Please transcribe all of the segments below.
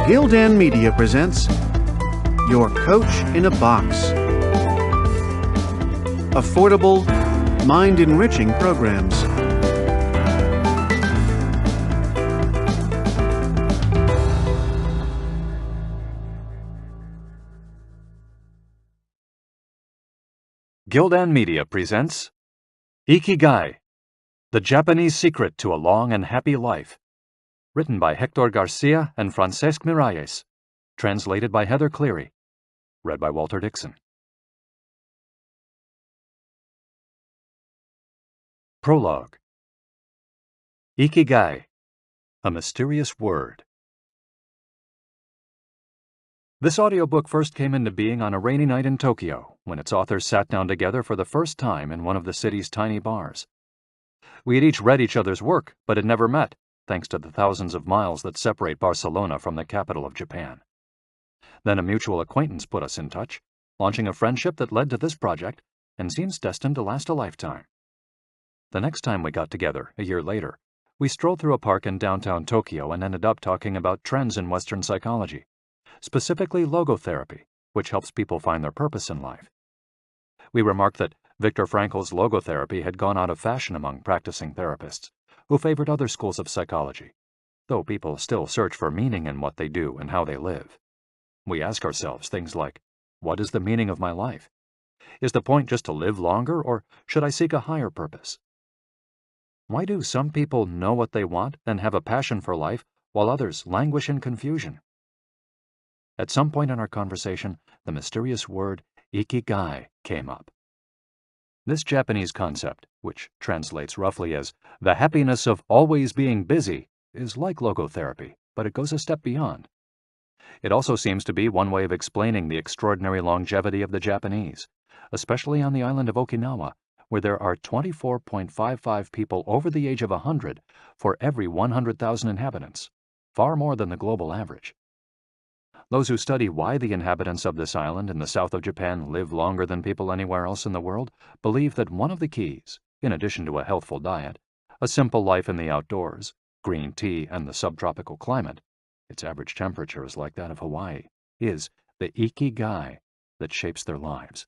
Gildan Media presents Your Coach in a Box. Affordable, mind-enriching programs. Gildan Media presents IKIGAI, The Japanese Secret to a Long and Happy Life, written by Hector Garcia and Francesc Miralles, translated by Heather Cleary, read by Walter Dixon. Prologue. Ikigai, a mysterious word. This audiobook first came into being on a rainy night in Tokyo, when its authors sat down together for the first time in one of the city's tiny bars. We had each read each other's work, but had never met, thanks to the thousands of miles that separate Barcelona from the capital of Japan. Then a mutual acquaintance put us in touch, launching a friendship that led to this project and seems destined to last a lifetime. The next time we got together, a year later, we strolled through a park in downtown Tokyo and ended up talking about trends in Western psychology, specifically logotherapy, which helps people find their purpose in life. We remarked that Viktor Frankl's logotherapy had gone out of fashion among practicing therapists, who favored other schools of psychology, though people still search for meaning in what they do and how they live. We ask ourselves things like, what is the meaning of my life? Is the point just to live longer, or should I seek a higher purpose? Why do some people know what they want and have a passion for life, while others languish in confusion? At some point in our conversation, the mysterious word ikigai came up. This Japanese concept, which translates roughly as the happiness of always being busy, is like logotherapy, but it goes a step beyond. It also seems to be one way of explaining the extraordinary longevity of the Japanese, especially on the island of Okinawa, where there are 24.55 people over the age of 100 for every 100,000 inhabitants, far more than the global average. Those who study why the inhabitants of this island in the south of Japan live longer than people anywhere else in the world believe that one of the keys, in addition to a healthful diet, a simple life in the outdoors, green tea, and the subtropical climate, its average temperature is like that of Hawaii, is the ikigai that shapes their lives.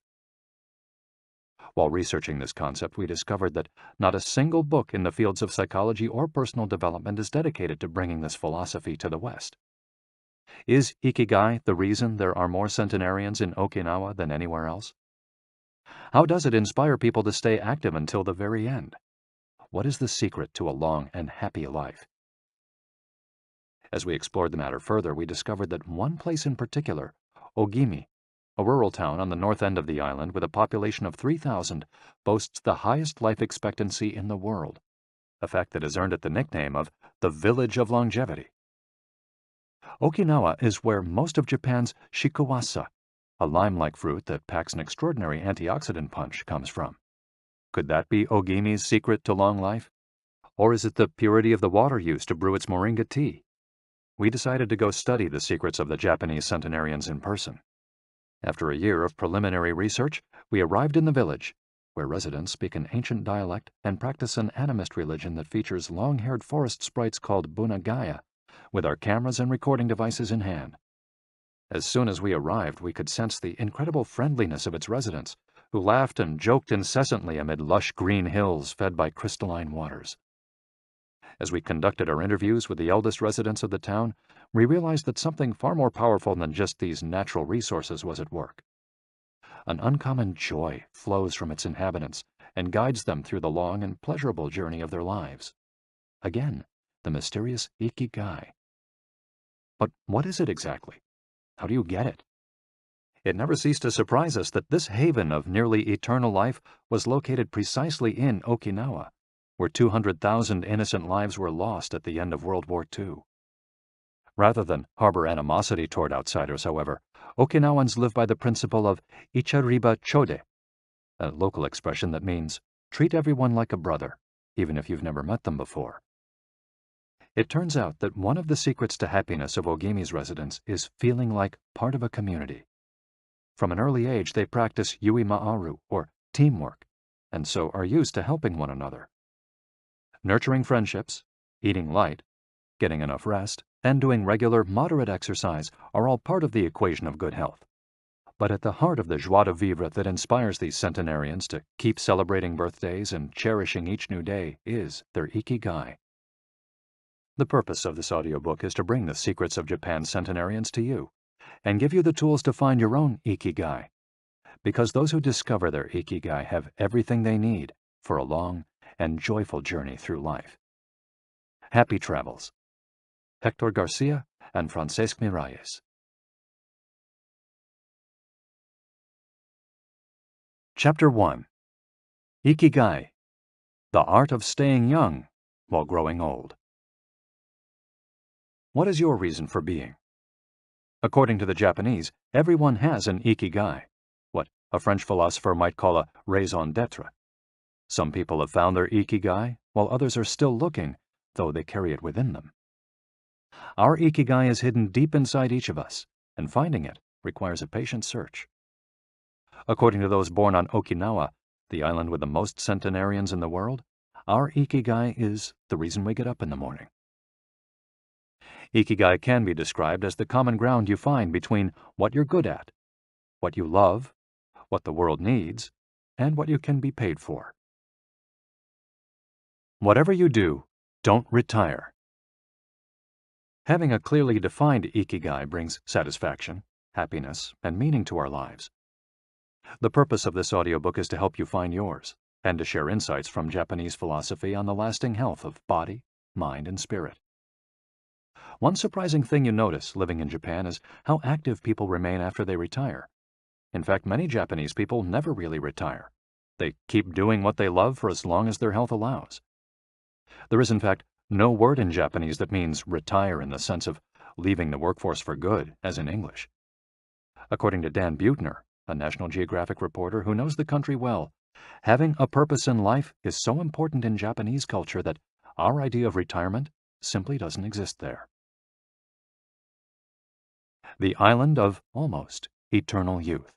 While researching this concept, we discovered that not a single book in the fields of psychology or personal development is dedicated to bringing this philosophy to the West. Is ikigai the reason there are more centenarians in Okinawa than anywhere else? How does it inspire people to stay active until the very end? What is the secret to a long and happy life? As we explored the matter further, we discovered that one place in particular, Ogimi, a rural town on the north end of the island with a population of 3,000, boasts the highest life expectancy in the world, a fact that has earned it the nickname of the Village of Longevity. Okinawa is where most of Japan's shikuwasa, a lime-like fruit that packs an extraordinary antioxidant punch, comes from. Could that be Ogimi's secret to long life? Or is it the purity of the water used to brew its moringa tea? We decided to go study the secrets of the Japanese centenarians in person. After a year of preliminary research, we arrived in the village, where residents speak an ancient dialect and practice an animist religion that features long-haired forest sprites called bunagaya, with our cameras and recording devices in hand. As soon as we arrived, we could sense the incredible friendliness of its residents, who laughed and joked incessantly amid lush green hills fed by crystalline waters. As we conducted our interviews with the eldest residents of the town, we realized that something far more powerful than just these natural resources was at work. An uncommon joy flows from its inhabitants and guides them through the long and pleasurable journey of their lives. Again, the mysterious ikigai. But what is it exactly? How do you get it? It never ceased to surprise us that this haven of nearly eternal life was located precisely in Okinawa, where 200,000 innocent lives were lost at the end of World War II. Rather than harbor animosity toward outsiders, however, Okinawans live by the principle of ichariba chode, a local expression that means treat everyone like a brother, even if you've never met them before. It turns out that one of the secrets to happiness of Ogimi's residents is feeling like part of a community. From an early age, they practice yui ma'aru, or teamwork, and so are used to helping one another. Nurturing friendships, eating light, getting enough rest, and doing regular, moderate exercise are all part of the equation of good health. But at the heart of the joie de vivre that inspires these centenarians to keep celebrating birthdays and cherishing each new day is their Ikigai. The purpose of this audiobook is to bring the secrets of Japan's centenarians to you and give you the tools to find your own Ikigai, because those who discover their Ikigai have everything they need for a long and joyful journey through life. Happy travels. Hector Garcia and Francesc Miralles. Chapter 1. Ikigai, the art of staying young while growing old. What is your reason for being? According to the Japanese, everyone has an Ikigai, what a French philosopher might call a raison d'être. Some people have found their Ikigai, while others are still looking, though they carry it within them. Our Ikigai is hidden deep inside each of us, and finding it requires a patient search. According to those born on Okinawa, the island with the most centenarians in the world, our Ikigai is the reason we get up in the morning. Ikigai can be described as the common ground you find between what you're good at, what you love, what the world needs, and what you can be paid for. Whatever you do, don't retire. Having a clearly defined Ikigai brings satisfaction, happiness, and meaning to our lives. The purpose of this audiobook is to help you find yours, and to share insights from Japanese philosophy on the lasting health of body, mind, and spirit. One surprising thing you notice living in Japan is how active people remain after they retire. In fact, many Japanese people never really retire. They keep doing what they love for as long as their health allows. There is, in fact, no word in Japanese that means retire in the sense of leaving the workforce for good, as in English. According to Dan Buettner, a National Geographic reporter who knows the country well, having a purpose in life is so important in Japanese culture that our idea of retirement simply doesn't exist there. The island of almost eternal youth.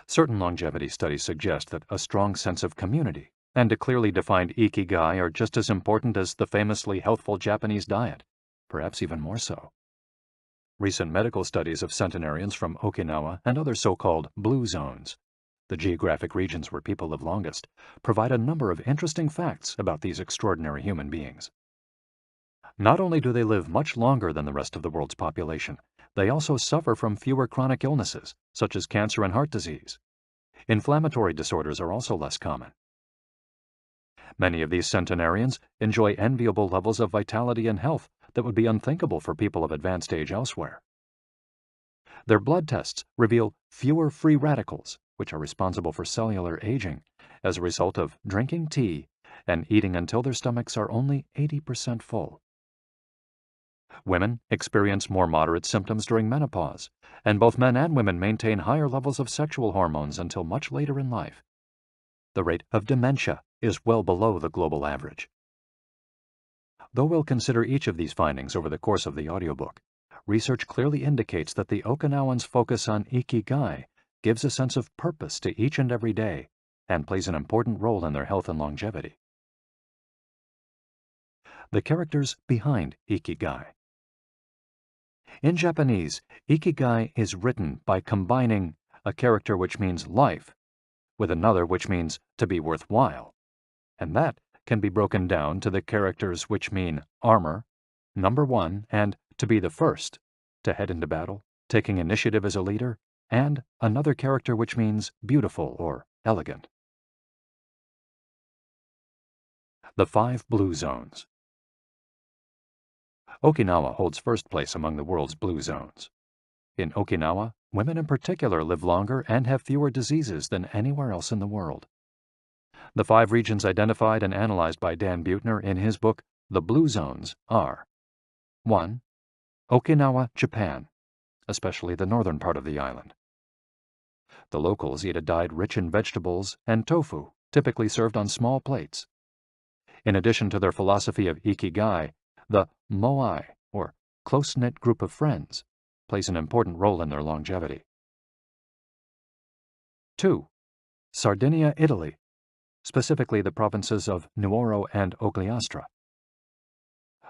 Certain longevity studies suggest that a strong sense of community and a clearly defined Ikigai are just as important as the famously healthful Japanese diet, perhaps even more so. Recent medical studies of centenarians from Okinawa and other so-called blue zones, the geographic regions where people live longest, provide a number of interesting facts about these extraordinary human beings. Not only do they live much longer than the rest of the world's population, they also suffer from fewer chronic illnesses, such as cancer and heart disease. Inflammatory disorders are also less common. Many of these centenarians enjoy enviable levels of vitality and health that would be unthinkable for people of advanced age elsewhere. Their blood tests reveal fewer free radicals, which are responsible for cellular aging, as a result of drinking tea and eating until their stomachs are only 80% full. Women experience more moderate symptoms during menopause, and both men and women maintain higher levels of sexual hormones until much later in life. The rate of dementia is well below the global average. Though we'll consider each of these findings over the course of the audiobook, research clearly indicates that the Okinawans' focus on Ikigai gives a sense of purpose to each and every day and plays an important role in their health and longevity. The characters behind Ikigai. In Japanese, Ikigai is written by combining a character which means life with another which means to be worthwhile, and that can be broken down to the characters which mean armor, number one, and to be the first, to head into battle, taking initiative as a leader, and another character which means beautiful or elegant. The 5 blue zones. Okinawa holds first place among the world's blue zones. In Okinawa, women in particular live longer and have fewer diseases than anywhere else in the world. The 5 regions identified and analyzed by Dan Buettner in his book, The Blue Zones, are 1. Okinawa, Japan, especially the northern part of the island. The locals eat a diet rich in vegetables and tofu, typically served on small plates. In addition to their philosophy of Ikigai, the moai, or close-knit group of friends, plays an important role in their longevity. 2. Sardinia, Italy, specifically the provinces of Nuoro and Ogliastra.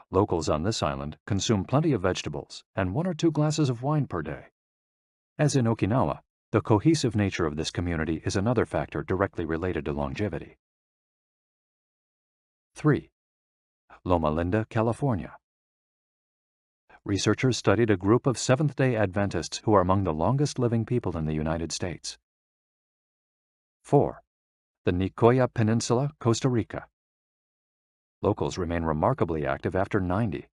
Locals on this island consume plenty of vegetables and 1 or 2 glasses of wine per day. As in Okinawa, the cohesive nature of this community is another factor directly related to longevity. 3. Loma Linda, California. Researchers studied a group of Seventh-day Adventists who are among the longest living people in the United States. 4. The Nicoya Peninsula, Costa Rica. Locals remain remarkably active after 90.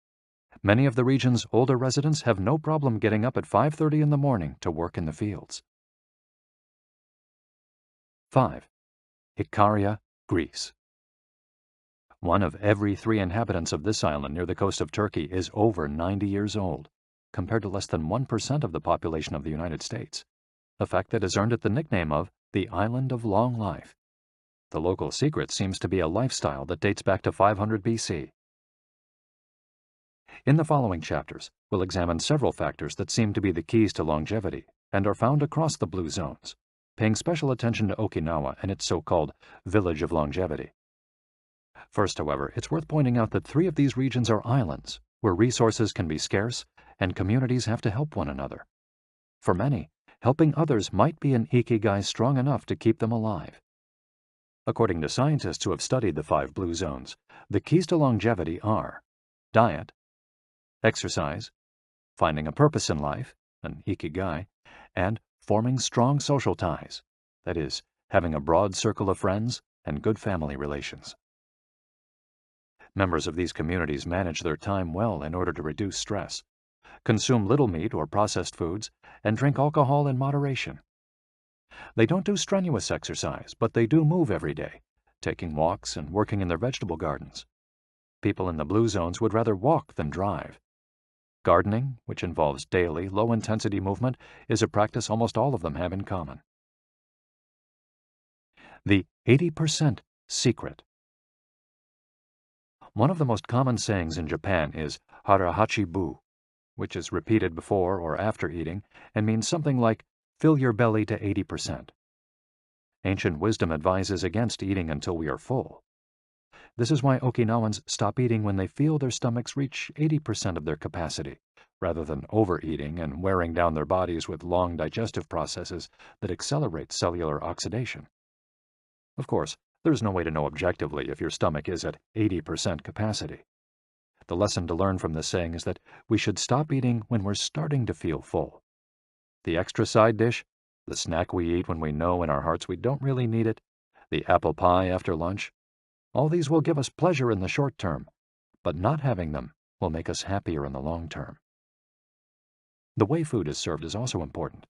Many of the region's older residents have no problem getting up at 5:30 in the morning to work in the fields. 5. Ikaria, Greece. 1 of every 3 inhabitants of this island near the coast of Turkey is over 90 years old, compared to less than 1% of the population of the United States, a fact that has earned it the nickname of the Island of Long Life. The local secret seems to be a lifestyle that dates back to 500 BC. In the following chapters, we'll examine several factors that seem to be the keys to longevity and are found across the blue zones, paying special attention to Okinawa and its so-called Village of Longevity. First, however, it's worth pointing out that 3 of these regions are islands, where resources can be scarce and communities have to help one another. For many, helping others might be an ikigai strong enough to keep them alive. According to scientists who have studied the 5 blue zones, the keys to longevity are diet, exercise, finding a purpose in life, an ikigai, and forming strong social ties, that is, having a broad circle of friends and good family relations. Members of these communities manage their time well in order to reduce stress, consume little meat or processed foods, and drink alcohol in moderation. They don't do strenuous exercise, but they do move every day, taking walks and working in their vegetable gardens. People in the blue zones would rather walk than drive. Gardening, which involves daily, low-intensity movement, is a practice almost all of them have in common. The 80% secret. One of the most common sayings in Japan is harahachi-bu, which is repeated before or after eating and means something like, fill your belly to 80%. Ancient wisdom advises against eating until we are full. This is why Okinawans stop eating when they feel their stomachs reach 80% of their capacity, rather than overeating and wearing down their bodies with long digestive processes that accelerate cellular oxidation. Of course, there's no way to know objectively if your stomach is at 80% capacity. The lesson to learn from this saying is that we should stop eating when we're starting to feel full. The extra side dish, the snack we eat when we know in our hearts we don't really need it, the apple pie after lunch, all these will give us pleasure in the short term, but not having them will make us happier in the long term. The way food is served is also important.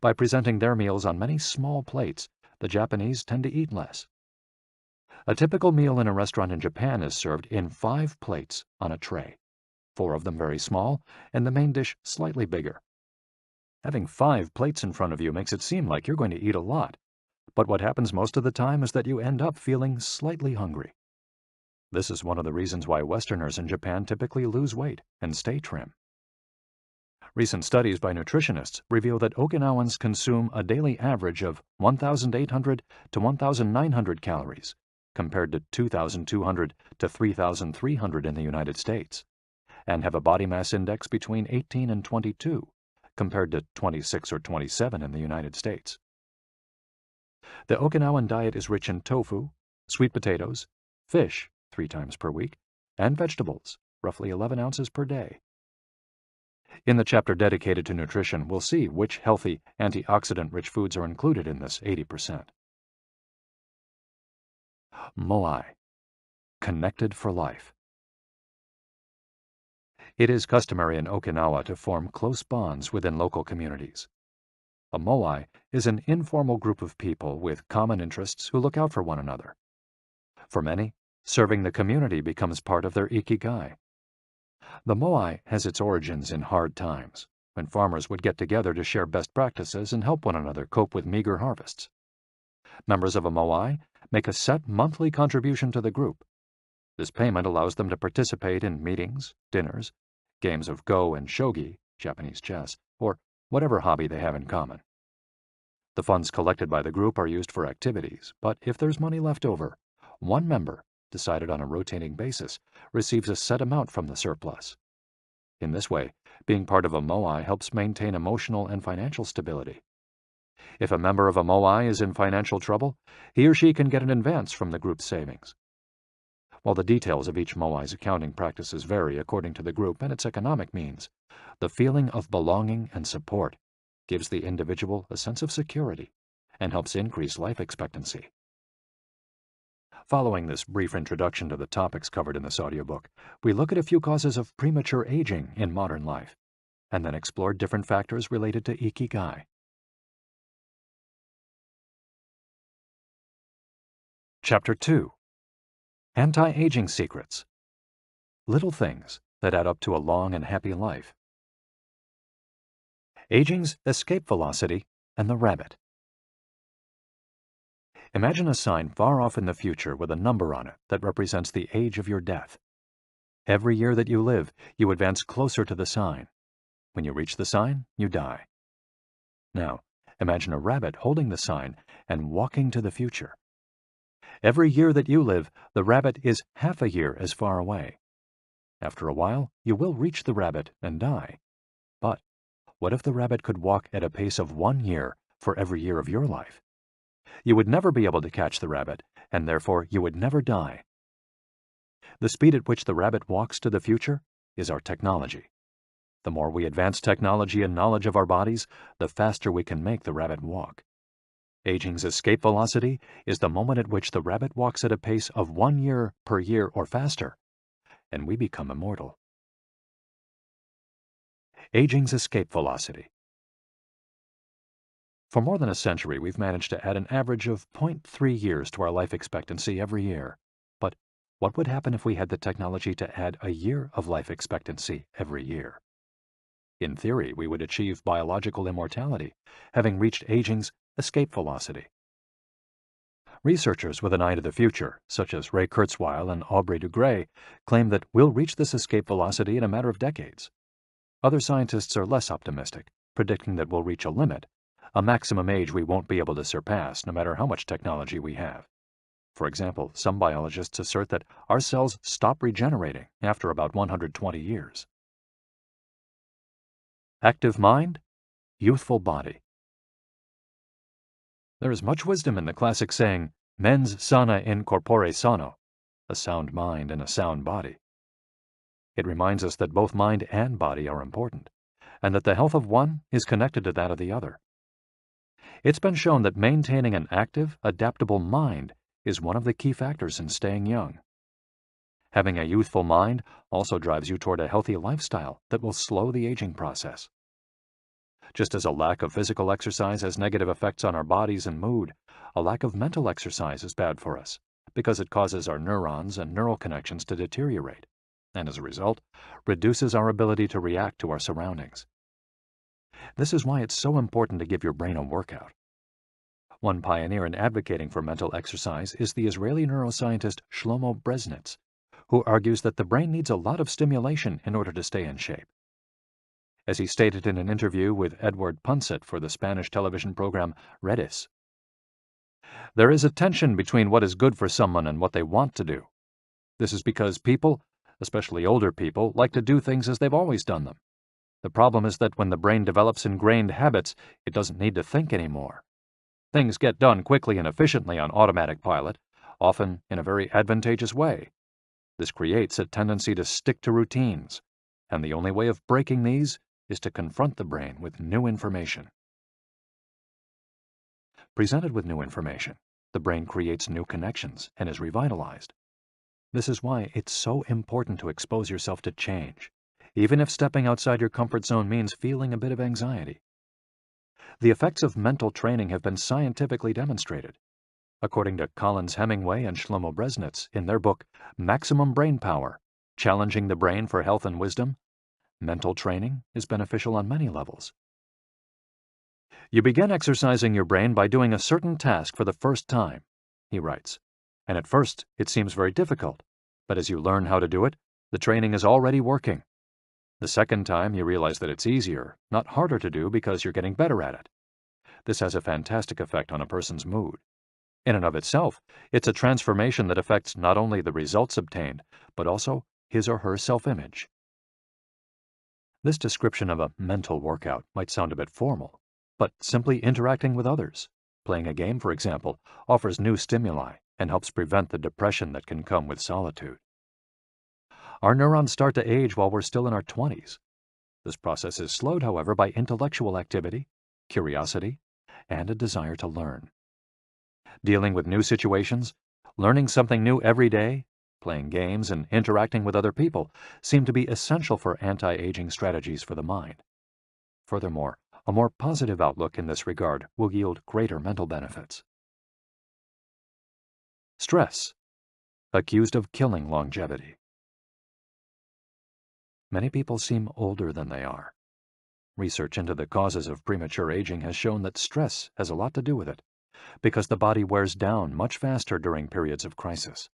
By presenting their meals on many small plates, the Japanese tend to eat less. A typical meal in a restaurant in Japan is served in 5 plates on a tray, 4 of them very small, and the main dish slightly bigger. Having 5 plates in front of you makes it seem like you're going to eat a lot, but what happens most of the time is that you end up feeling slightly hungry. This is one of the reasons why Westerners in Japan typically lose weight and stay trim. Recent studies by nutritionists reveal that Okinawans consume a daily average of 1,800 to 1,900 calories, compared to 2,200 to 3,300 in the United States, and have a body mass index between 18 and 22, compared to 26 or 27 in the United States. The Okinawan diet is rich in tofu, sweet potatoes, fish 3 times per week, and vegetables, roughly 11 ounces per day. In the chapter dedicated to nutrition, we'll see which healthy, antioxidant-rich foods are included in this 80%. Moai, connected for life. It is customary in Okinawa to form close bonds within local communities. A moai is an informal group of people with common interests who look out for one another. For many, serving the community becomes part of their ikigai. The moai has its origins in hard times, when farmers would get together to share best practices and help one another cope with meager harvests. Members of a moai make a set monthly contribution to the group. This payment allows them to participate in meetings, dinners, games of go and shogi, Japanese chess, or whatever hobby they have in common. The funds collected by the group are used for activities, but if there's money left over, one member, decided on a rotating basis, receives a set amount from the surplus. In this way, being part of a moai helps maintain emotional and financial stability. If a member of a moai is in financial trouble, he or she can get an advance from the group's savings. While the details of each moai's accounting practices vary according to the group and its economic means, the feeling of belonging and support gives the individual a sense of security and helps increase life expectancy. Following this brief introduction to the topics covered in this audiobook, we look at a few causes of premature aging in modern life, and then explore different factors related to Ikigai. Chapter 2. Anti-Aging Secrets. Little things that add up to a long and happy life. Aging's escape velocity and the rabbit. Imagine a sign far off in the future with a number on it that represents the age of your death. Every year that you live, you advance closer to the sign. When you reach the sign, you die. Now, imagine a rabbit holding the sign and walking to the future. Every year that you live, the rabbit is half a year as far away. After a while, you will reach the rabbit and die. But what if the rabbit could walk at a pace of 1 year for every year of your life? You would never be able to catch the rabbit, and therefore you would never die. The speed at which the rabbit walks to the future is our technology. The more we advance technology and knowledge of our bodies, the faster we can make the rabbit walk. Aging's escape velocity is the moment at which the rabbit walks at a pace of 1 year per year or faster, and we become immortal. Aging's escape velocity. For more than a century, we've managed to add an average of 0.3 years to our life expectancy every year. But what would happen if we had the technology to add a year of life expectancy every year? In theory, we would achieve biological immortality, having reached aging's escape velocity. Researchers with an eye to the future, such as Ray Kurzweil and Aubrey de Grey, claim that we'll reach this escape velocity in a matter of decades. Other scientists are less optimistic, predicting that we'll reach a limit, a maximum age we won't be able to surpass no matter how much technology we have. For example, some biologists assert that our cells stop regenerating after about 120 years. Active mind, youthful body. There is much wisdom in the classic saying, mens sana in corpore sano, a sound mind in a sound body. It reminds us that both mind and body are important, and that the health of one is connected to that of the other. It's been shown that maintaining an active, adaptable mind is one of the key factors in staying young. Having a youthful mind also drives you toward a healthy lifestyle that will slow the aging process. Just as a lack of physical exercise has negative effects on our bodies and mood, a lack of mental exercise is bad for us because it causes our neurons and neural connections to deteriorate, and as a result, reduces our ability to react to our surroundings. This is why it's so important to give your brain a workout. One pioneer in advocating for mental exercise is the Israeli neuroscientist Shlomo Bresnitz, who argues that the brain needs a lot of stimulation in order to stay in shape. As he stated in an interview with Edward Punset for the Spanish television program Redis, there is a tension between what is good for someone and what they want to do. This is because people, especially older people, like to do things as they've always done them. The problem is that when the brain develops ingrained habits, it doesn't need to think anymore. Things get done quickly and efficiently on automatic pilot, often in a very advantageous way. This creates a tendency to stick to routines, and the only way of breaking these is to confront the brain with new information. Presented with new information, the brain creates new connections and is revitalized. This is why it's so important to expose yourself to change, even if stepping outside your comfort zone means feeling a bit of anxiety. The effects of mental training have been scientifically demonstrated. According to Collins Hemingway and Shlomo Bresnitz in their book Maximum Brain Power, Challenging the Brain for Health and Wisdom, mental training is beneficial on many levels. You begin exercising your brain by doing a certain task for the first time, he writes, and at first it seems very difficult, but as you learn how to do it, the training is already working. The second time you realize that it's easier, not harder to do because you're getting better at it. This has a fantastic effect on a person's mood. In and of itself, it's a transformation that affects not only the results obtained, but also his or her self-image. This description of a mental workout might sound a bit formal, but simply interacting with others, playing a game, for example, offers new stimuli and helps prevent the depression that can come with solitude. Our neurons start to age while we're still in our 20s. This process is slowed, however, by intellectual activity, curiosity, and a desire to learn. Dealing with new situations, learning something new every day, playing games, and interacting with other people seem to be essential for anti-aging strategies for the mind. Furthermore, a more positive outlook in this regard will yield greater mental benefits. Stress, accused of killing longevity. Many people seem older than they are. Research into the causes of premature aging has shown that stress has a lot to do with it, because the body wears down much faster during periods of crisis.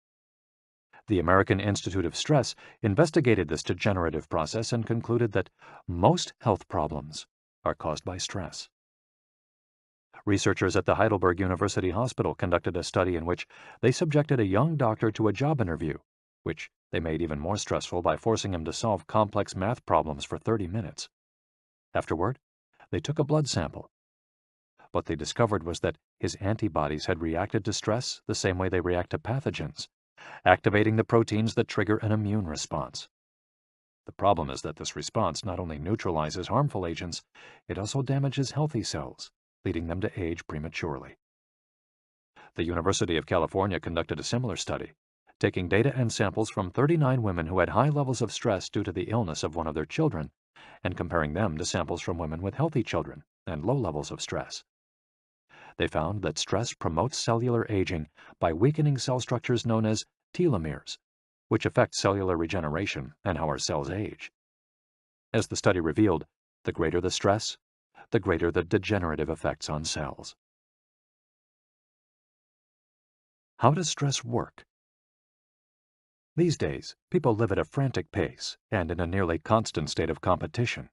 The American Institute of Stress investigated this degenerative process and concluded that most health problems are caused by stress. Researchers at the Heidelberg University Hospital conducted a study in which they subjected a young doctor to a job interview, which they made even more stressful by forcing him to solve complex math problems for 30 minutes. Afterward, they took a blood sample. What they discovered was that his antibodies had reacted to stress the same way they react to pathogens, activating the proteins that trigger an immune response. The problem is that this response not only neutralizes harmful agents, it also damages healthy cells, leading them to age prematurely. The University of California conducted a similar study, taking data and samples from 39 women who had high levels of stress due to the illness of one of their children, and comparing them to samples from women with healthy children and low levels of stress. They found that stress promotes cellular aging by weakening cell structures known as telomeres, which affect cellular regeneration and how our cells age. As the study revealed, the greater the stress, the greater the degenerative effects on cells. How does stress work? These days, people live at a frantic pace and in a nearly constant state of competition.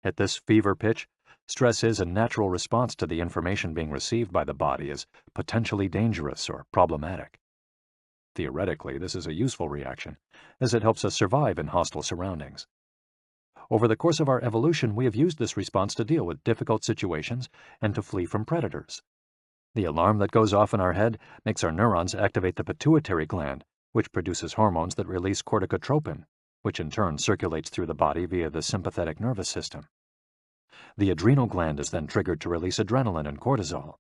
At this fever pitch, stress is a natural response to the information being received by the body as potentially dangerous or problematic. Theoretically, this is a useful reaction, as it helps us survive in hostile surroundings. Over the course of our evolution, we have used this response to deal with difficult situations and to flee from predators. The alarm that goes off in our head makes our neurons activate the pituitary gland, which produces hormones that release corticotropin, which in turn circulates through the body via the sympathetic nervous system. The adrenal gland is then triggered to release adrenaline and cortisol.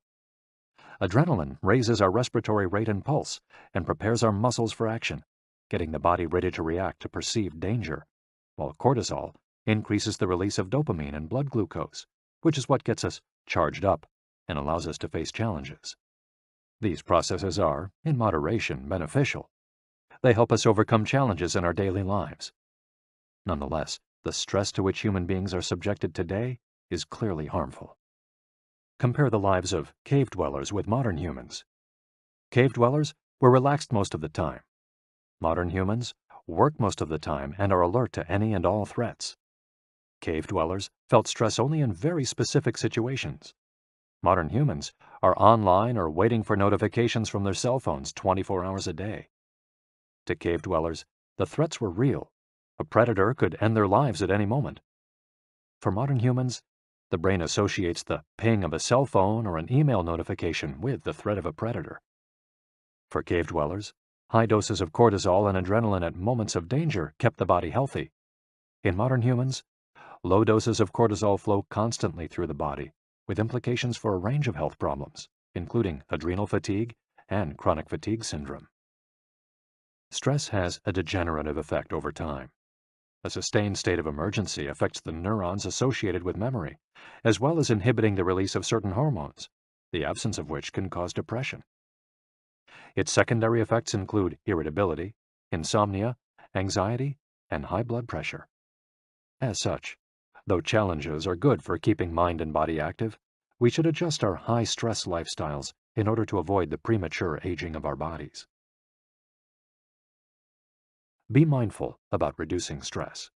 Adrenaline raises our respiratory rate and pulse and prepares our muscles for action, getting the body ready to react to perceived danger, while cortisol increases the release of dopamine and blood glucose, which is what gets us charged up and allows us to face challenges. These processes are, in moderation, beneficial. They help us overcome challenges in our daily lives. Nonetheless, the stress to which human beings are subjected today is clearly harmful. Compare the lives of cave dwellers with modern humans. Cave dwellers were relaxed most of the time. Modern humans work most of the time and are alert to any and all threats. Cave dwellers felt stress only in very specific situations. Modern humans are online or waiting for notifications from their cell phones 24 hours a day. To cave dwellers, the threats were real. A predator could end their lives at any moment. For modern humans, the brain associates the ping of a cell phone or an email notification with the threat of a predator. For cave dwellers, high doses of cortisol and adrenaline at moments of danger kept the body healthy. In modern humans, low doses of cortisol flow constantly through the body, with implications for a range of health problems, including adrenal fatigue and chronic fatigue syndrome. Stress has a degenerative effect over time. A sustained state of emergency affects the neurons associated with memory, as well as inhibiting the release of certain hormones, the absence of which can cause depression. Its secondary effects include irritability, insomnia, anxiety, and high blood pressure. As such, though challenges are good for keeping mind and body active, we should adjust our high-stress lifestyles in order to avoid the premature aging of our bodies. Be mindful about reducing stress.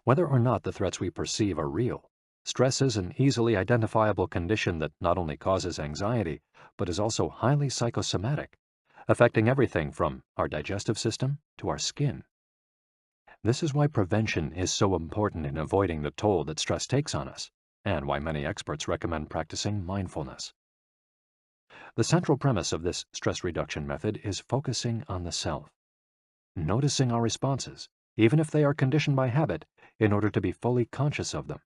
Whether or not the threats we perceive are real, Stress is an easily identifiable condition that not only causes anxiety, but is also highly psychosomatic, affecting everything from our digestive system to our skin. This is why prevention is so important in avoiding the toll that stress takes on us, and why many experts recommend practicing mindfulness. The central premise of this stress reduction method is focusing on the self, noticing our responses, even if they are conditioned by habit, in order to be fully conscious of them.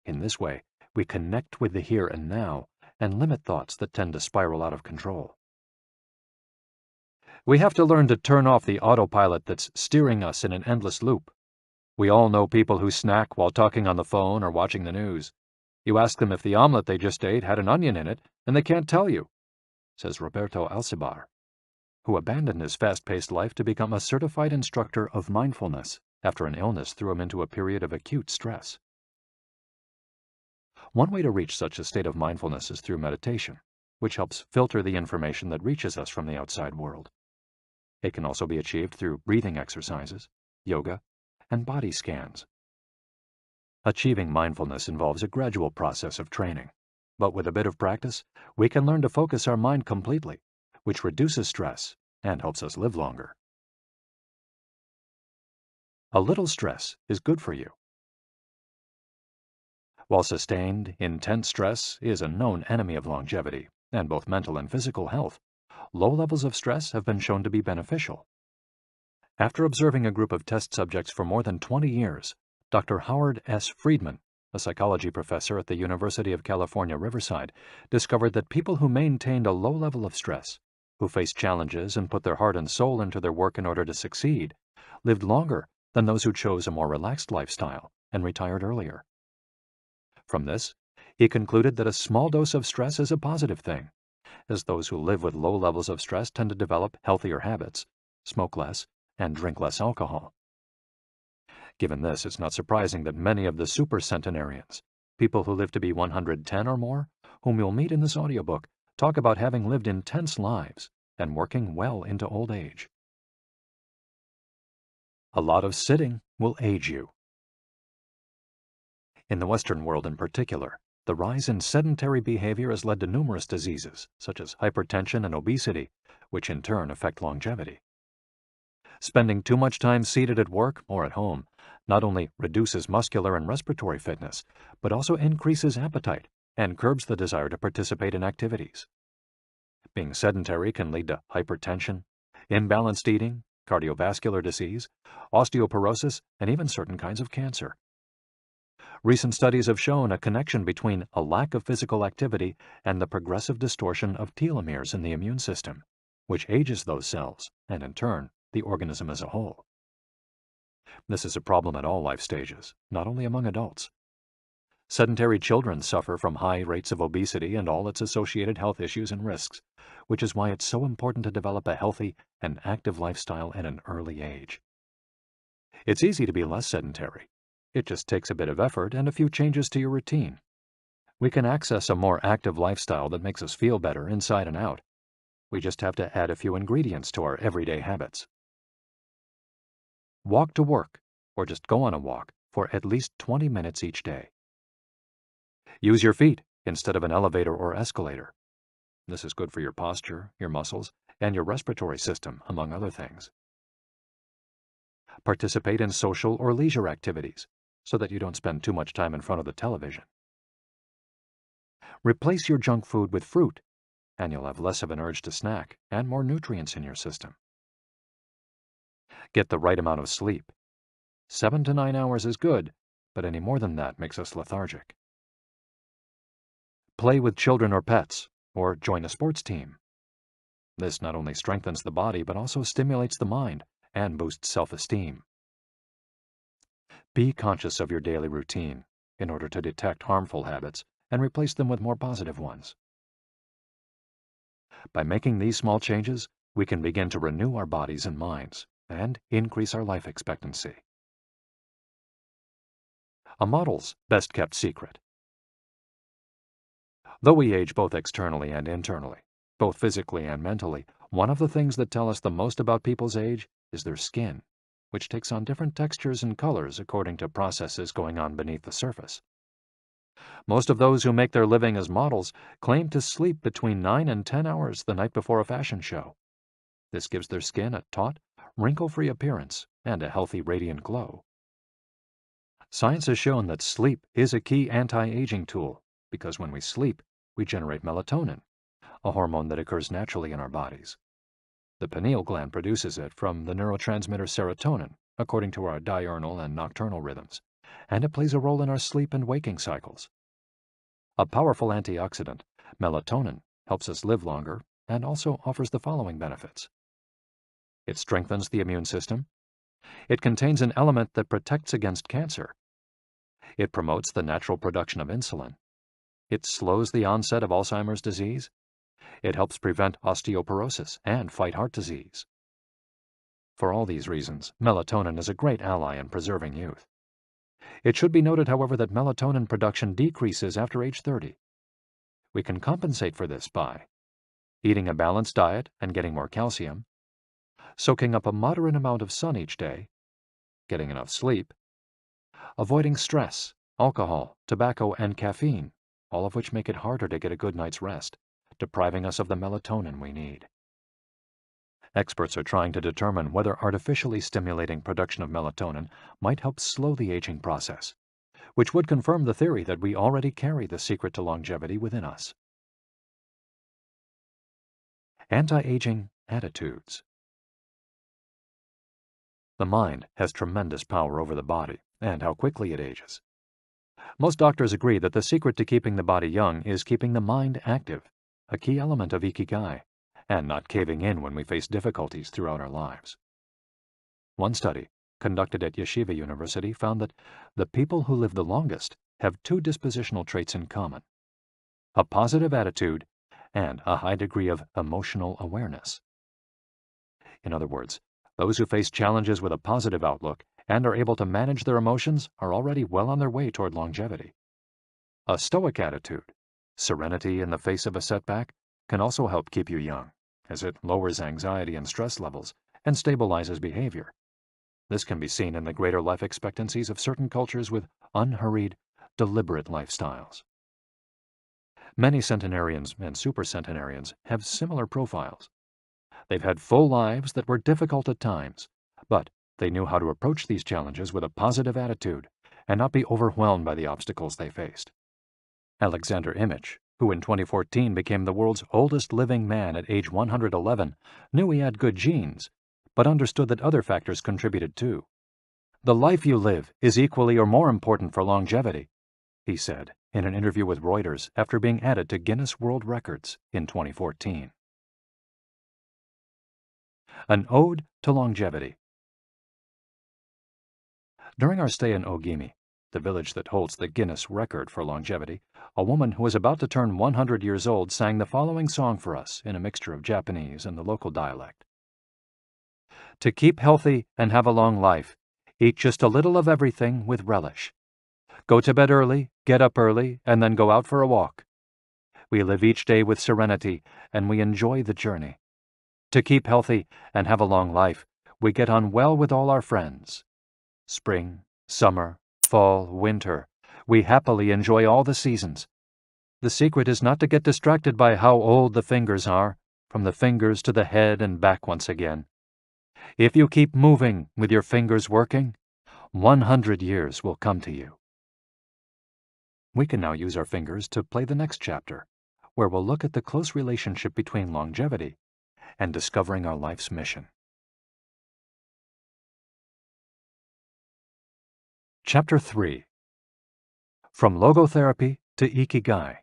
In this way, we connect with the here and now and limit thoughts that tend to spiral out of control. We have to learn to turn off the autopilot that's steering us in an endless loop. We all know people who snack while talking on the phone or watching the news. You ask them if the omelet they just ate had an onion in it, and they can't tell you, says Roberto Alcibar, who abandoned his fast-paced life to become a certified instructor of mindfulness after an illness threw him into a period of acute stress. One way to reach such a state of mindfulness is through meditation, which helps filter the information that reaches us from the outside world. It can also be achieved through breathing exercises, yoga, and body scans. Achieving mindfulness involves a gradual process of training, but with a bit of practice, we can learn to focus our mind completely, which reduces stress and helps us live longer. A little stress is good for you. While sustained, intense stress is a known enemy of longevity and both mental and physical health, low levels of stress have been shown to be beneficial. After observing a group of test subjects for more than 20 years, Dr. Howard S. Friedman, a psychology professor at the University of California, Riverside, discovered that people who maintained a low level of stress, who faced challenges and put their heart and soul into their work in order to succeed, lived longer than those who chose a more relaxed lifestyle and retired earlier. From this, he concluded that a small dose of stress is a positive thing, as those who live with low levels of stress tend to develop healthier habits, smoke less, and drink less alcohol. Given this, it's not surprising that many of the supercentenarians, people who live to be 110 or more, whom you'll meet in this audiobook, talk about having lived intense lives and working well into old age. A lot of sitting will age you. In the Western world in particular, the rise in sedentary behavior has led to numerous diseases, such as hypertension and obesity, which in turn affect longevity. Spending too much time seated at work or at home not only reduces muscular and respiratory fitness, but also increases appetite and curbs the desire to participate in activities. Being sedentary can lead to hypertension, imbalanced eating, cardiovascular disease, osteoporosis, and even certain kinds of cancer. Recent studies have shown a connection between a lack of physical activity and the progressive distortion of telomeres in the immune system, which ages those cells and, in turn, the organism as a whole. This is a problem at all life stages, not only among adults. Sedentary children suffer from high rates of obesity and all its associated health issues and risks, which is why it's so important to develop a healthy and active lifestyle at an early age. It's easy to be less sedentary. It just takes a bit of effort and a few changes to your routine. We can access a more active lifestyle that makes us feel better inside and out. We just have to add a few ingredients to our everyday habits. Walk to work, or just go on a walk, for at least 20 minutes each day. Use your feet instead of an elevator or escalator. This is good for your posture, your muscles, and your respiratory system, among other things. Participate in social or leisure activities, so that you don't spend too much time in front of the television. Replace your junk food with fruit, and you'll have less of an urge to snack and more nutrients in your system. Get the right amount of sleep. 7 to 9 hours is good, but any more than that makes us lethargic. Play with children or pets, or join a sports team. This not only strengthens the body, but also stimulates the mind and boosts self-esteem. Be conscious of your daily routine in order to detect harmful habits and replace them with more positive ones. By making these small changes, we can begin to renew our bodies and minds and increase our life expectancy. A model's best-kept secret. Though we age both externally and internally, both physically and mentally, one of the things that tell us the most about people's age is their skin, which takes on different textures and colors according to processes going on beneath the surface. Most of those who make their living as models claim to sleep between 9 and 10 hours the night before a fashion show. This gives their skin a taut, wrinkle-free appearance and a healthy, radiant glow. Science has shown that sleep is a key anti-aging tool because when we sleep, we generate melatonin, a hormone that occurs naturally in our bodies. The pineal gland produces it from the neurotransmitter serotonin, according to our diurnal and nocturnal rhythms, and it plays a role in our sleep and waking cycles. A powerful antioxidant, melatonin, helps us live longer and also offers the following benefits. It strengthens the immune system. It contains an element that protects against cancer. It promotes the natural production of insulin. It slows the onset of Alzheimer's disease. It helps prevent osteoporosis and fight heart disease. For all these reasons, melatonin is a great ally in preserving youth. It should be noted, however, that melatonin production decreases after age 30. We can compensate for this by eating a balanced diet and getting more calcium, soaking up a moderate amount of sun each day, getting enough sleep, avoiding stress, alcohol, tobacco, and caffeine, all of which make it harder to get a good night's rest, depriving us of the melatonin we need. Experts are trying to determine whether artificially stimulating production of melatonin might help slow the aging process, which would confirm the theory that we already carry the secret to longevity within us. Anti-aging attitudes. The mind has tremendous power over the body and how quickly it ages. Most doctors agree that the secret to keeping the body young is keeping the mind active, a key element of IKIGAI, and not caving in when we face difficulties throughout our lives. One study, conducted at Yeshiva University, found that the people who live the longest have two dispositional traits in common: a positive attitude and a high degree of emotional awareness. In other words, those who face challenges with a positive outlook and are able to manage their emotions are already well on their way toward longevity. A stoic attitude, serenity in the face of a setback, can also help keep you young, as it lowers anxiety and stress levels and stabilizes behavior. This can be seen in the greater life expectancies of certain cultures with unhurried, deliberate lifestyles. Many centenarians and supercentenarians have similar profiles. They've had full lives that were difficult at times, but they knew how to approach these challenges with a positive attitude and not be overwhelmed by the obstacles they faced. Alexander Imich, who in 2014 became the world's oldest living man at age 111, knew he had good genes, but understood that other factors contributed too. "The life you live is equally or more important for longevity," he said in an interview with Reuters after being added to Guinness World Records in 2014. An Ode to Longevity. During our stay in Ogimi, the village that holds the Guinness record for longevity, a woman who was about to turn 100 years old sang the following song for us in a mixture of Japanese and the local dialect. "To keep healthy and have a long life, eat just a little of everything with relish. Go to bed early, get up early, and then go out for a walk. We live each day with serenity, and we enjoy the journey. To keep healthy and have a long life, we get on well with all our friends. Spring, summer, fall, winter, we happily enjoy all the seasons. The secret is not to get distracted by how old the fingers are, from the fingers to the head and back once again. If you keep moving with your fingers working, 100 years will come to you." We can now use our fingers to play the next chapter, where we'll look at the close relationship between longevity and discovering our life's mission. Chapter 3. From Logotherapy to Ikigai.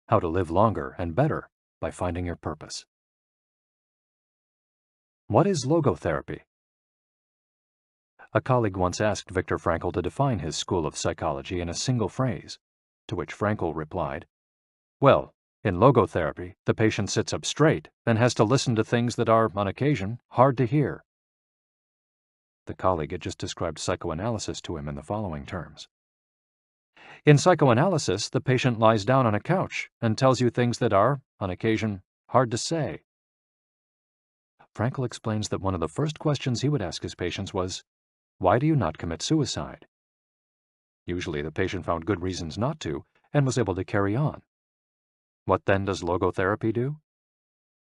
How to live longer and better by finding your purpose. What is logotherapy? A colleague once asked Viktor Frankl to define his school of psychology in a single phrase, to which Frankl replied, "Well, in logotherapy, the patient sits up straight and has to listen to things that are, on occasion, hard to hear." The colleague had just described psychoanalysis to him in the following terms. "In psychoanalysis, the patient lies down on a couch and tells you things that are, on occasion, hard to say." Frankl explains that one of the first questions he would ask his patients was, "Why do you not commit suicide?" Usually the patient found good reasons not to and was able to carry on. What then does logotherapy do?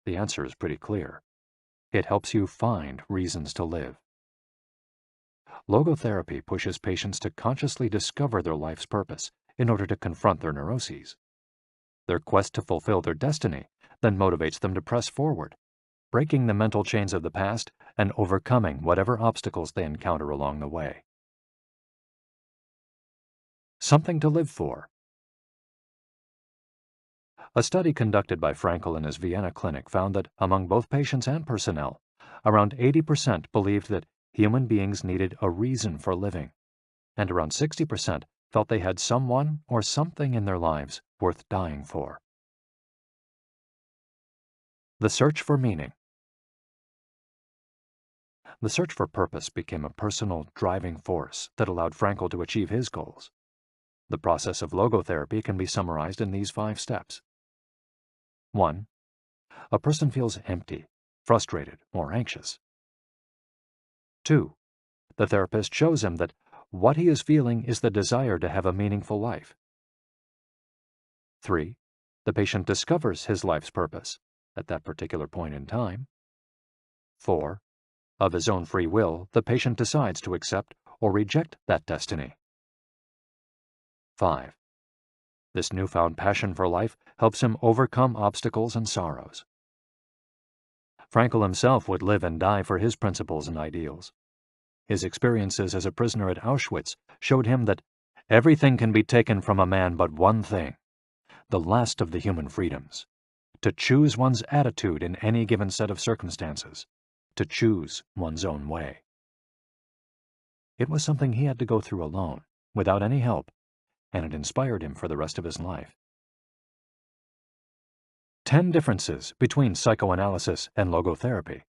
The answer is pretty clear. It helps you find reasons to live. Logotherapy pushes patients to consciously discover their life's purpose in order to confront their neuroses. Their quest to fulfill their destiny then motivates them to press forward, breaking the mental chains of the past and overcoming whatever obstacles they encounter along the way. Something to live for. A study conducted by Frankl in his Vienna clinic found that among both patients and personnel, around 80% believed that human beings needed a reason for living, and around 60% felt they had someone or something in their lives worth dying for. The search for meaning. The search for purpose became a personal driving force that allowed Frankl to achieve his goals. The process of logotherapy can be summarized in these 5 steps. 1. A person feels empty, frustrated, or anxious. 2. The therapist shows him that what he is feeling is the desire to have a meaningful life. 3. The patient discovers his life's purpose at that particular point in time. 4. Of his own free will, the patient decides to accept or reject that destiny. 5. This newfound passion for life helps him overcome obstacles and sorrows. Frankl himself would live and die for his principles and ideals. His experiences as a prisoner at Auschwitz showed him that everything can be taken from a man but one thing, the last of the human freedoms: to choose one's attitude in any given set of circumstances, to choose one's own way. It was something he had to go through alone, without any help, and it inspired him for the rest of his life. 10 differences between psychoanalysis and logotherapy.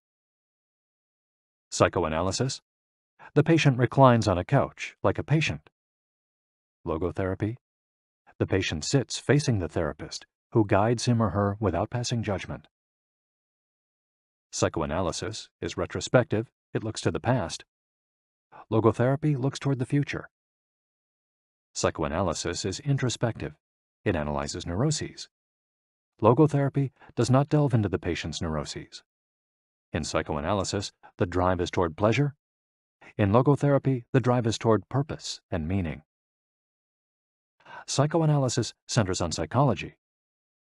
Psychoanalysis: the patient reclines on a couch like a patient. Logotherapy: the patient sits facing the therapist, who guides him or her without passing judgment. Psychoanalysis is retrospective, it looks to the past. Logotherapy looks toward the future. Psychoanalysis is introspective, it analyzes neuroses. Logotherapy does not delve into the patient's neuroses. In psychoanalysis, the drive is toward pleasure. In logotherapy, the drive is toward purpose and meaning. Psychoanalysis centers on psychology.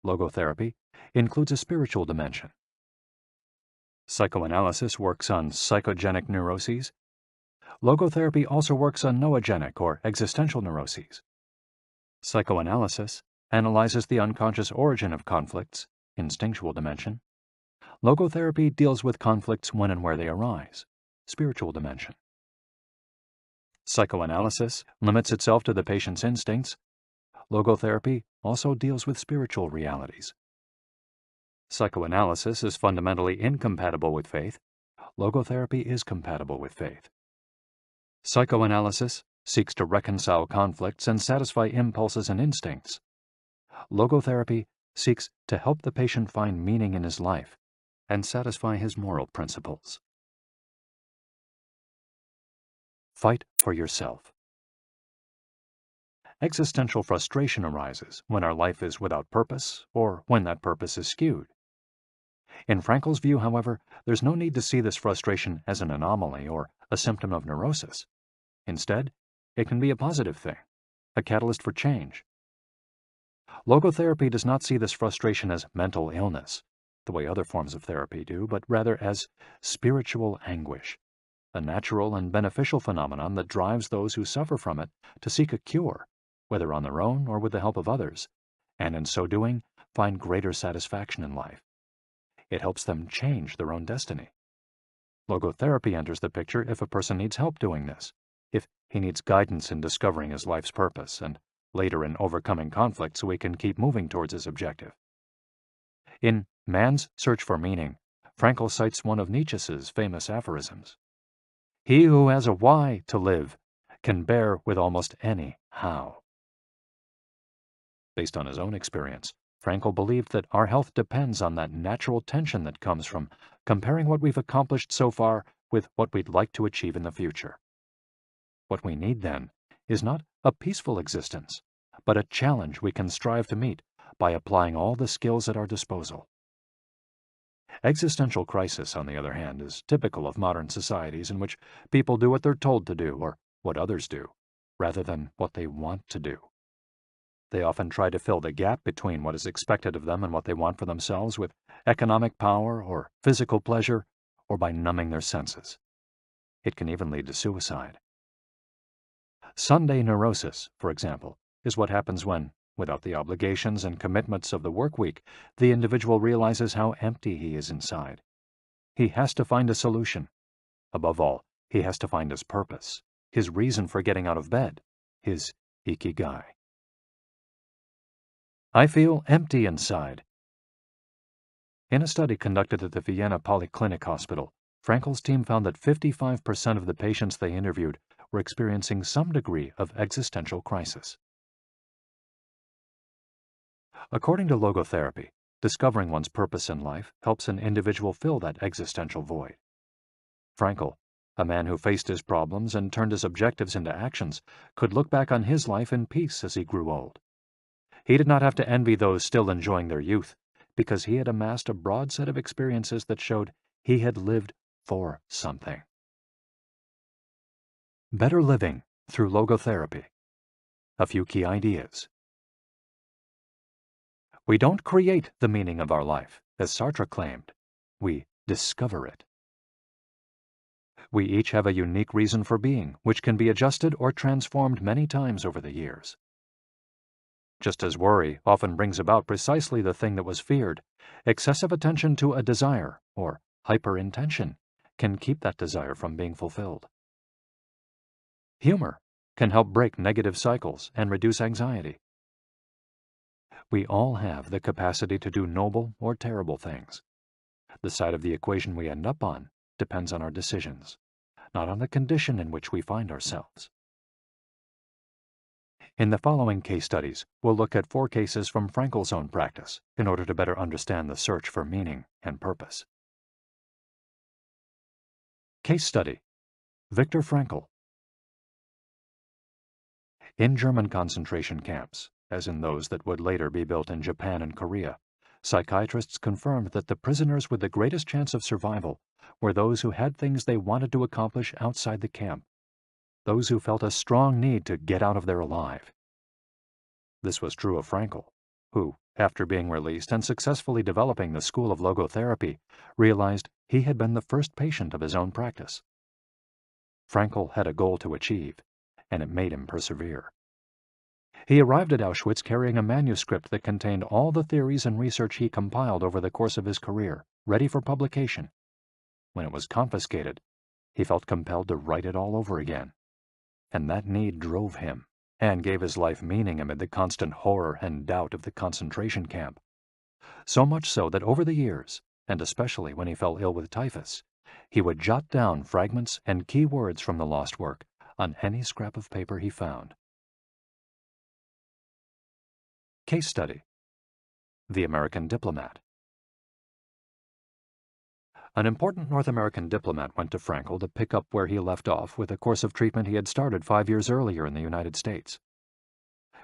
Logotherapy includes a spiritual dimension. Psychoanalysis works on psychogenic neuroses. Logotherapy also works on noogenic or existential neuroses. Psychoanalysis analyzes the unconscious origin of conflicts, instinctual dimension. Logotherapy deals with conflicts when and where they arise, spiritual dimension. Psychoanalysis limits itself to the patient's instincts. Logotherapy also deals with spiritual realities. Psychoanalysis is fundamentally incompatible with faith. Logotherapy is compatible with faith. Psychoanalysis seeks to reconcile conflicts and satisfy impulses and instincts. Logotherapy seeks to help the patient find meaning in his life and satisfy his moral principles. Fight for yourself. Existential frustration arises when our life is without purpose or when that purpose is skewed. In Frankl's view, however, there's no need to see this frustration as an anomaly or a symptom of neurosis. Instead, it can be a positive thing, a catalyst for change. Logotherapy does not see this frustration as mental illness, the way other forms of therapy do, but rather as spiritual anguish, a natural and beneficial phenomenon that drives those who suffer from it to seek a cure, whether on their own or with the help of others, and in so doing, find greater satisfaction in life. It helps them change their own destiny. Logotherapy enters the picture if a person needs help doing this, if he needs guidance in discovering his life's purpose, and later in overcoming conflict so he can keep moving towards his objective. In Man's Search for Meaning, Frankl cites one of Nietzsche's famous aphorisms: "He who has a why to live can bear with almost any how." Based on his own experience, Frankl believed that our health depends on that natural tension that comes from comparing what we've accomplished so far with what we'd like to achieve in the future. What we need, then, is not a peaceful existence, but a challenge we can strive to meet by applying all the skills at our disposal. Existential crisis, on the other hand, is typical of modern societies in which people do what they're told to do or what others do, rather than what they want to do. They often try to fill the gap between what is expected of them and what they want for themselves with economic power or physical pleasure, or by numbing their senses. It can even lead to suicide. Sunday neurosis, for example, is what happens when, without the obligations and commitments of the work week, the individual realizes how empty he is inside. He has to find a solution. Above all, he has to find his purpose, his reason for getting out of bed, his IKIGAI. I feel empty inside. In a study conducted at the Vienna Polyclinic Hospital, Frankel's team found that 55% of the patients they interviewed were experiencing some degree of existential crisis. According to logotherapy, discovering one's purpose in life helps an individual fill that existential void. Frankel, a man who faced his problems and turned his objectives into actions, could look back on his life in peace as he grew old. He did not have to envy those still enjoying their youth, because he had amassed a broad set of experiences that showed he had lived for something. Better living through logotherapy. A few key ideas. We don't create the meaning of our life, as Sartre claimed. We discover it. We each have a unique reason for being, which can be adjusted or transformed many times over the years. Just as worry often brings about precisely the thing that was feared, excessive attention to a desire, or hyperintention, can keep that desire from being fulfilled. Humor can help break negative cycles and reduce anxiety. We all have the capacity to do noble or terrible things. The side of the equation we end up on depends on our decisions, not on the condition in which we find ourselves. In the following case studies, we'll look at 4 cases from Frankel's own practice in order to better understand the search for meaning and purpose. Case study: Viktor Frankl. In German concentration camps, as in those that would later be built in Japan and Korea, psychiatrists confirmed that the prisoners with the greatest chance of survival were those who had things they wanted to accomplish outside the camp, those who felt a strong need to get out of there alive. This was true of Frankl, who, after being released and successfully developing the school of logotherapy, realized he had been the first patient of his own practice. Frankl had a goal to achieve, and it made him persevere. He arrived at Auschwitz carrying a manuscript that contained all the theories and research he compiled over the course of his career, ready for publication. When it was confiscated, he felt compelled to write it all over again. And that need drove him, and gave his life meaning amid the constant horror and doubt of the concentration camp. So much so that over the years, and especially when he fell ill with typhus, he would jot down fragments and key words from the lost work on any scrap of paper he found. Case study: The American Diplomat. An important North American diplomat went to Frankl to pick up where he left off with a course of treatment he had started 5 years earlier in the United States.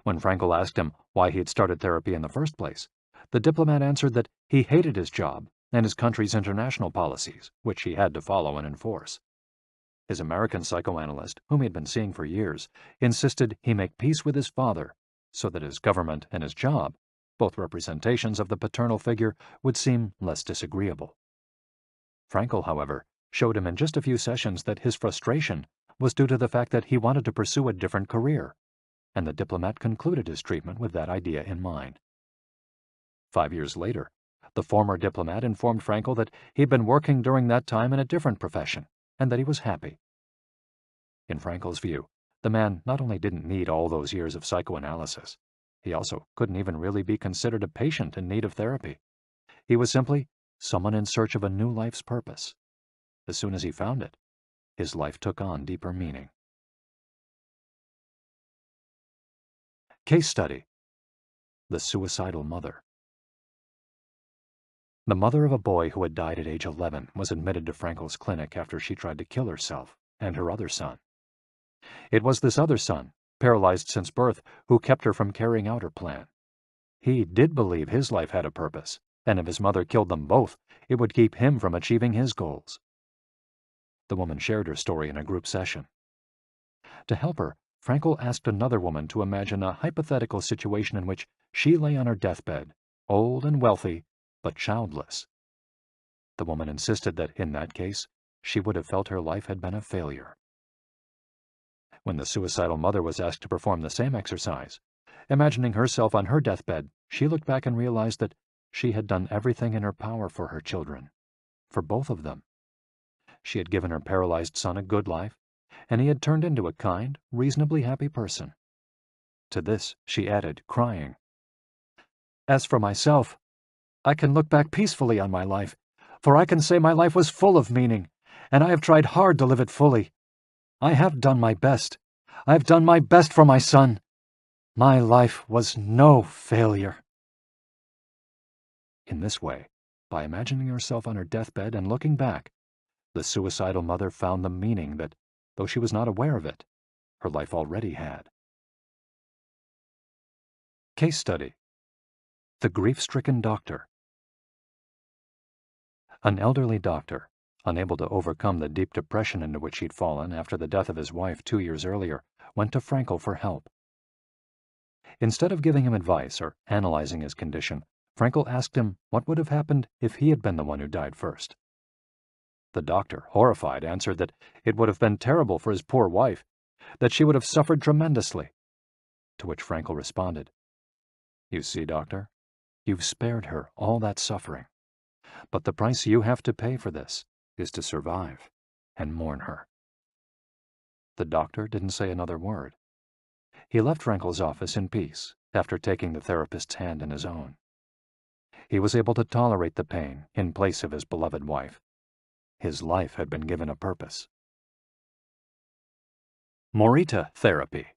When Frankl asked him why he had started therapy in the first place, the diplomat answered that he hated his job and his country's international policies, which he had to follow and enforce. His American psychoanalyst, whom he had been seeing for years, insisted he make peace with his father so that his government and his job, both representations of the paternal figure, would seem less disagreeable. Frankl, however, showed him in just a few sessions that his frustration was due to the fact that he wanted to pursue a different career, and the diplomat concluded his treatment with that idea in mind. 5 years later, the former diplomat informed Frankl that he had been working during that time in a different profession, and that he was happy. In Frankl's view, the man not only didn't need all those years of psychoanalysis, he also couldn't even really be considered a patient in need of therapy. He was simply someone in search of a new life's purpose. As soon as he found it, his life took on deeper meaning. Case study: The Suicidal Mother. The mother of a boy who had died at age 11 was admitted to Frankl's clinic after she tried to kill herself and her other son. It was this other son, paralyzed since birth, who kept her from carrying out her plan. He did believe his life had a purpose, and if his mother killed them both, it would keep him from achieving his goals. The woman shared her story in a group session. To help her, Frankel asked another woman to imagine a hypothetical situation in which she lay on her deathbed, old and wealthy, but childless. The woman insisted that, in that case, she would have felt her life had been a failure. When the suicidal mother was asked to perform the same exercise, imagining herself on her deathbed, she looked back and realized that she had done everything in her power for her children, for both of them. She had given her paralyzed son a good life, and he had turned into a kind, reasonably happy person. To this she added, crying, "As for myself, I can look back peacefully on my life, for I can say my life was full of meaning, and I have tried hard to live it fully. I have done my best. I have done my best for my son. My life was no failure." In this way, by imagining herself on her deathbed and looking back, the suicidal mother found the meaning that, though she was not aware of it, her life already had. Case study: The grief-stricken doctor. An elderly doctor, unable to overcome the deep depression into which he'd fallen after the death of his wife 2 years earlier, went to Frankel for help. Instead of giving him advice or analyzing his condition, Frankel asked him what would have happened if he had been the one who died first. The doctor, horrified, answered that it would have been terrible for his poor wife, that she would have suffered tremendously. To which Frankel responded, "You see, doctor, you've spared her all that suffering, but the price you have to pay for this is to survive and mourn her." The doctor didn't say another word. He left Frankel's office in peace after taking the therapist's hand in his own. He was able to tolerate the pain in place of his beloved wife. His life had been given a purpose. Morita therapy.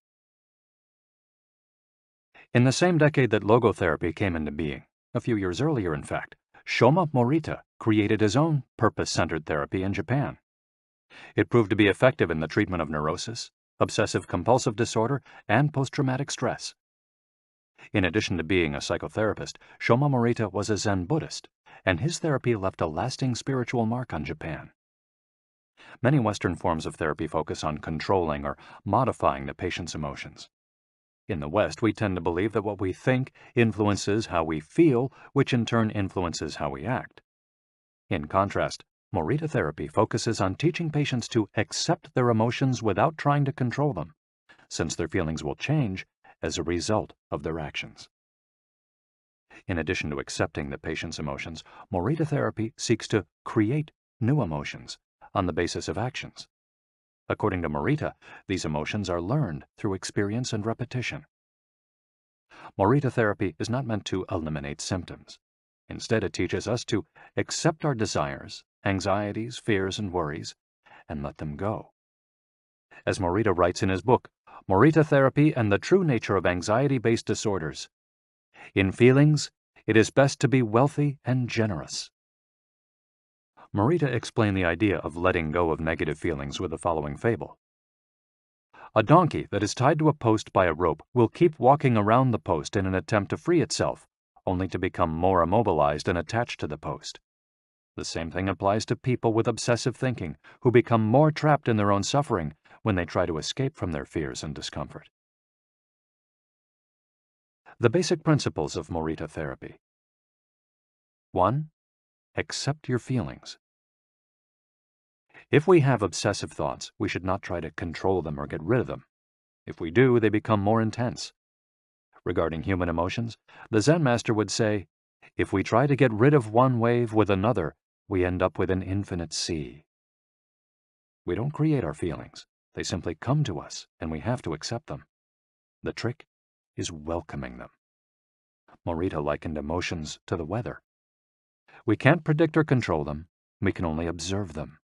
In the same decade that logotherapy came into being, a few years earlier in fact, Shoma Morita created his own purpose-centered therapy in Japan. It proved to be effective in the treatment of neurosis, obsessive-compulsive disorder, and post-traumatic stress. In addition to being a psychotherapist, Shoma Morita was a Zen Buddhist, and his therapy left a lasting spiritual mark on Japan. Many Western forms of therapy focus on controlling or modifying the patient's emotions. In the West, we tend to believe that what we think influences how we feel, which in turn influences how we act. In contrast, Morita therapy focuses on teaching patients to accept their emotions without trying to control them, since their feelings will change as a result of their actions. In addition to accepting the patient's emotions, Morita therapy seeks to create new emotions on the basis of actions. According to Morita, these emotions are learned through experience and repetition. Morita therapy is not meant to eliminate symptoms. Instead, it teaches us to accept our desires, anxieties, fears, and worries, and let them go. As Morita writes in his book, Morita Therapy and the True Nature of Anxiety-Based Disorders, "In feelings, it is best to be wealthy and generous." Morita explained the idea of letting go of negative feelings with the following fable. A donkey that is tied to a post by a rope will keep walking around the post in an attempt to free itself, only to become more immobilized and attached to the post. The same thing applies to people with obsessive thinking, who become more trapped in their own suffering when they try to escape from their fears and discomfort. The basic principles of Morita therapy. 1. Accept your feelings. If we have obsessive thoughts, we should not try to control them or get rid of them. If we do, they become more intense. Regarding human emotions, the Zen master would say, if we try to get rid of one wave with another, we end up with an infinite sea. We don't create our feelings. They simply come to us, and we have to accept them. The trick is welcoming them. Morita likened emotions to the weather. We can't predict or control them. We can only observe them.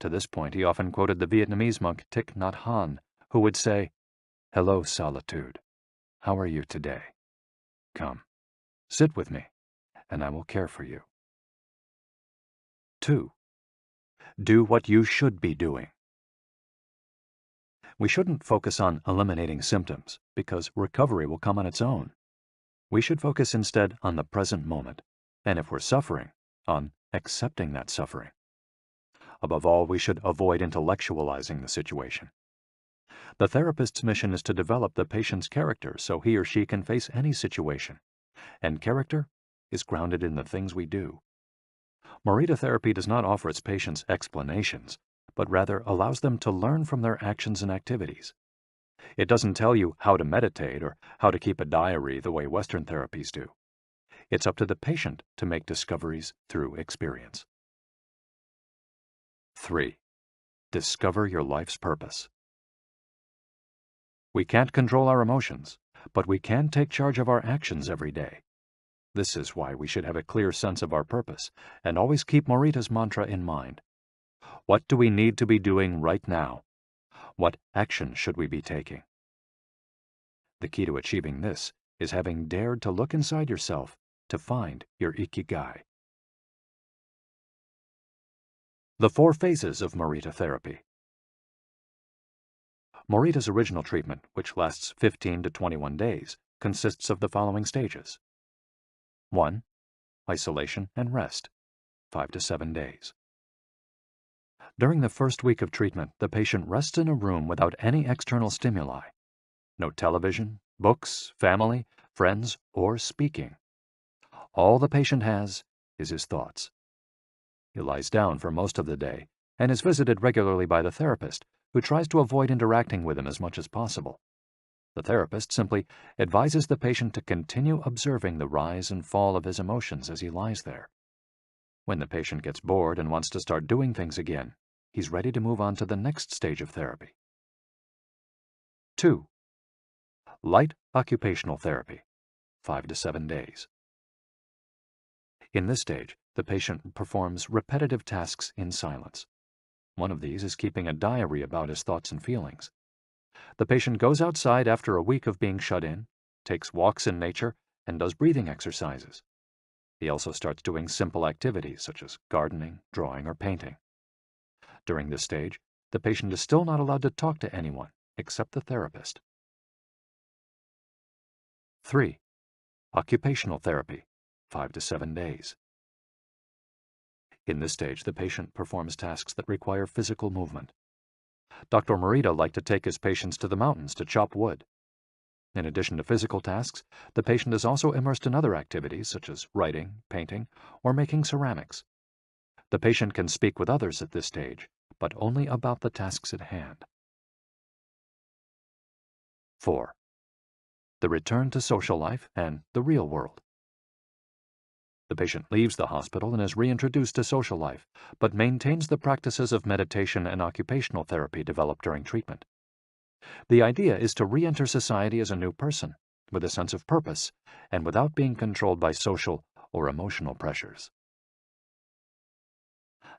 To this point, he often quoted the Vietnamese monk Thich Nhat Hanh, who would say, "Hello, solitude. How are you today? Come, sit with me, and I will care for you." 2. Do what you should be doing. We shouldn't focus on eliminating symptoms, because recovery will come on its own. We should focus instead on the present moment, and if we're suffering, on accepting that suffering. Above all, we should avoid intellectualizing the situation. The therapist's mission is to develop the patient's character so he or she can face any situation, and character is grounded in the things we do. Morita therapy does not offer its patients explanations, but rather allows them to learn from their actions and activities. It doesn't tell you how to meditate or how to keep a diary the way Western therapies do. It's up to the patient to make discoveries through experience. 3. Discover your life's purpose. We can't control our emotions, but we can take charge of our actions every day. This is why we should have a clear sense of our purpose and always keep Morita's mantra in mind. What do we need to be doing right now? What action should we be taking? The key to achieving this is having dared to look inside yourself to find your IKIGAI. The 4 phases of Morita therapy. Morita's original treatment, which lasts 15 to 21 days, consists of the following stages. 1. Isolation and rest, 5 to 7 days. During the first week of treatment, the patient rests in a room without any external stimuli. No television, books, family, friends, or speaking. All the patient has is his thoughts. He lies down for most of the day and is visited regularly by the therapist, who tries to avoid interacting with him as much as possible. The therapist simply advises the patient to continue observing the rise and fall of his emotions as he lies there. When the patient gets bored and wants to start doing things again, he's ready to move on to the next stage of therapy. 2. Light occupational therapy, 5 to 7 days. In this stage, the patient performs repetitive tasks in silence. One of these is keeping a diary about his thoughts and feelings. The patient goes outside after a week of being shut in, takes walks in nature, and does breathing exercises. He also starts doing simple activities such as gardening, drawing, or painting. During this stage, the patient is still not allowed to talk to anyone except the therapist. 3. Occupational therapy, 5 to 7 days. In this stage, the patient performs tasks that require physical movement. Dr. Morita liked to take his patients to the mountains to chop wood. In addition to physical tasks, the patient is also immersed in other activities such as writing, painting, or making ceramics. The patient can speak with others at this stage, but only about the tasks at hand. 4. The return to social life and the real world. The patient leaves the hospital and is reintroduced to social life, but maintains the practices of meditation and occupational therapy developed during treatment. The idea is to re-enter society as a new person, with a sense of purpose, and without being controlled by social or emotional pressures.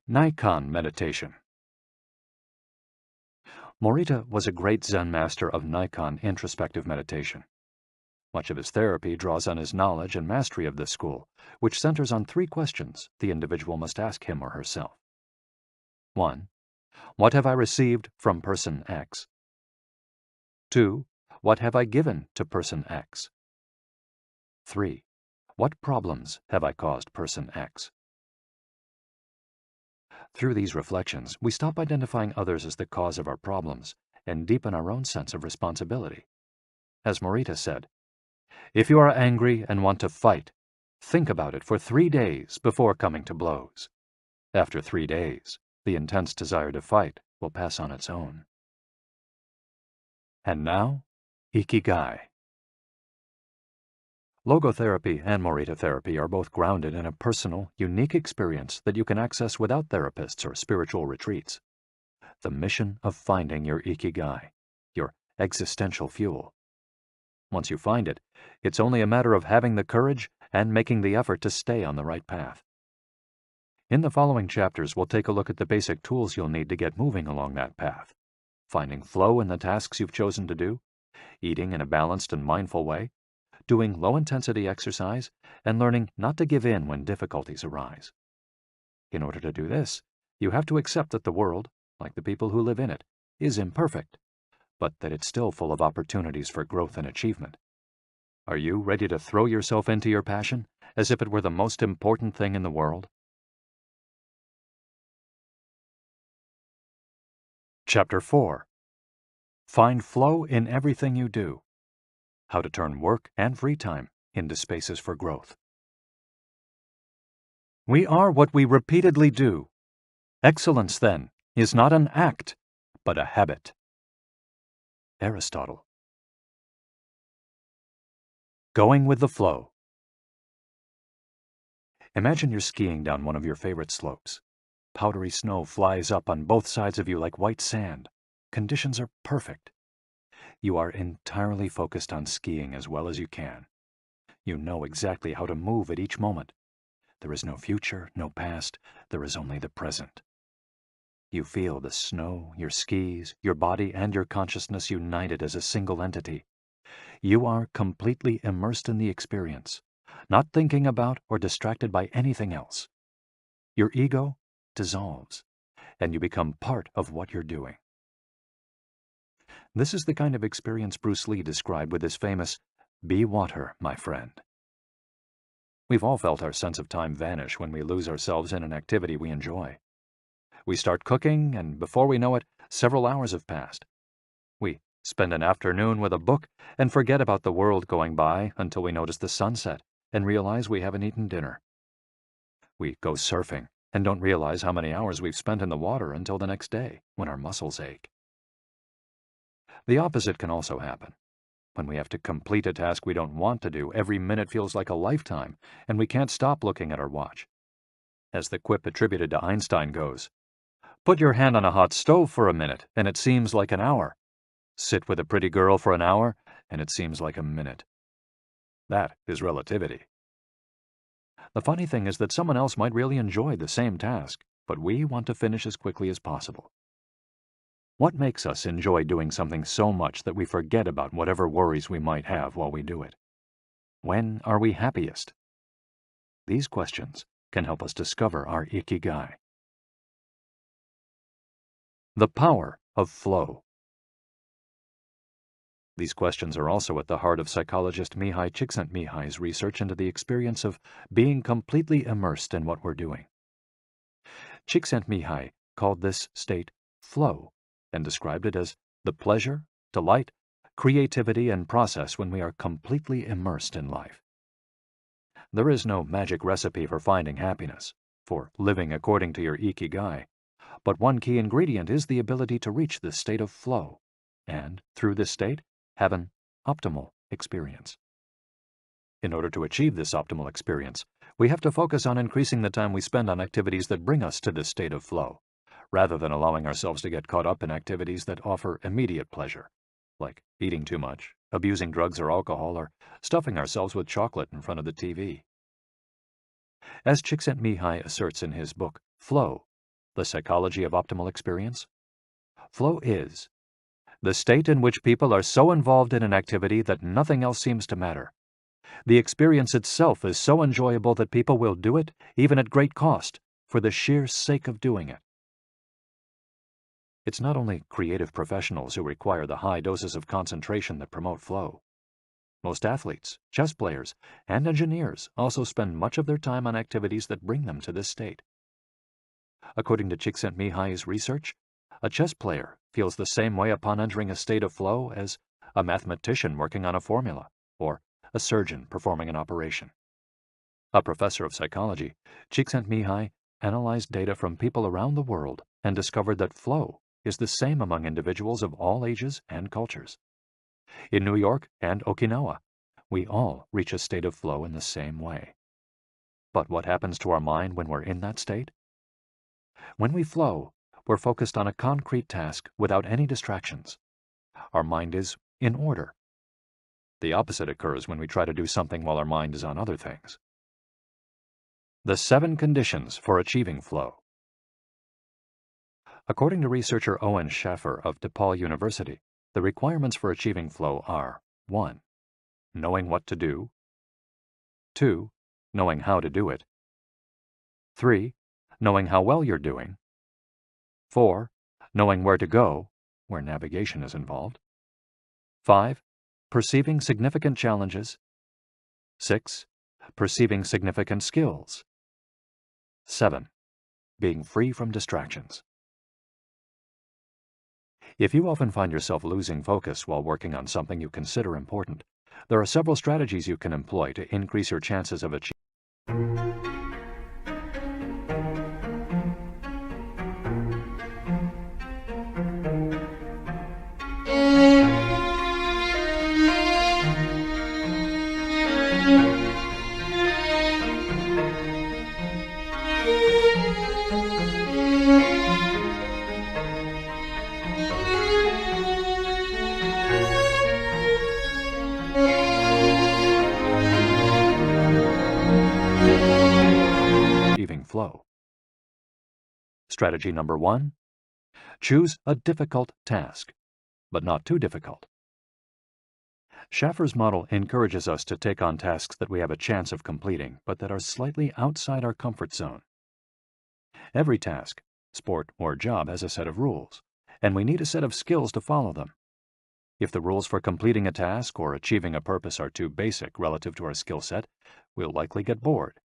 Nikon meditation. Morita was a great Zen master of Nikon introspective meditation. Much of his therapy draws on his knowledge and mastery of this school, which centers on 3 questions the individual must ask him or herself. 1. What have I received from person X? 2. What have I given to person X? 3. What problems have I caused person X? Through these reflections, we stop identifying others as the cause of our problems and deepen our own sense of responsibility. As Morita said, if you are angry and want to fight, think about it for 3 days before coming to blows. After 3 days, the intense desire to fight will pass on its own. And now, Ikigai. Logotherapy and Morita therapy are both grounded in a personal, unique experience that you can access without therapists or spiritual retreats. The mission of finding your Ikigai, your existential fuel. Once you find it, it's only a matter of having the courage and making the effort to stay on the right path. In the following chapters, we'll take a look at the basic tools you'll need to get moving along that path. Finding flow in the tasks you've chosen to do, eating in a balanced and mindful way, doing low-intensity exercise, and learning not to give in when difficulties arise. In order to do this, you have to accept that the world, like the people who live in it, is imperfect. but that it's still full of opportunities for growth and achievement. Are you ready to throw yourself into your passion as if it were the most important thing in the world? Chapter 4. Find flow in everything you do. How to turn work and free time into spaces for growth. We are what we repeatedly do. Excellence, then, is not an act, but a habit. Aristotle. Going with the flow. Imagine you're skiing down one of your favorite slopes. Powdery snow flies up on both sides of you like white sand. Conditions are perfect. You are entirely focused on skiing as well as you can. You know exactly how to move at each moment. There is no future, no past. There is only the present. You feel the snow, your skis, your body, and your consciousness united as a single entity. You are completely immersed in the experience, not thinking about or distracted by anything else. Your ego dissolves, and you become part of what you're doing. This is the kind of experience Bruce Lee described with his famous, "Be water, my friend." We've all felt our sense of time vanish when we lose ourselves in an activity we enjoy. We start cooking, and before we know it, several hours have passed. We spend an afternoon with a book and forget about the world going by until we notice the sunset and realize we haven't eaten dinner. We go surfing and don't realize how many hours we've spent in the water until the next day when our muscles ache. The opposite can also happen. When we have to complete a task we don't want to do, every minute feels like a lifetime, and we can't stop looking at our watch. As the quip attributed to Einstein goes, "Put your hand on a hot stove for a minute, and it seems like an hour. Sit with a pretty girl for an hour, and it seems like a minute." That is relativity. The funny thing is that someone else might really enjoy the same task, but we want to finish as quickly as possible. What makes us enjoy doing something so much that we forget about whatever worries we might have while we do it? When are we happiest? These questions can help us discover our IKIGAI. The power of flow. These questions are also at the heart of psychologist Mihai Csikszentmihalyi's research into the experience of being completely immersed in what we're doing. Csikszentmihalyi called this state flow and described it as the pleasure, delight, creativity, and process when we are completely immersed in life. There is no magic recipe for finding happiness, for living according to your IKIGAI, but one key ingredient is the ability to reach this state of flow, and, through this state, have an optimal experience. In order to achieve this optimal experience, we have to focus on increasing the time we spend on activities that bring us to this state of flow, rather than allowing ourselves to get caught up in activities that offer immediate pleasure, like eating too much, abusing drugs or alcohol, or stuffing ourselves with chocolate in front of the TV. As Csikszentmihalyi asserts in his book, Flow, The Psychology of Optimal Experience, flow is the state in which people are so involved in an activity that nothing else seems to matter. The experience itself is so enjoyable that people will do it, even at great cost, for the sheer sake of doing it. It's not only creative professionals who require the high doses of concentration that promote flow. Most athletes, chess players, and engineers also spend much of their time on activities that bring them to this state. According to Csikszentmihalyi's research, a chess player feels the same way upon entering a state of flow as a mathematician working on a formula, or a surgeon performing an operation. A professor of psychology, Csikszentmihalyi analyzed data from people around the world and discovered that flow is the same among individuals of all ages and cultures. In New York and Okinawa, we all reach a state of flow in the same way. But what happens to our mind when we're in that state? When we flow, we're focused on a concrete task without any distractions. Our mind is in order. The opposite occurs when we try to do something while our mind is on other things. The 7 conditions for achieving flow. According to researcher Owen Schaffer of DePaul University, the requirements for achieving flow are 1. Knowing what to do. 2. Knowing how to do it. 3. Knowing how well you're doing. 4. Knowing where to go, where navigation is involved. 5. Perceiving significant challenges. 6. Perceiving significant skills. 7. Being free from distractions. If you often find yourself losing focus while working on something you consider important, there are several strategies you can employ to increase your chances of achieving. Flow. Strategy number 1. Choose a difficult task, but not too difficult. Schaffer's model encourages us to take on tasks that we have a chance of completing, but that are slightly outside our comfort zone. Every task, sport or job, has a set of rules, and we need a set of skills to follow them. If the rules for completing a task or achieving a purpose are too basic relative to our skill set, we'll likely get bored.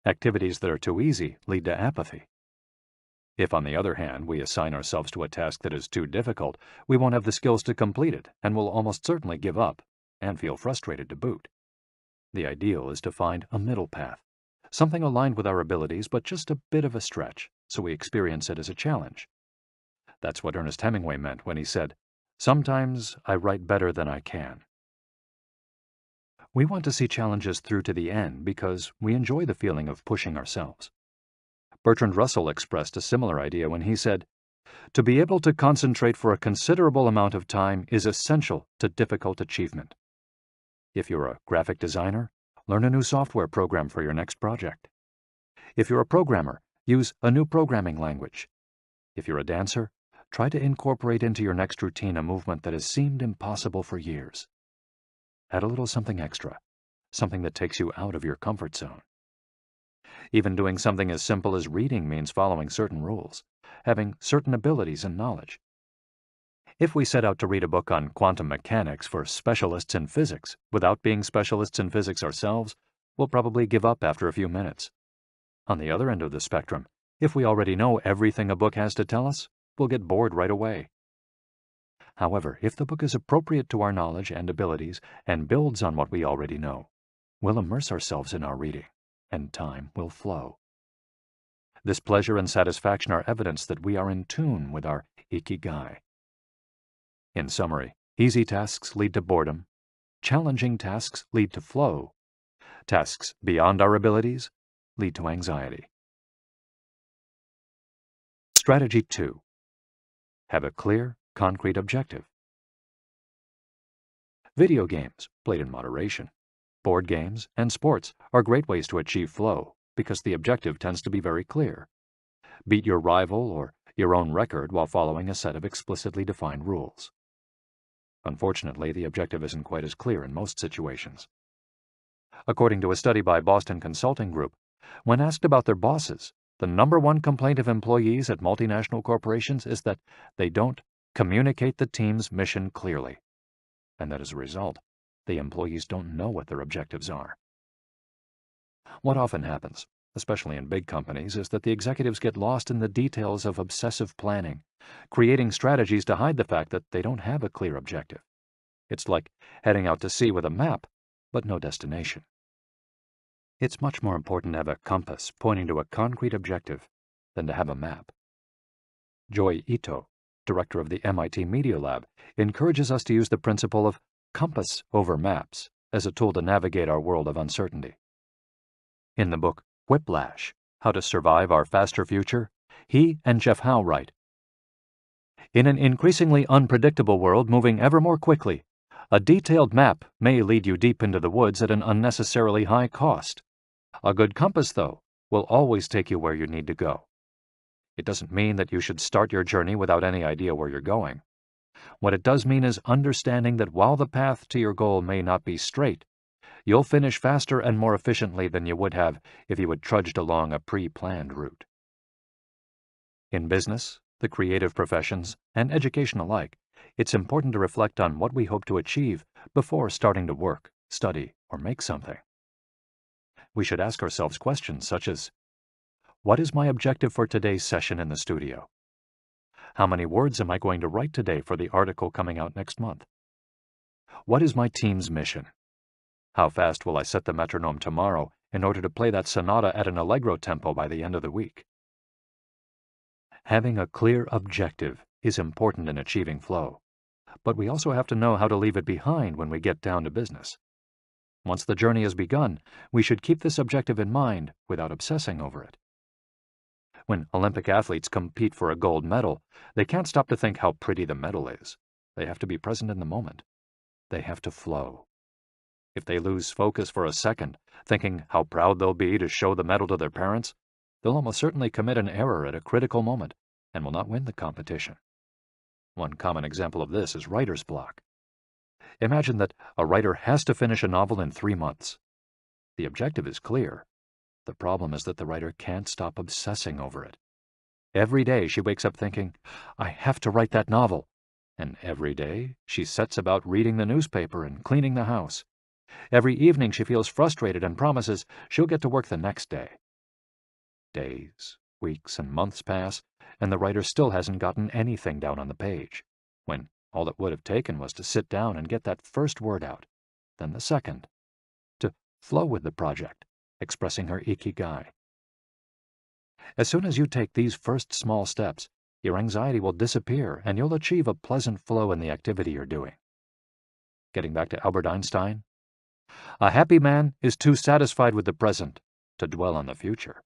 Activities that are too easy lead to apathy. If, on the other hand, we assign ourselves to a task that is too difficult, we won't have the skills to complete it and will almost certainly give up and feel frustrated to boot. The ideal is to find a middle path, something aligned with our abilities but just a bit of a stretch, so we experience it as a challenge. That's what Ernest Hemingway meant when he said, "Sometimes I write better than I can." We want to see challenges through to the end because we enjoy the feeling of pushing ourselves. Bertrand Russell expressed a similar idea when he said, "To be able to concentrate for a considerable amount of time is essential to difficult achievement." If you're a graphic designer, learn a new software program for your next project. If you're a programmer, use a new programming language. If you're a dancer, try to incorporate into your next routine a movement that has seemed impossible for years. Add a little something extra, something that takes you out of your comfort zone. Even doing something as simple as reading means following certain rules, having certain abilities and knowledge. If we set out to read a book on quantum mechanics for specialists in physics without being specialists in physics ourselves, we'll probably give up after a few minutes. On the other end of the spectrum, if we already know everything a book has to tell us, we'll get bored right away. However, if the book is appropriate to our knowledge and abilities and builds on what we already know, we'll immerse ourselves in our reading, and time will flow. This pleasure and satisfaction are evidence that we are in tune with our IKIGAI. In summary, easy tasks lead to boredom, challenging tasks lead to flow, tasks beyond our abilities lead to anxiety. Strategy 2. Have a clear, concrete objective. Video games, played in moderation, board games, and sports are great ways to achieve flow because the objective tends to be very clear. Beat your rival or your own record while following a set of explicitly defined rules. Unfortunately, the objective isn't quite as clear in most situations. According to a study by Boston Consulting Group, when asked about their bosses, the #1 complaint of employees at multinational corporations is that they don't communicate the team's mission clearly, and that as a result, the employees don't know what their objectives are. What often happens, especially in big companies, is that the executives get lost in the details of obsessive planning, creating strategies to hide the fact that they don't have a clear objective. It's like heading out to sea with a map, but no destination. It's much more important to have a compass pointing to a concrete objective than to have a map. Joy Ito, director of the MIT Media Lab, encourages us to use the principle of compass over maps as a tool to navigate our world of uncertainty. In the book Whiplash, How to Survive Our Faster Future, he and Jeff Howe write, "In an increasingly unpredictable world moving ever more quickly, a detailed map may lead you deep into the woods at an unnecessarily high cost. A good compass, though, will always take you where you need to go. It doesn't mean that you should start your journey without any idea where you're going. What it does mean is understanding that while the path to your goal may not be straight, you'll finish faster and more efficiently than you would have if you had trudged along a pre-planned route." In business, the creative professions, and education alike, it's important to reflect on what we hope to achieve before starting to work, study, or make something. We should ask ourselves questions such as, what is my objective for today's session in the studio? How many words am I going to write today for the article coming out next month? What is my team's mission? How fast will I set the metronome tomorrow in order to play that sonata at an allegro tempo by the end of the week? Having a clear objective is important in achieving flow, but we also have to know how to leave it behind when we get down to business. Once the journey has begun, we should keep this objective in mind without obsessing over it. When Olympic athletes compete for a gold medal, they can't stop to think how pretty the medal is. They have to be present in the moment. They have to flow. If they lose focus for a second, thinking how proud they'll be to show the medal to their parents, they'll almost certainly commit an error at a critical moment and will not win the competition. One common example of this is writer's block. Imagine that a writer has to finish a novel in 3 months. The objective is clear. The problem is that the writer can't stop obsessing over it. Every day she wakes up thinking, I have to write that novel. And every day she sets about reading the newspaper and cleaning the house. Every evening she feels frustrated and promises she'll get to work the next day. Days, weeks, and months pass, and the writer still hasn't gotten anything down on the page, when all it would have taken was to sit down and get that first word out, then the second, to flow with the project, expressing her IKIGAI. As soon as you take these first small steps, your anxiety will disappear and you'll achieve a pleasant flow in the activity you're doing. Getting back to Albert Einstein, a happy man is too satisfied with the present to dwell on the future.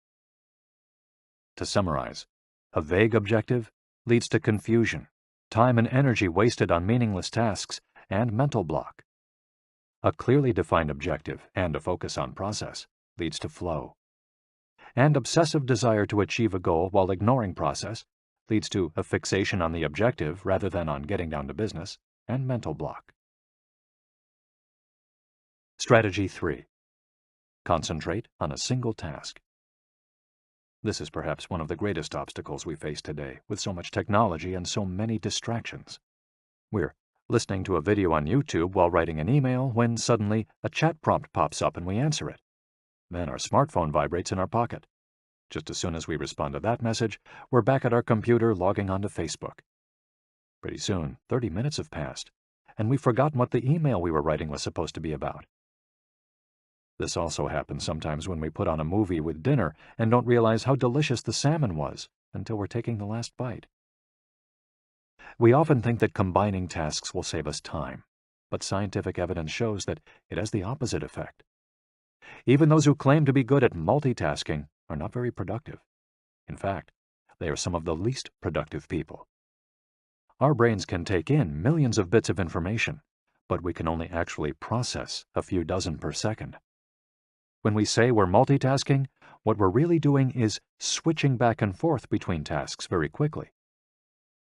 To summarize, a vague objective leads to confusion, time and energy wasted on meaningless tasks, and mental block. A clearly defined objective and a focus on process leads to flow. And obsessive desire to achieve a goal while ignoring process leads to a fixation on the objective rather than on getting down to business, and mental block. Strategy 3. Concentrate on a single task. This is perhaps one of the greatest obstacles we face today, with so much technology and so many distractions. We're listening to a video on YouTube while writing an email when suddenly a chat prompt pops up and we answer it. Then our smartphone vibrates in our pocket. Just as soon as we respond to that message, we're back at our computer logging onto Facebook. Pretty soon, 30 minutes have passed, and we've forgotten what the email we were writing was supposed to be about. This also happens sometimes when we put on a movie with dinner and don't realize how delicious the salmon was until we're taking the last bite. We often think that combining tasks will save us time, but scientific evidence shows that it has the opposite effect. Even those who claim to be good at multitasking are not very productive. In fact, they are some of the least productive people. Our brains can take in millions of bits of information, but we can only actually process a few dozen per second. When we say we're multitasking, what we're really doing is switching back and forth between tasks very quickly.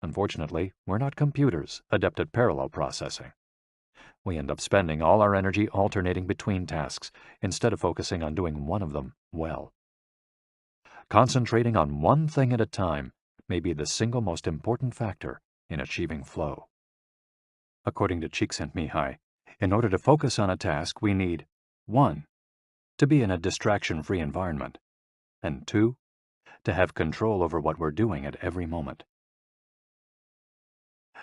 Unfortunately, we're not computers adept at parallel processing. We end up spending all our energy alternating between tasks instead of focusing on doing one of them well. Concentrating on one thing at a time may be the single most important factor in achieving flow. According to Csikszentmihalyi, in order to focus on a task, we need 1. To be in a distraction-free environment, and 2. To have control over what we're doing at every moment.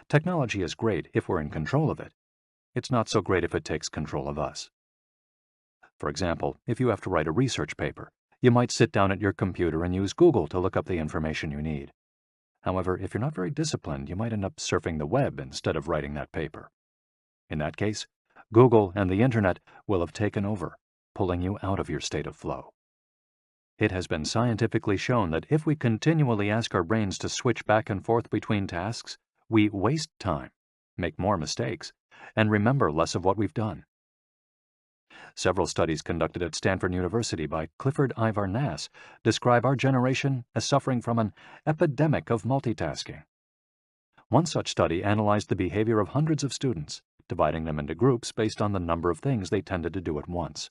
Technology is great if we're in control of it. It's not so great if it takes control of us. For example, if you have to write a research paper, you might sit down at your computer and use Google to look up the information you need. However, if you're not very disciplined, you might end up surfing the web instead of writing that paper. In that case, Google and the Internet will have taken over, pulling you out of your state of flow. It has been scientifically shown that if we continually ask our brains to switch back and forth between tasks, we waste time, make more mistakes, and remember less of what we've done. Several studies conducted at Stanford University by Clifford Ivar Nass describe our generation as suffering from an epidemic of multitasking. One such study analyzed the behavior of hundreds of students, dividing them into groups based on the number of things they tended to do at once.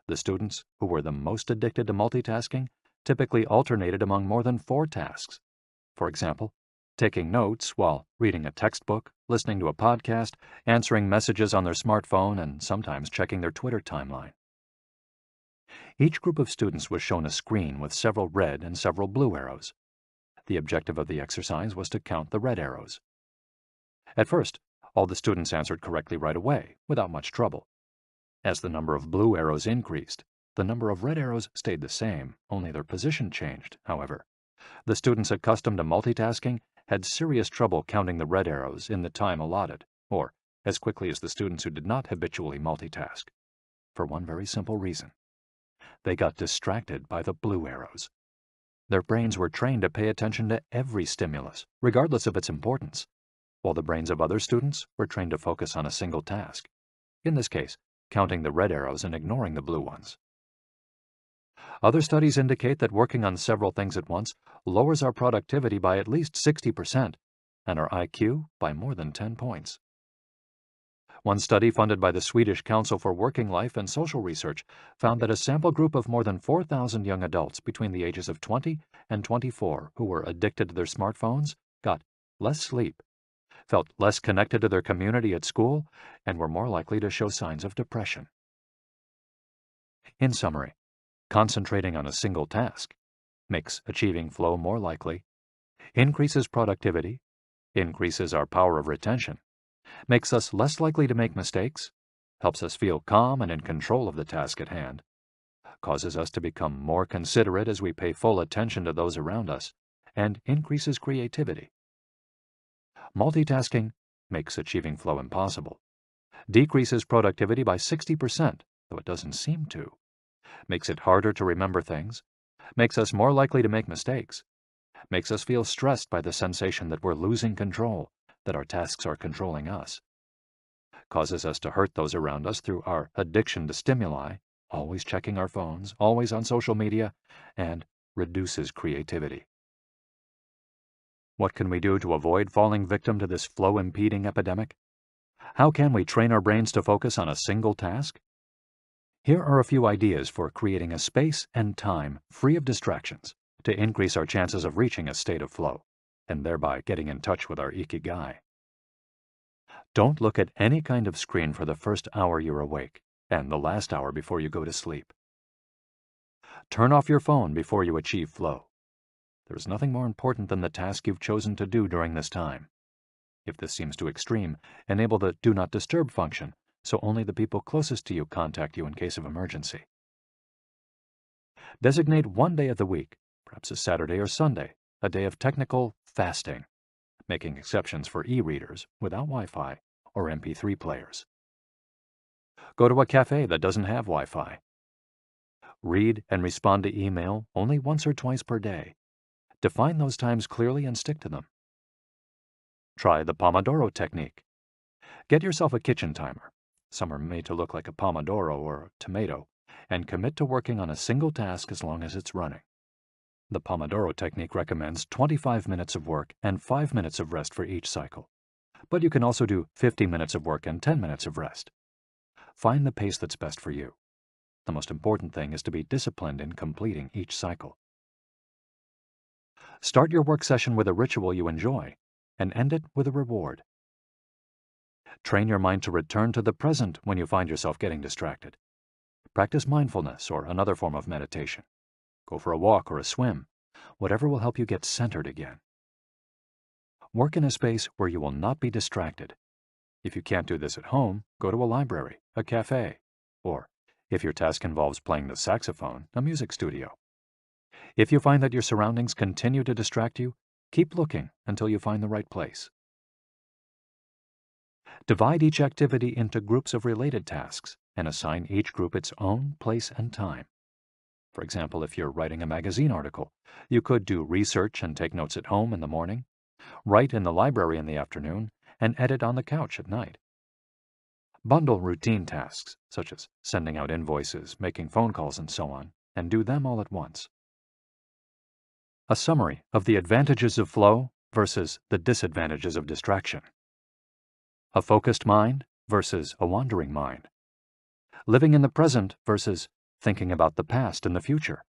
The students who were the most addicted to multitasking typically alternated among more than 4 tasks. For example, taking notes while reading a textbook listening to a podcast, answering messages on their smartphone, and sometimes checking their Twitter timeline. Each group of students was shown a screen with several red and several blue arrows. The objective of the exercise was to count the red arrows. At first, all the students answered correctly right away, without much trouble. As the number of blue arrows increased, the number of red arrows stayed the same, only their position changed, however. The students accustomed to multitasking had serious trouble counting the red arrows in the time allotted, or as quickly as the students who did not habitually multitask, for one very simple reason. They got distracted by the blue arrows. Their brains were trained to pay attention to every stimulus, regardless of its importance, while the brains of other students were trained to focus on a single task, in this case, counting the red arrows and ignoring the blue ones. Other studies indicate that working on several things at once lowers our productivity by at least 60% and our IQ by more than 10 points. One study funded by the Swedish Council for Working Life and Social Research found that a sample group of more than 4,000 young adults between the ages of 20 and 24 who were addicted to their smartphones got less sleep, felt less connected to their community at school, and were more likely to show signs of depression. In summary, concentrating on a single task makes achieving flow more likely, increases productivity, increases our power of retention, makes us less likely to make mistakes, helps us feel calm and in control of the task at hand, causes us to become more considerate as we pay full attention to those around us, and increases creativity. Multitasking makes achieving flow impossible, decreases productivity by 60%, though it doesn't seem to, makes it harder to remember things, makes us more likely to make mistakes, makes us feel stressed by the sensation that we're losing control, that our tasks are controlling us, causes us to hurt those around us through our addiction to stimuli, always checking our phones, always on social media, and reduces creativity. What can we do to avoid falling victim to this flow-impeding epidemic? How can we train our brains to focus on a single task? Here are a few ideas for creating a space and time free of distractions to increase our chances of reaching a state of flow, and thereby getting in touch with our IKIGAI. Don't look at any kind of screen for the first hour you're awake and the last hour before you go to sleep. Turn off your phone before you achieve flow. There is nothing more important than the task you've chosen to do during this time. If this seems too extreme, enable the Do Not Disturb function so only the people closest to you contact you in case of emergency. Designate one day of the week, perhaps a Saturday or Sunday, a day of technical fasting, making exceptions for e-readers without Wi-Fi or MP3 players. Go to a cafe that doesn't have Wi-Fi. Read and respond to email only once or twice per day. Define those times clearly and stick to them. Try the Pomodoro technique. Get yourself a kitchen timer. Some are made to look like a pomodoro or a tomato, and commit to working on a single task as long as it's running. The Pomodoro technique recommends 25 minutes of work and 5 minutes of rest for each cycle, but you can also do 50 minutes of work and 10 minutes of rest. Find the pace that's best for you. The most important thing is to be disciplined in completing each cycle. Start your work session with a ritual you enjoy, and end it with a reward. Train your mind to return to the present when you find yourself getting distracted. Practice mindfulness or another form of meditation. Go for a walk or a swim, whatever will help you get centered again. Work in a space where you will not be distracted. If you can't do this at home, go to a library, a cafe, or, if your task involves playing the saxophone, a music studio. If you find that your surroundings continue to distract you, keep looking until you find the right place. Divide each activity into groups of related tasks and assign each group its own place and time. For example, if you're writing a magazine article, you could do research and take notes at home in the morning, write in the library in the afternoon, and edit on the couch at night. Bundle routine tasks, such as sending out invoices, making phone calls, and so on, and do them all at once. A summary of the advantages of flow versus the disadvantages of distraction. A focused mind versus a wandering mind. Living in the present versus thinking about the past and the future.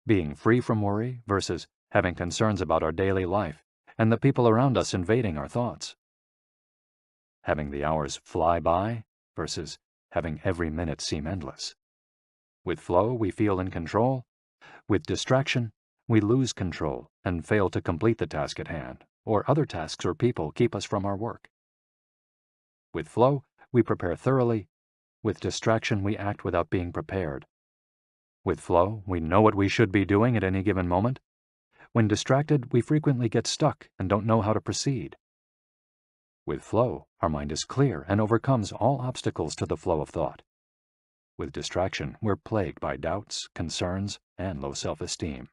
Being free from worry versus having concerns about our daily life and the people around us invading our thoughts. having the hours fly by versus having every minute seem endless. With flow, we feel in control. With distraction, we lose control and fail to complete the task at hand, or other tasks or people keep us from our work. With flow, we prepare thoroughly. With distraction, we act without being prepared. With flow, we know what we should be doing at any given moment. When distracted, we frequently get stuck and don't know how to proceed. With flow, our mind is clear and overcomes all obstacles to the flow of thought. With distraction, we're plagued by doubts, concerns, and low self-esteem.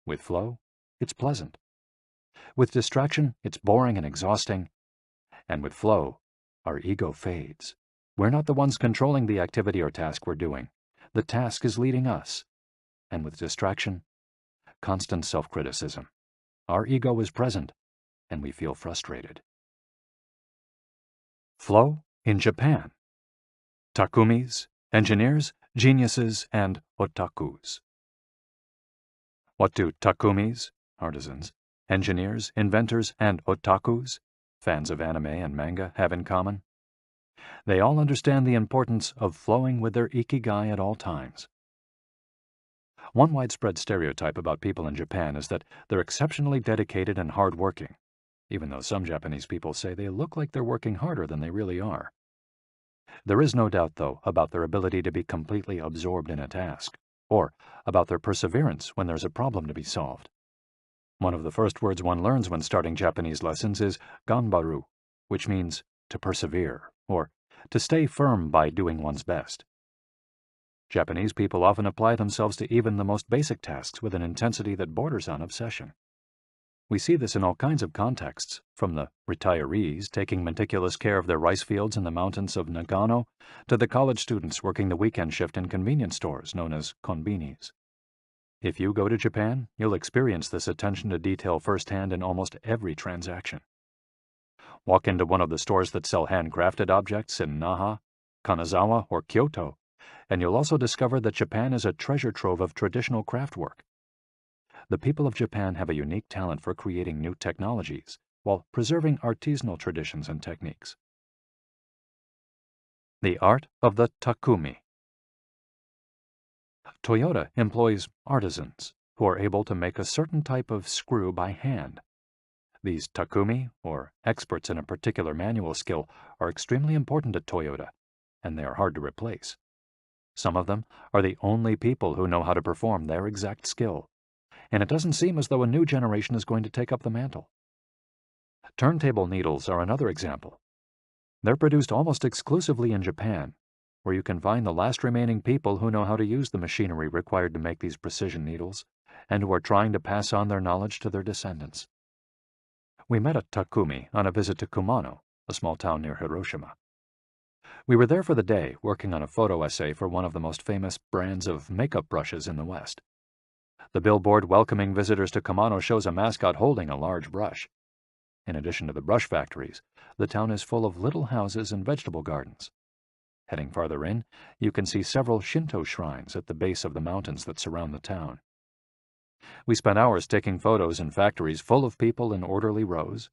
With flow, it's pleasant. With distraction, it's boring and exhausting. And with flow, our ego fades. We're not the ones controlling the activity or task we're doing. The task is leading us. And with distraction, constant self-criticism. Our ego is present, and we feel frustrated. Flow in Japan. Takumis, engineers, geniuses, and otakus. What do takumis, artisans, engineers, inventors, and otakus, fans of anime and manga, have in common? They all understand the importance of flowing with their ikigai at all times. One widespread stereotype about people in Japan is that they're exceptionally dedicated and hard-working, even though some Japanese people say they look like they're working harder than they really are. There is no doubt, though, about their ability to be completely absorbed in a task, or about their perseverance when there's a problem to be solved. One of the first words one learns when starting Japanese lessons is ganbaru, which means to persevere, or to stay firm by doing one's best. Japanese people often apply themselves to even the most basic tasks with an intensity that borders on obsession. We see this in all kinds of contexts, from the retirees taking meticulous care of their rice fields in the mountains of Nagano to the college students working the weekend shift in convenience stores known as konbinis. If you go to Japan, you'll experience this attention to detail firsthand in almost every transaction. Walk into one of the stores that sell handcrafted objects in Naha, Kanazawa, or Kyoto, and you'll also discover that Japan is a treasure trove of traditional craft work. The people of Japan have a unique talent for creating new technologies while preserving artisanal traditions and techniques. The art of the takumi. Toyota employs artisans who are able to make a certain type of screw by hand. These takumi, or experts in a particular manual skill, are extremely important at Toyota, and they are hard to replace. Some of them are the only people who know how to perform their exact skill, and it doesn't seem as though a new generation is going to take up the mantle. Turntable needles are another example. They're produced almost exclusively in Japan, where you can find the last remaining people who know how to use the machinery required to make these precision needles, and who are trying to pass on their knowledge to their descendants. We met a takumi on a visit to Kumano, a small town near Hiroshima. We were there for the day, working on a photo essay for one of the most famous brands of makeup brushes in the West. The billboard welcoming visitors to Kumano shows a mascot holding a large brush. In addition to the brush factories, the town is full of little houses and vegetable gardens. Heading farther in, you can see several Shinto shrines at the base of the mountains that surround the town. We spent hours taking photos in factories full of people in orderly rows,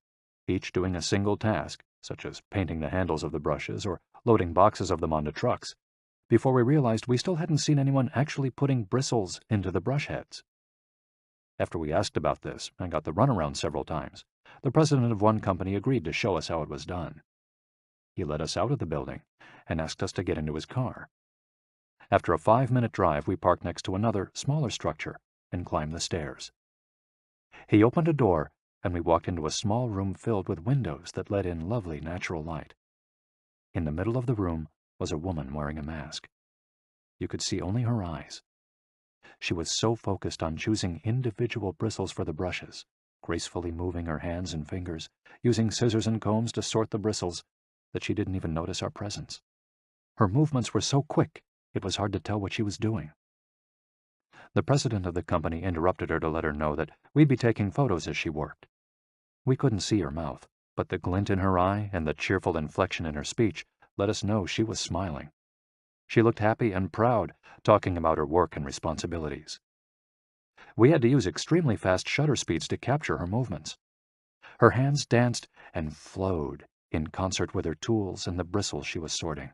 each doing a single task, such as painting the handles of the brushes or loading boxes of them onto trucks, before we realized we still hadn't seen anyone actually putting bristles into the brush heads. After we asked about this and got the runaround several times, the president of one company agreed to show us how it was done. He led us out of the building and asked us to get into his car. After a 5-minute drive, we parked next to another, smaller structure and climbed the stairs. He opened a door, and we walked into a small room filled with windows that let in lovely natural light. In the middle of the room was a woman wearing a mask. You could see only her eyes. She was so focused on choosing individual bristles for the brushes, gracefully moving her hands and fingers, using scissors and combs to sort the bristles, that she didn't even notice our presence. Her movements were so quick, it was hard to tell what she was doing. The president of the company interrupted her to let her know that we'd be taking photos as she worked. We couldn't see her mouth, but the glint in her eye and the cheerful inflection in her speech let us know she was smiling. She looked happy and proud, talking about her work and responsibilities. We had to use extremely fast shutter speeds to capture her movements. Her hands danced and flowed in concert with her tools and the bristles she was sorting.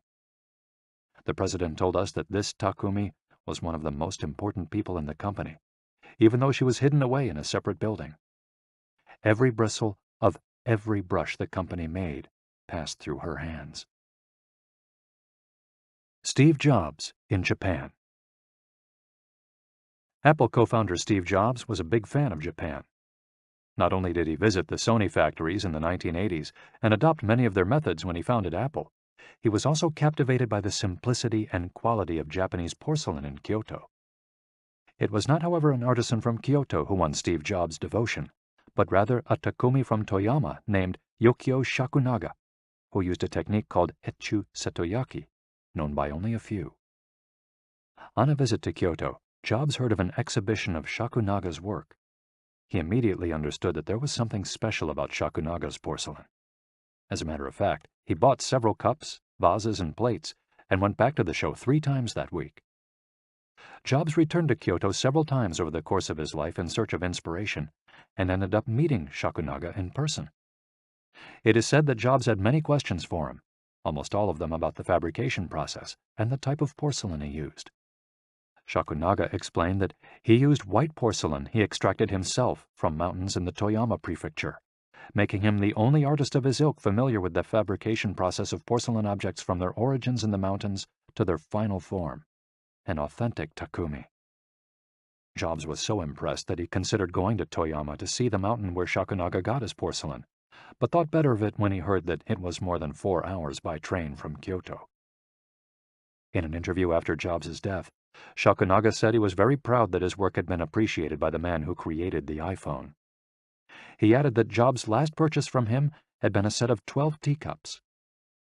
The president told us that this Takumi was one of the most important people in the company, even though she was hidden away in a separate building. Every bristle of every brush the company made passed through her hands. Steve Jobs in Japan. Apple co-founder Steve Jobs was a big fan of Japan. Not only did he visit the Sony factories in the 1980s and adopt many of their methods when he founded Apple, he was also captivated by the simplicity and quality of Japanese porcelain in Kyoto. It was not, however, an artisan from Kyoto who won Steve Jobs' devotion, but rather a Takumi from Toyama named Yukio Shakunaga, who used a technique called Etchu Setoyaki, known by only a few. On a visit to Kyoto, Jobs heard of an exhibition of Shakunaga's work. He immediately understood that there was something special about Shakunaga's porcelain. As a matter of fact, he bought several cups, vases, and plates, and went back to the show 3 times that week. Jobs returned to Kyoto several times over the course of his life in search of inspiration, and ended up meeting Shakunaga in person. It is said that Jobs had many questions for him, almost all of them about the fabrication process and the type of porcelain he used. Shakunaga explained that he used white porcelain he extracted himself from mountains in the Toyama prefecture, making him the only artist of his ilk familiar with the fabrication process of porcelain objects from their origins in the mountains to their final form, an authentic Takumi. Jobs was so impressed that he considered going to Toyama to see the mountain where Shakunaga got his porcelain, but thought better of it when he heard that it was more than 4 hours by train from Kyoto. In an interview after Jobs' death, Shakunaga said he was very proud that his work had been appreciated by the man who created the iPhone. He added that Jobs' last purchase from him had been a set of 12 teacups.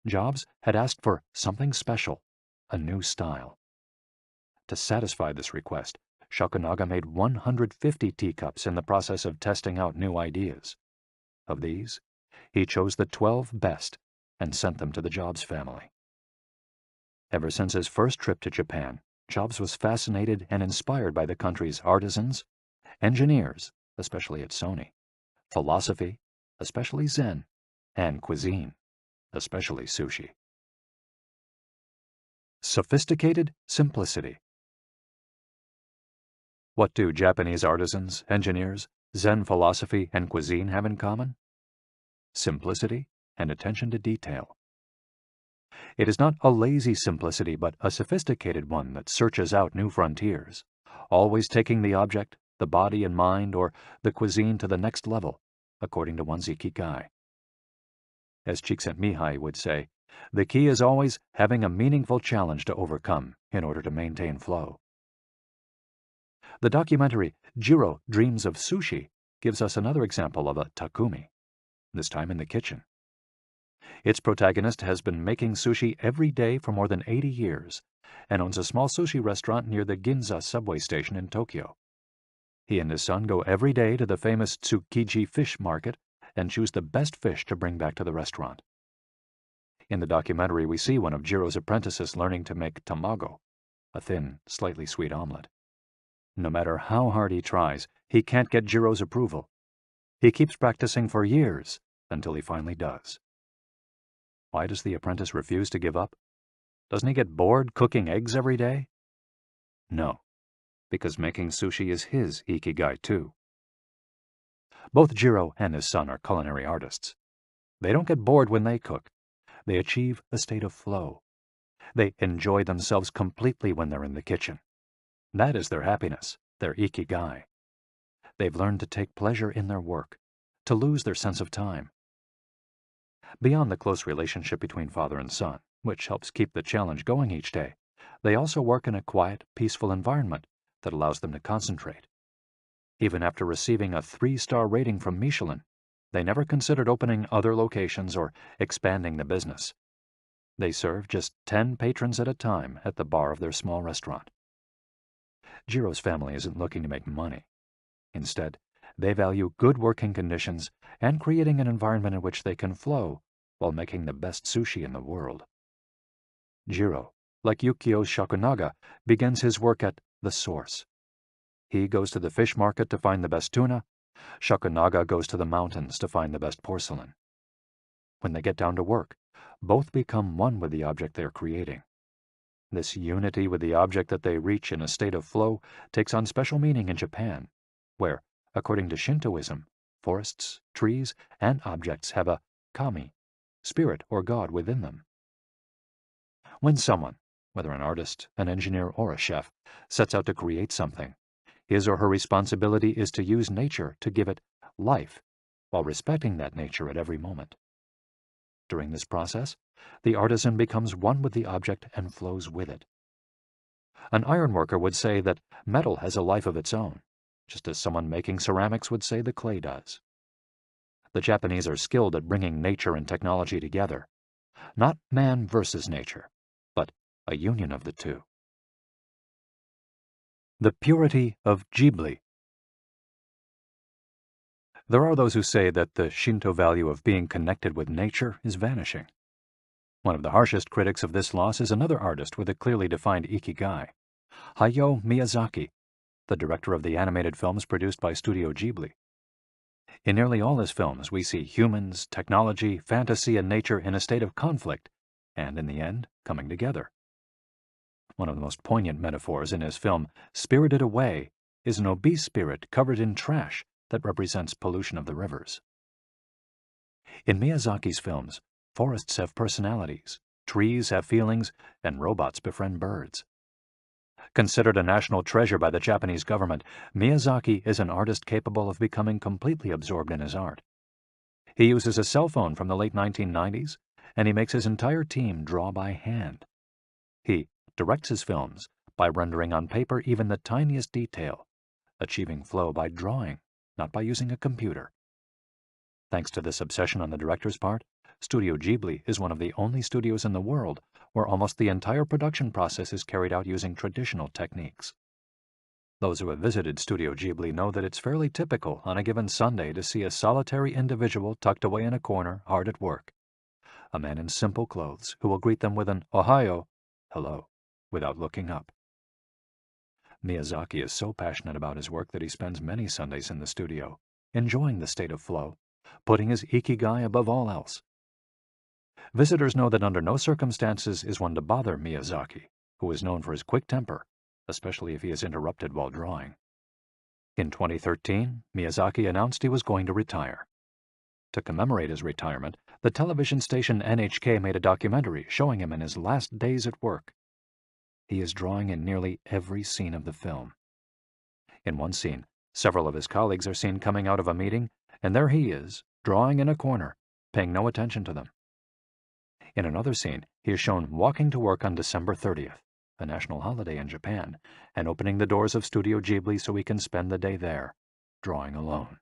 Jobs had asked for something special, a new style. To satisfy this request, Shakunaga made 150 teacups in the process of testing out new ideas. Of these, he chose the 12 best and sent them to the Jobs family. Ever since his first trip to Japan, Jobs was fascinated and inspired by the country's artisans, engineers, especially at Sony, philosophy, especially Zen, and cuisine, especially sushi. Sophisticated simplicity. What do Japanese artisans, engineers, Zen philosophy, and cuisine have in common? Simplicity and attention to detail. It is not a lazy simplicity, but a sophisticated one that searches out new frontiers, always taking the object, the body and mind, or the cuisine to the next level, according to one's IKIGAI. As Csikszentmihalyi would say, the key is always having a meaningful challenge to overcome in order to maintain flow. The documentary Jiro Dreams of Sushi gives us another example of a Takumi, this time in the kitchen. Its protagonist has been making sushi every day for more than 80 years and owns a small sushi restaurant near the Ginza subway station in Tokyo. He and his son go every day to the famous Tsukiji fish market and choose the best fish to bring back to the restaurant. In the documentary, we see one of Jiro's apprentices learning to make tamago, a thin, slightly sweet omelet. No matter how hard he tries, he can't get Jiro's approval. He keeps practicing for years until he finally does. Why does the apprentice refuse to give up? Doesn't he get bored cooking eggs every day? No, because making sushi is his ikigai too. Both Jiro and his son are culinary artists. They don't get bored when they cook. They achieve a state of flow. They enjoy themselves completely when they're in the kitchen. That is their happiness, their ikigai. They've learned to take pleasure in their work, to lose their sense of time. Beyond the close relationship between father and son, which helps keep the challenge going each day, they also work in a quiet, peaceful environment that allows them to concentrate. Even after receiving a 3-star rating from Michelin, they never considered opening other locations or expanding the business. They serve just 10 patrons at a time at the bar of their small restaurant. Jiro's family isn't looking to make money. Instead, they value good working conditions and creating an environment in which they can flow while making the best sushi in the world. Jiro, like Yukio Shakunaga, begins his work at the source. He goes to the fish market to find the best tuna. Shakunaga goes to the mountains to find the best porcelain. When they get down to work, both become one with the object they are creating. This unity with the object that they reach in a state of flow takes on special meaning in Japan, where, according to Shintoism, forests, trees, and objects have a kami, spirit or god within them. When someone, whether an artist, an engineer, or a chef, sets out to create something, his or her responsibility is to use nature to give it life, while respecting that nature at every moment. During this process, the artisan becomes one with the object and flows with it. An ironworker would say that metal has a life of its own, just as someone making ceramics would say the clay does. The Japanese are skilled at bringing nature and technology together, not man versus nature, but a union of the two. The purity of Ghibli. There are those who say that the Shinto value of being connected with nature is vanishing. One of the harshest critics of this loss is another artist with a clearly defined ikigai, Hayao Miyazaki, the director of the animated films produced by Studio Ghibli. In nearly all his films, we see humans, technology, fantasy, and nature in a state of conflict, and in the end, coming together. One of the most poignant metaphors in his film, Spirited Away, is an obese spirit covered in trash that represents pollution of the rivers. In Miyazaki's films, forests have personalities, trees have feelings, and robots befriend birds. Considered a national treasure by the Japanese government, Miyazaki is an artist capable of becoming completely absorbed in his art. He uses a cell phone from the late 1990s, and he makes his entire team draw by hand. He directs his films by rendering on paper even the tiniest detail, achieving flow by drawing, not by using a computer. Thanks to this obsession on the director's part, Studio Ghibli is one of the only studios in the world where almost the entire production process is carried out using traditional techniques. Those who have visited Studio Ghibli know that it's fairly typical on a given Sunday to see a solitary individual tucked away in a corner, hard at work. A man in simple clothes who will greet them with an "Ohayo," hello, without looking up. Miyazaki is so passionate about his work that he spends many Sundays in the studio, enjoying the state of flow, putting his ikigai above all else. Visitors know that under no circumstances is one to bother Miyazaki, who is known for his quick temper, especially if he is interrupted while drawing. In 2013, Miyazaki announced he was going to retire. To commemorate his retirement, the television station NHK made a documentary showing him in his last days at work. He is drawing in nearly every scene of the film. In one scene, several of his colleagues are seen coming out of a meeting, and there he is, drawing in a corner, paying no attention to them. In another scene, he is shown walking to work on December 30th, a national holiday in Japan, and opening the doors of Studio Ghibli so he can spend the day there, drawing alone.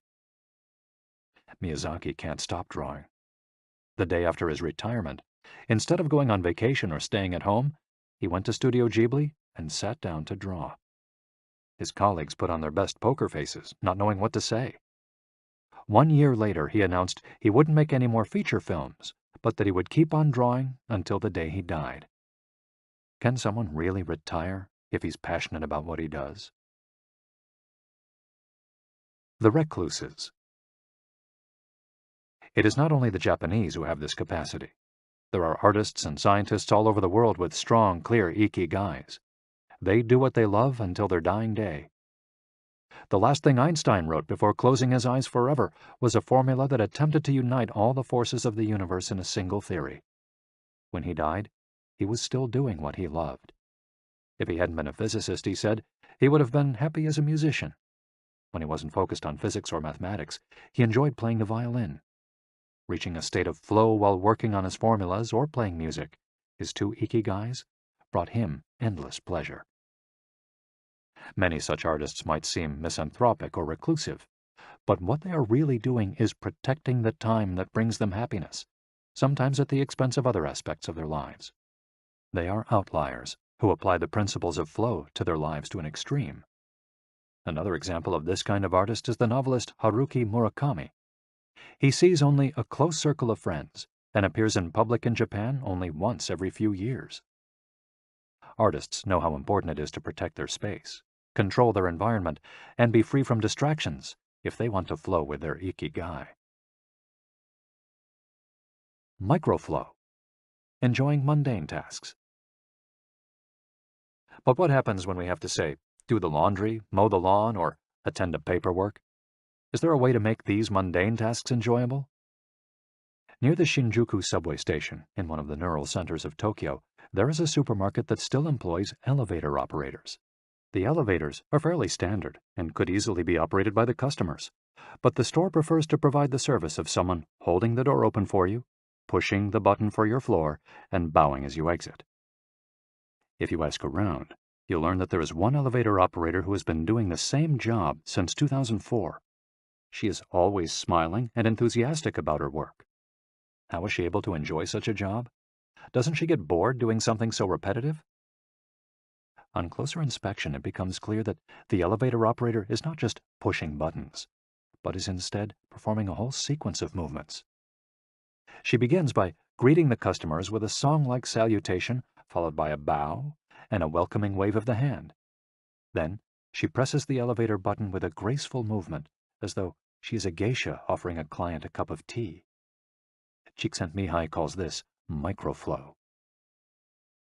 Miyazaki can't stop drawing. The day after his retirement, instead of going on vacation or staying at home, he went to Studio Ghibli and sat down to draw. His colleagues put on their best poker faces, not knowing what to say. 1 year later, he announced he wouldn't make any more feature films, but that he would keep on drawing until the day he died. Can someone really retire if he's passionate about what he does? The recluses. It is not only the Japanese who have this capacity. There are artists and scientists all over the world with strong, clear ikigais. They do what they love until their dying day. The last thing Einstein wrote before closing his eyes forever was a formula that attempted to unite all the forces of the universe in a single theory. When he died, he was still doing what he loved. If he hadn't been a physicist, he said, he would have been happy as a musician. When he wasn't focused on physics or mathematics, he enjoyed playing the violin. Reaching a state of flow while working on his formulas or playing music, his two ikigais, brought him endless pleasure. Many such artists might seem misanthropic or reclusive, but what they are really doing is protecting the time that brings them happiness, sometimes at the expense of other aspects of their lives. They are outliers who apply the principles of flow to their lives to an extreme. Another example of this kind of artist is the novelist Haruki Murakami. He sees only a close circle of friends and appears in public in Japan only once every few years. Artists know how important it is to protect their space, control their environment, and be free from distractions if they want to flow with their ikigai. microflow, enjoying mundane tasks. But what happens when we have to, say, do the laundry, mow the lawn, or attend to paperwork? Is there a way to make these mundane tasks enjoyable? Near the Shinjuku subway station, in one of the neural centers of Tokyo, there is a supermarket that still employs elevator operators. The elevators are fairly standard and could easily be operated by the customers, but the store prefers to provide the service of someone holding the door open for you, pushing the button for your floor, and bowing as you exit. If you ask around, you'll learn that there is one elevator operator who has been doing the same job since 2004. She is always smiling and enthusiastic about her work. How is she able to enjoy such a job? Doesn't she get bored doing something so repetitive? On closer inspection, it becomes clear that the elevator operator is not just pushing buttons, but is instead performing a whole sequence of movements. She begins by greeting the customers with a song-like salutation, followed by a bow and a welcoming wave of the hand. Then she presses the elevator button with a graceful movement, as though she is a geisha offering a client a cup of tea. Csikszentmihalyi calls this microflow.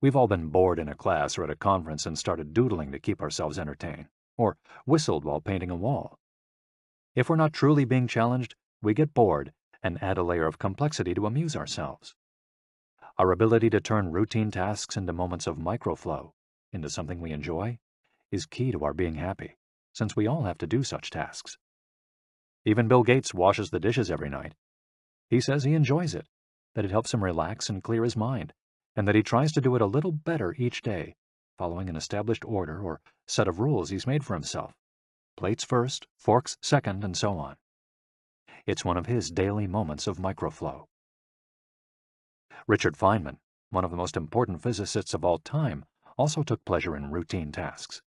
We've all been bored in a class or at a conference and started doodling to keep ourselves entertained, or whistled while painting a wall. If we're not truly being challenged, we get bored and add a layer of complexity to amuse ourselves. Our ability to turn routine tasks into moments of microflow, into something we enjoy, is key to our being happy, since we all have to do such tasks. Even Bill Gates washes the dishes every night. He says he enjoys it, that it helps him relax and clear his mind, and that he tries to do it a little better each day, following an established order or set of rules he's made for himself. Plates first, forks second, and so on. It's one of his daily moments of microflow. Richard Feynman, one of the most important physicists of all time, also took pleasure in routine tasks.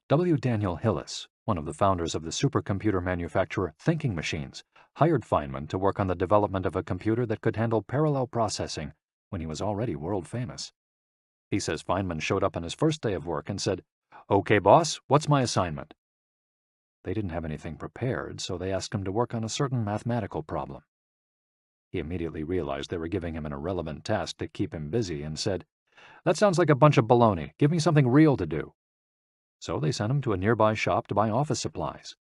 W. Daniel Hillis, one of the founders of the supercomputer manufacturer Thinking Machines, hired Feynman to work on the development of a computer that could handle parallel processing when he was already world famous. He says Feynman showed up on his first day of work and said, "Okay, boss, what's my assignment?" They didn't have anything prepared, so they asked him to work on a certain mathematical problem. He immediately realized they were giving him an irrelevant task to keep him busy and said, "That sounds like a bunch of baloney. Give me something real to do." So they sent him to a nearby shop to buy office supplies,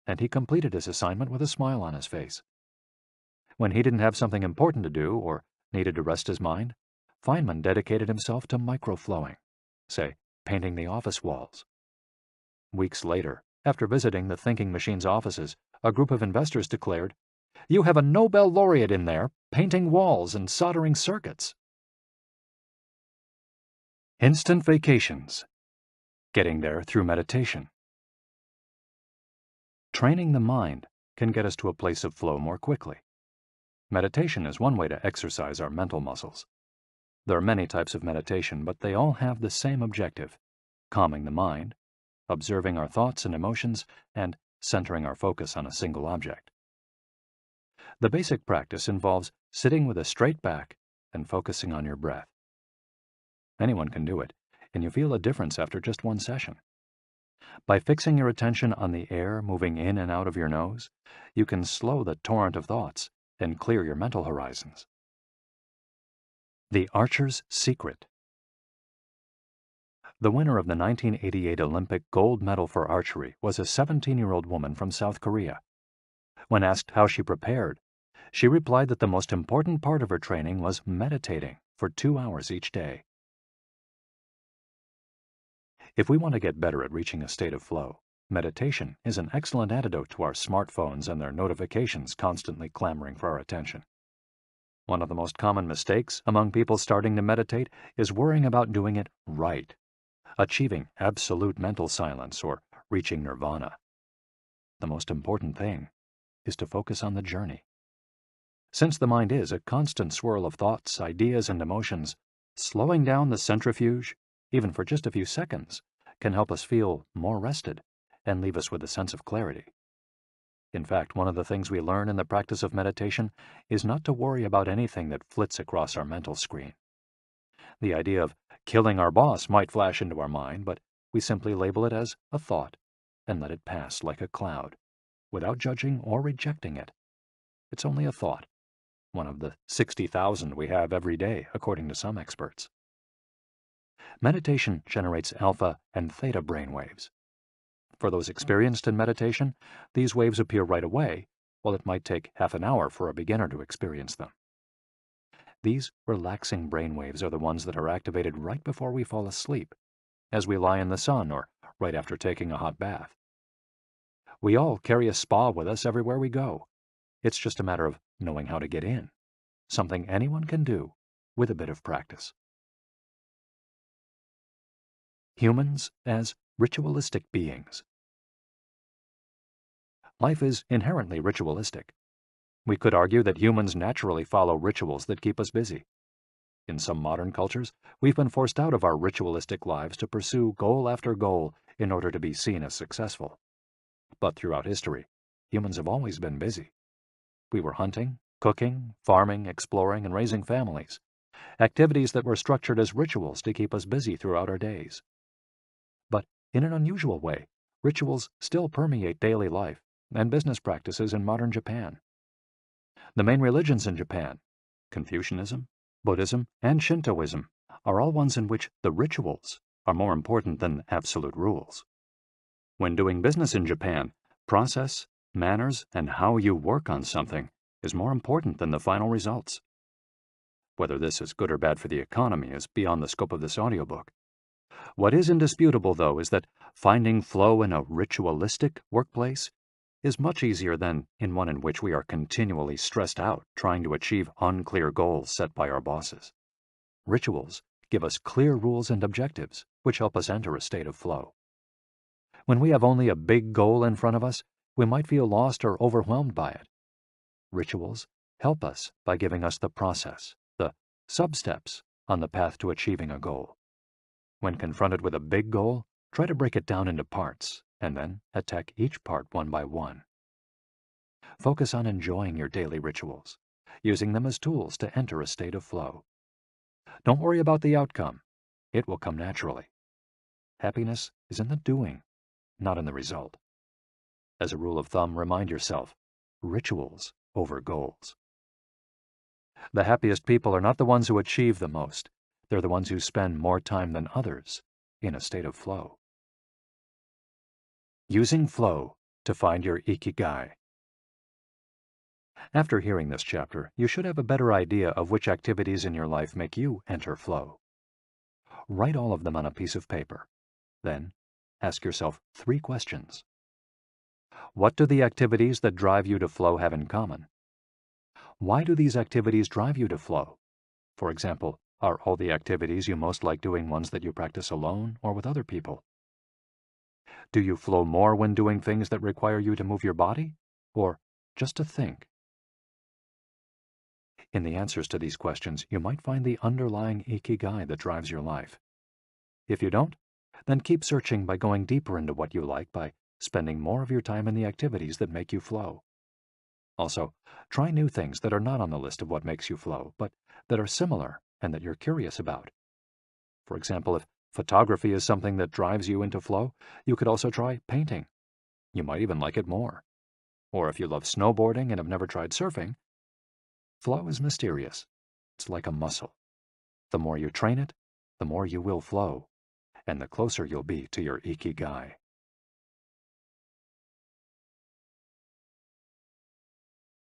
and he completed his assignment with a smile on his face. When he didn't have something important to do or needed to rest his mind, Feynman dedicated himself to microflowing, say, painting the office walls. Weeks later, after visiting the Thinking Machines offices, a group of investors declared, "You have a Nobel laureate in there, painting walls and soldering circuits." Instant vacations. Getting there through meditation. Training the mind can get us to a place of flow more quickly. Meditation is one way to exercise our mental muscles. There are many types of meditation, but they all have the same objective: calming the mind, observing our thoughts and emotions, and centering our focus on a single object. The basic practice involves sitting with a straight back and focusing on your breath. Anyone can do it, and you feel a difference after just one session. By fixing your attention on the air moving in and out of your nose, you can slow the torrent of thoughts and clear your mental horizons. The Archer's Secret. The winner of the 1988 Olympic gold medal for archery was a 17-year-old woman from South Korea. When asked how she prepared, she replied that the most important part of her training was meditating for 2 hours each day. If we want to get better at reaching a state of flow, meditation is an excellent antidote to our smartphones and their notifications constantly clamoring for our attention. One of the most common mistakes among people starting to meditate is worrying about doing it right, achieving absolute mental silence or reaching nirvana. The most important thing is to focus on the journey. Since the mind is a constant swirl of thoughts, ideas, and emotions, slowing down the centrifuge, even for just a few seconds, can help us feel more rested and leave us with a sense of clarity. In fact, one of the things we learn in the practice of meditation is not to worry about anything that flits across our mental screen. The idea of killing our boss might flash into our mind, but we simply label it as a thought and let it pass like a cloud, without judging or rejecting it. It's only a thought. one of the 60,000 we have every day, according to some experts. Meditation generates alpha and theta brainwaves. For those experienced in meditation, these waves appear right away, while it might take half an hour for a beginner to experience them. These relaxing brainwaves are the ones that are activated right before we fall asleep, as we lie in the sun or right after taking a hot bath. We all carry a spa with us everywhere we go. It's just a matter of knowing how to get in, something anyone can do with a bit of practice. Humans as ritualistic beings. Life is inherently ritualistic. We could argue that humans naturally follow rituals that keep us busy. In some modern cultures, we've been forced out of our ritualistic lives to pursue goal after goal in order to be seen as successful. But throughout history, humans have always been busy. We were hunting, cooking, farming, exploring, and raising families, activities that were structured as rituals to keep us busy throughout our days. But in an unusual way, rituals still permeate daily life and business practices in modern Japan. The main religions in Japan, Confucianism, Buddhism, and Shintoism, are all ones in which the rituals are more important than absolute rules. When doing business in Japan, process, manners, and how you work on something is more important than the final results. Whether this is good or bad for the economy is beyond the scope of this audiobook. What is indisputable, though, is that finding flow in a ritualistic workplace is much easier than in one in which we are continually stressed out trying to achieve unclear goals set by our bosses. Rituals give us clear rules and objectives, which help us enter a state of flow. When we have only a big goal in front of us, we might feel lost or overwhelmed by it. Rituals help us by giving us the process, the sub-steps on the path to achieving a goal. When confronted with a big goal, try to break it down into parts, and then attack each part one by one. Focus on enjoying your daily rituals, using them as tools to enter a state of flow. Don't worry about the outcome. It will come naturally. Happiness is in the doing, not in the result. As a rule of thumb, remind yourself, rituals over goals. The happiest people are not the ones who achieve the most. They're the ones who spend more time than others in a state of flow. Using flow to find your IKIGAI. After hearing this chapter, you should have a better idea of which activities in your life make you enter flow. Write all of them on a piece of paper. Then, ask yourself 3 questions. What do the activities that drive you to flow have in common? Why do these activities drive you to flow? For example, are all the activities you most like doing ones that you practice alone or with other people? Do you flow more when doing things that require you to move your body, or just to think? In the answers to these questions, you might find the underlying ikigai that drives your life. If you don't, then keep searching by going deeper into what you like by spending more of your time in the activities that make you flow. Also, try new things that are not on the list of what makes you flow, but that are similar and that you're curious about. For example, if photography is something that drives you into flow, you could also try painting. You might even like it more. Or if you love snowboarding and have never tried surfing, flow is mysterious. It's like a muscle. The more you train it, the more you will flow, and the closer you'll be to your ikigai.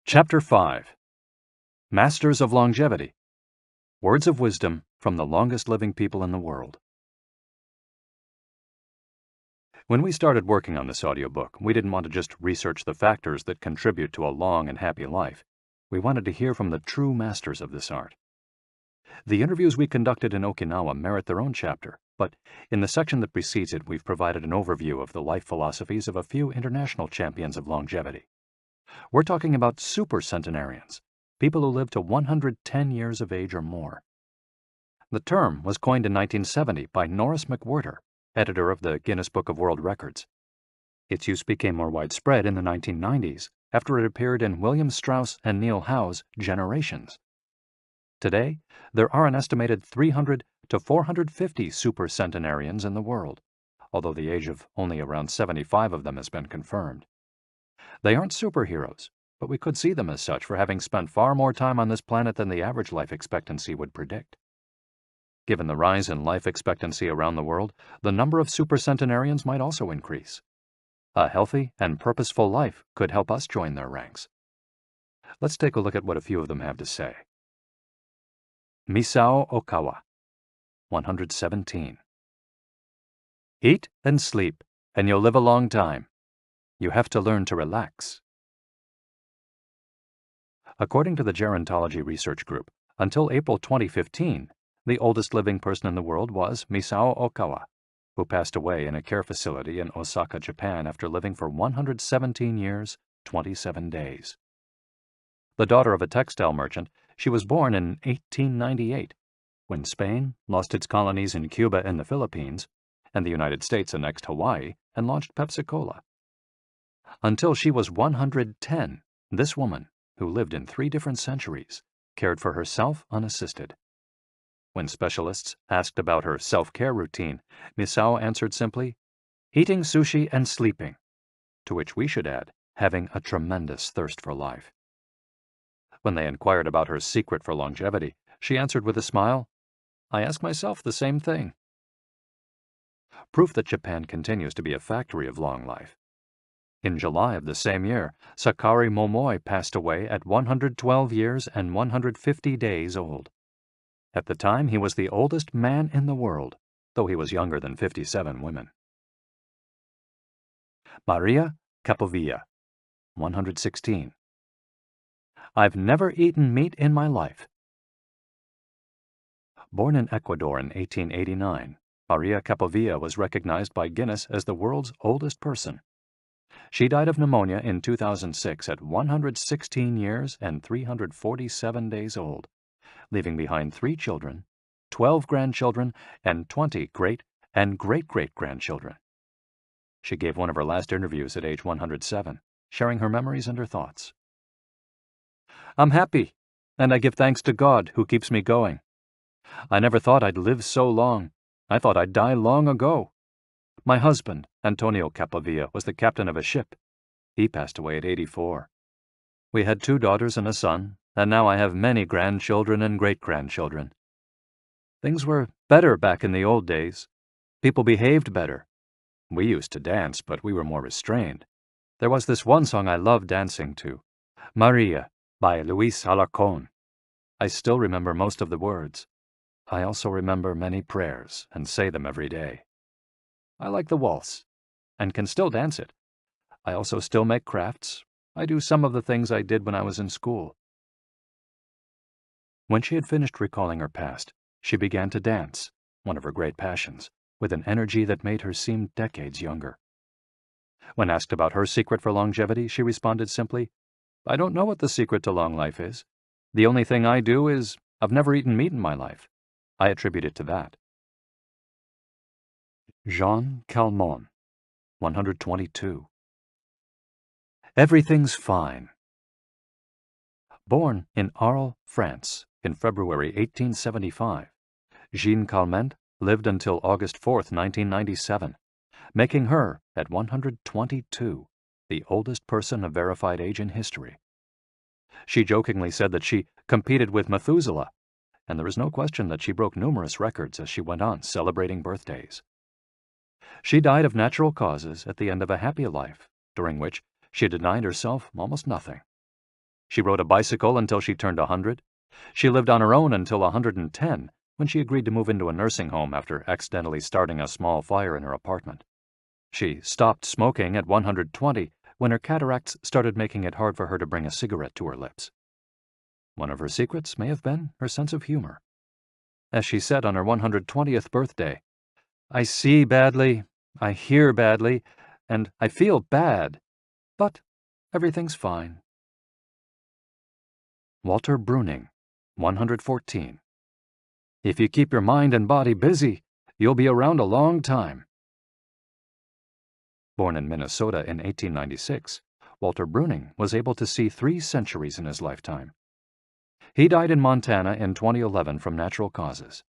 Chapter 5. Masters of Longevity. Words of wisdom from the longest living people in the world. When we started working on this audiobook, we didn't want to just research the factors that contribute to a long and happy life. We wanted to hear from the true masters of this art. The interviews we conducted in Okinawa merit their own chapter, but in the section that precedes it, we've provided an overview of the life philosophies of a few international champions of longevity. We're talking about super centenarians, people who live to 110 years of age or more. The term was coined in 1970 by Norris McWhirter, editor of the Guinness Book of World Records. Its use became more widespread in the 1990s after it appeared in William Strauss and Neil Howe's Generations. Today, there are an estimated 300 to 450 supercentenarians in the world, although the age of only around 75 of them has been confirmed. They aren't superheroes. but we could see them as such for having spent far more time on this planet than the average life expectancy would predict. Given the rise in life expectancy around the world, the number of supercentenarians might also increase. A healthy and purposeful life could help us join their ranks. Let's take a look at what a few of them have to say. Misao Okawa, 117. Eat and sleep, and you'll live a long time. You have to learn to relax. According to the Gerontology Research Group, until April 2015, the oldest living person in the world was Misao Okawa, who passed away in a care facility in Osaka, Japan after living for 117 years, 27 days. The daughter of a textile merchant, she was born in 1898, when Spain lost its colonies in Cuba and the Philippines, and the United States annexed Hawaii and launched Pepsi-Cola. Until she was 110, this woman, who lived in 3 different centuries, cared for herself unassisted. When specialists asked about her self-care routine, Misao answered simply, eating sushi and sleeping, to which we should add, having a tremendous thirst for life. When they inquired about her secret for longevity, she answered with a smile, I ask myself the same thing. Proof that Japan continues to be a factory of long life. In July of the same year, Sakari Momoi passed away at 112 years and 150 days old. At the time, he was the oldest man in the world, though he was younger than 57 women. Maria Capovilla, 116. I've never eaten meat in my life. Born in Ecuador in 1889, Maria Capovilla was recognized by Guinness as the world's oldest person. She died of pneumonia in 2006 at 116 years and 347 days old, leaving behind 3 children, 12 grandchildren, and 20 great and great-great-grandchildren. She gave one of her last interviews at age 107, sharing her memories and her thoughts. I'm happy, and I give thanks to God who keeps me going. I never thought I'd live so long. I thought I'd die long ago. My husband, Antonio Capovilla, was the captain of a ship. He passed away at 84. We had 2 daughters and a son, and now I have many grandchildren and great-grandchildren. Things were better back in the old days. People behaved better. We used to dance, but we were more restrained. There was this one song I loved dancing to, Maria by Luis Alarcón. I still remember most of the words. I also remember many prayers and say them every day. I like the waltz, and can still dance it. I also still make crafts. I do some of the things I did when I was in school. When she had finished recalling her past, she began to dance, one of her great passions, with an energy that made her seem decades younger. When asked about her secret for longevity, she responded simply, I don't know what the secret to long life is. The only thing I do is, I've never eaten meat in my life. I attribute it to that. Jean Calment, 122. Everything's fine. Born in Arles, France, in February 1875, Jean Calment lived until August 4, 1997, making her, at 122, the oldest person of verified age in history. She jokingly said that she competed with Methuselah, and there is no question that she broke numerous records as she went on celebrating birthdays. She died of natural causes at the end of a happy life, during which she denied herself almost nothing. She rode a bicycle until she turned 100. She lived on her own until 110, when she agreed to move into a nursing home after accidentally starting a small fire in her apartment. She stopped smoking at 120, when her cataracts started making it hard for her to bring a cigarette to her lips. One of her secrets may have been her sense of humor. As she said on her 120th birthday, I see badly, I hear badly, and I feel bad, but everything's fine. Walter Bruning, 114. If you keep your mind and body busy, you'll be around a long time. Born in Minnesota in 1896, Walter Bruning was able to see 3 centuries in his lifetime. He died in Montana in 2011 from natural causes.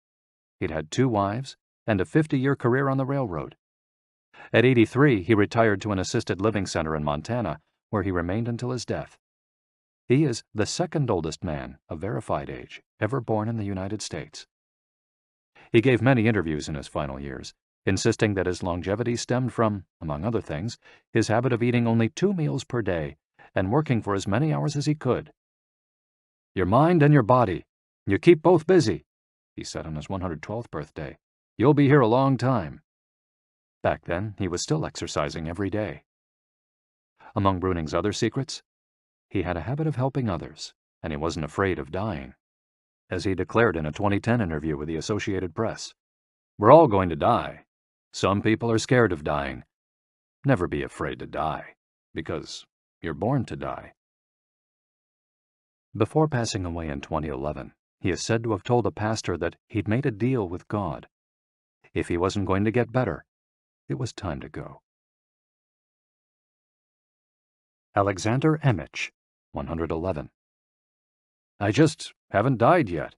He'd had 2 wives and a 50-year career on the railroad. At 83, he retired to an assisted living center in Montana, where he remained until his death. He is the second oldest man of verified age ever born in the United States. He gave many interviews in his final years, insisting that his longevity stemmed from, among other things, his habit of eating only 2 meals per day and working for as many hours as he could. "Your mind and your body, you keep both busy," he said on his 112th birthday. "You'll be here a long time." Back then, he was still exercising every day. Among Bruning's other secrets, he had a habit of helping others, and he wasn't afraid of dying. As he declared in a 2010 interview with the Associated Press, "We're all going to die. Some people are scared of dying. Never be afraid to die, because you're born to die." Before passing away in 2011, he is said to have told a pastor that he'd made a deal with God. If he wasn't going to get better, it was time to go. Alexander Emich, 111. "I just haven't died yet."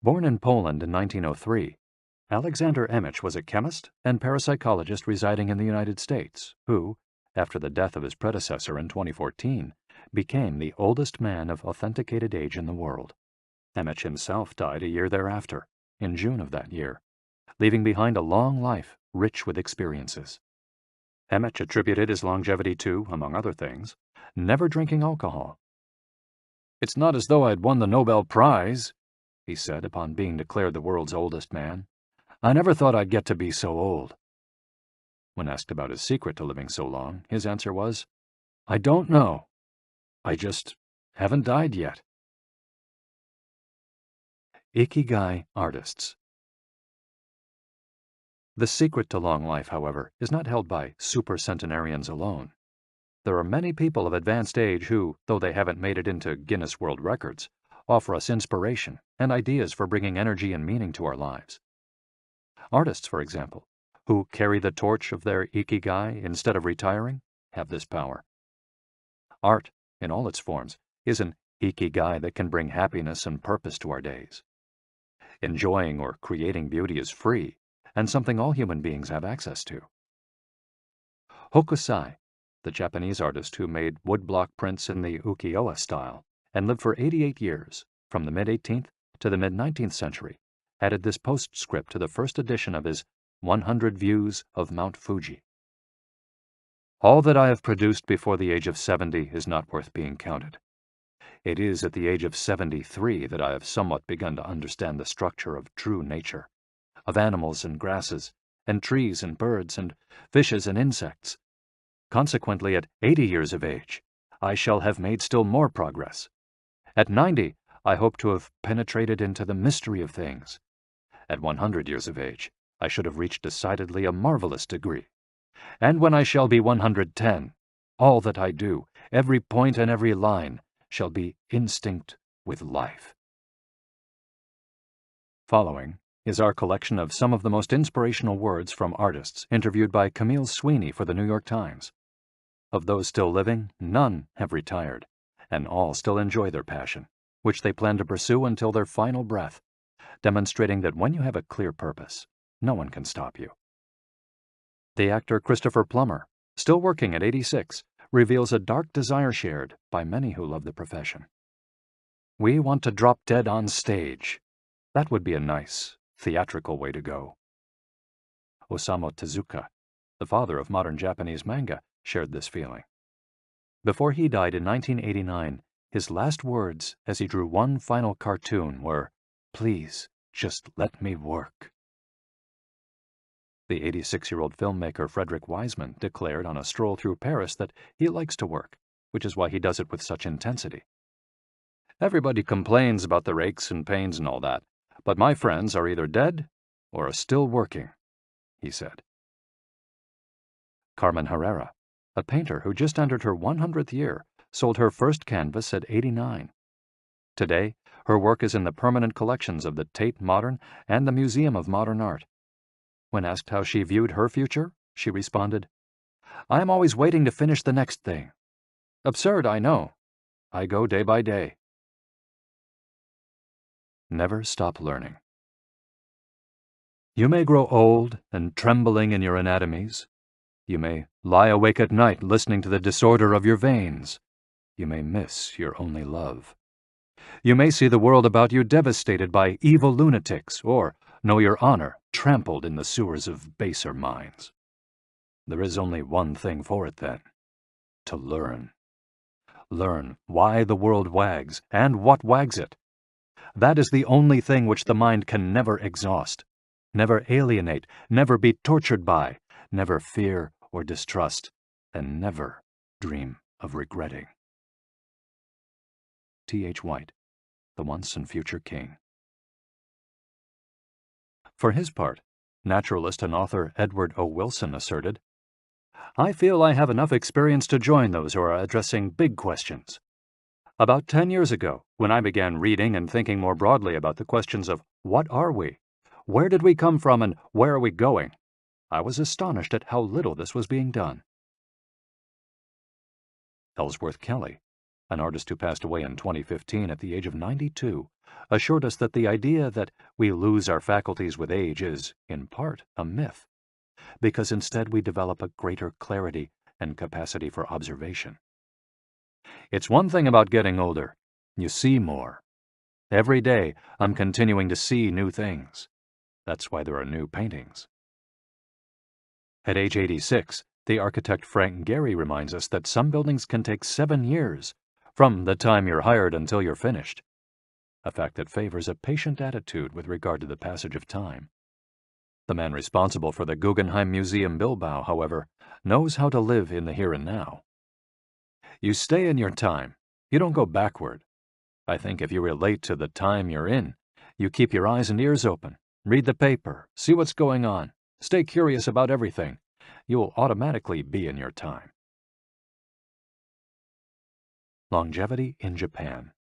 Born in Poland in 1903, Alexander Emich was a chemist and parapsychologist residing in the United States who, after the death of his predecessor in 2014, became the oldest man of authenticated age in the world. Emich himself died a year thereafter, in June of that year, leaving behind a long life rich with experiences. Emich attributed his longevity to, among other things, never drinking alcohol. "It's not as though I'd won the Nobel Prize," he said upon being declared the world's oldest man. "I never thought I'd get to be so old." When asked about his secret to living so long, his answer was, "I don't know. I just haven't died yet." Ikigai artists. The secret to long life, however, is not held by supercentenarians alone. There are many people of advanced age who, though they haven't made it into Guinness World Records, offer us inspiration and ideas for bringing energy and meaning to our lives. Artists, for example, who carry the torch of their Ikigai instead of retiring, have this power. Art, in all its forms, is an Ikigai that can bring happiness and purpose to our days. Enjoying or creating beauty is free, and something all human beings have access to. Hokusai, the Japanese artist who made woodblock prints in the ukiyo-e style and lived for 88 years, from the mid-18th to the mid-19th century, added this postscript to the first edition of his 100 Views of Mount Fuji. "All that I have produced before the age of 70 is not worth being counted. It is at the age of 73 that I have somewhat begun to understand the structure of true nature, of animals and grasses, and trees and birds, and fishes and insects. Consequently, at 80 years of age, I shall have made still more progress. At 90, I hope to have penetrated into the mystery of things. At 100 years of age, I should have reached decidedly a marvelous degree. And when I shall be 110, all that I do, every point and every line, shall be instinct with life." Following is our collection of some of the most inspirational words from artists interviewed by Camille Sweeney for the New York Times. Of those still living, none have retired, and all still enjoy their passion, which they plan to pursue until their final breath, demonstrating that when you have a clear purpose, no one can stop you. The actor Christopher Plummer, still working at 86, reveals a dark desire shared by many who love the profession. "We want to drop dead on stage. That would be a nice, theatrical way to go." Osamu Tezuka, the father of modern Japanese manga, shared this feeling. Before he died in 1989, his last words as he drew one final cartoon were, "Please, just let me work." The 86-year-old filmmaker Frederick Wiseman declared on a stroll through Paris that he likes to work, which is why he does it with such intensity. "Everybody complains about their aches and pains and all that, but my friends are either dead or are still working," he said. Carmen Herrera, a painter who just entered her 100th year, sold her first canvas at 89. Today, her work is in the permanent collections of the Tate Modern and the Museum of Modern Art. When asked how she viewed her future, she responded, "I am always waiting to finish the next thing. Absurd, I know. I go day by day." Never stop learning. You may grow old and trembling in your anatomies. You may lie awake at night listening to the disorder of your veins. you may miss your only love. You may see the world about you devastated by evil lunatics, or know your honor trampled in the sewers of baser minds. There is only one thing for it then: to learn. Learn why the world wags, and what wags it. That is the only thing which the mind can never exhaust, never alienate, never be tortured by, never fear or distrust, and never dream of regretting. T.H. White, the once and future king. For his part, naturalist and author Edward O. Wilson asserted, "I feel I have enough experience to join those who are addressing big questions. About 10 years ago, when I began reading and thinking more broadly about the questions of what are we, where did we come from, and where are we going, I was astonished at how little this was being done." Ellsworth Kelly, an artist who passed away in 2015 at the age of 92, assured us that the idea that we lose our faculties with age is, in part, a myth, because instead we develop a greater clarity and capacity for observation. It's one thing about getting older: you see more. Every day, I'm continuing to see new things. That's why there are new paintings. At age 86, the architect Frank Gehry reminds us that some buildings can take 7 years, from the time you're hired until you're finished, a fact that favors a patient attitude with regard to the passage of time. The man responsible for the Guggenheim Museum Bilbao, however, knows how to live in the here and now. You stay in your time. You don't go backward. I think if you relate to the time you're in, you keep your eyes and ears open, read the paper, see what's going on, stay curious about everything, you'll automatically be in your time. Longevity in Japan.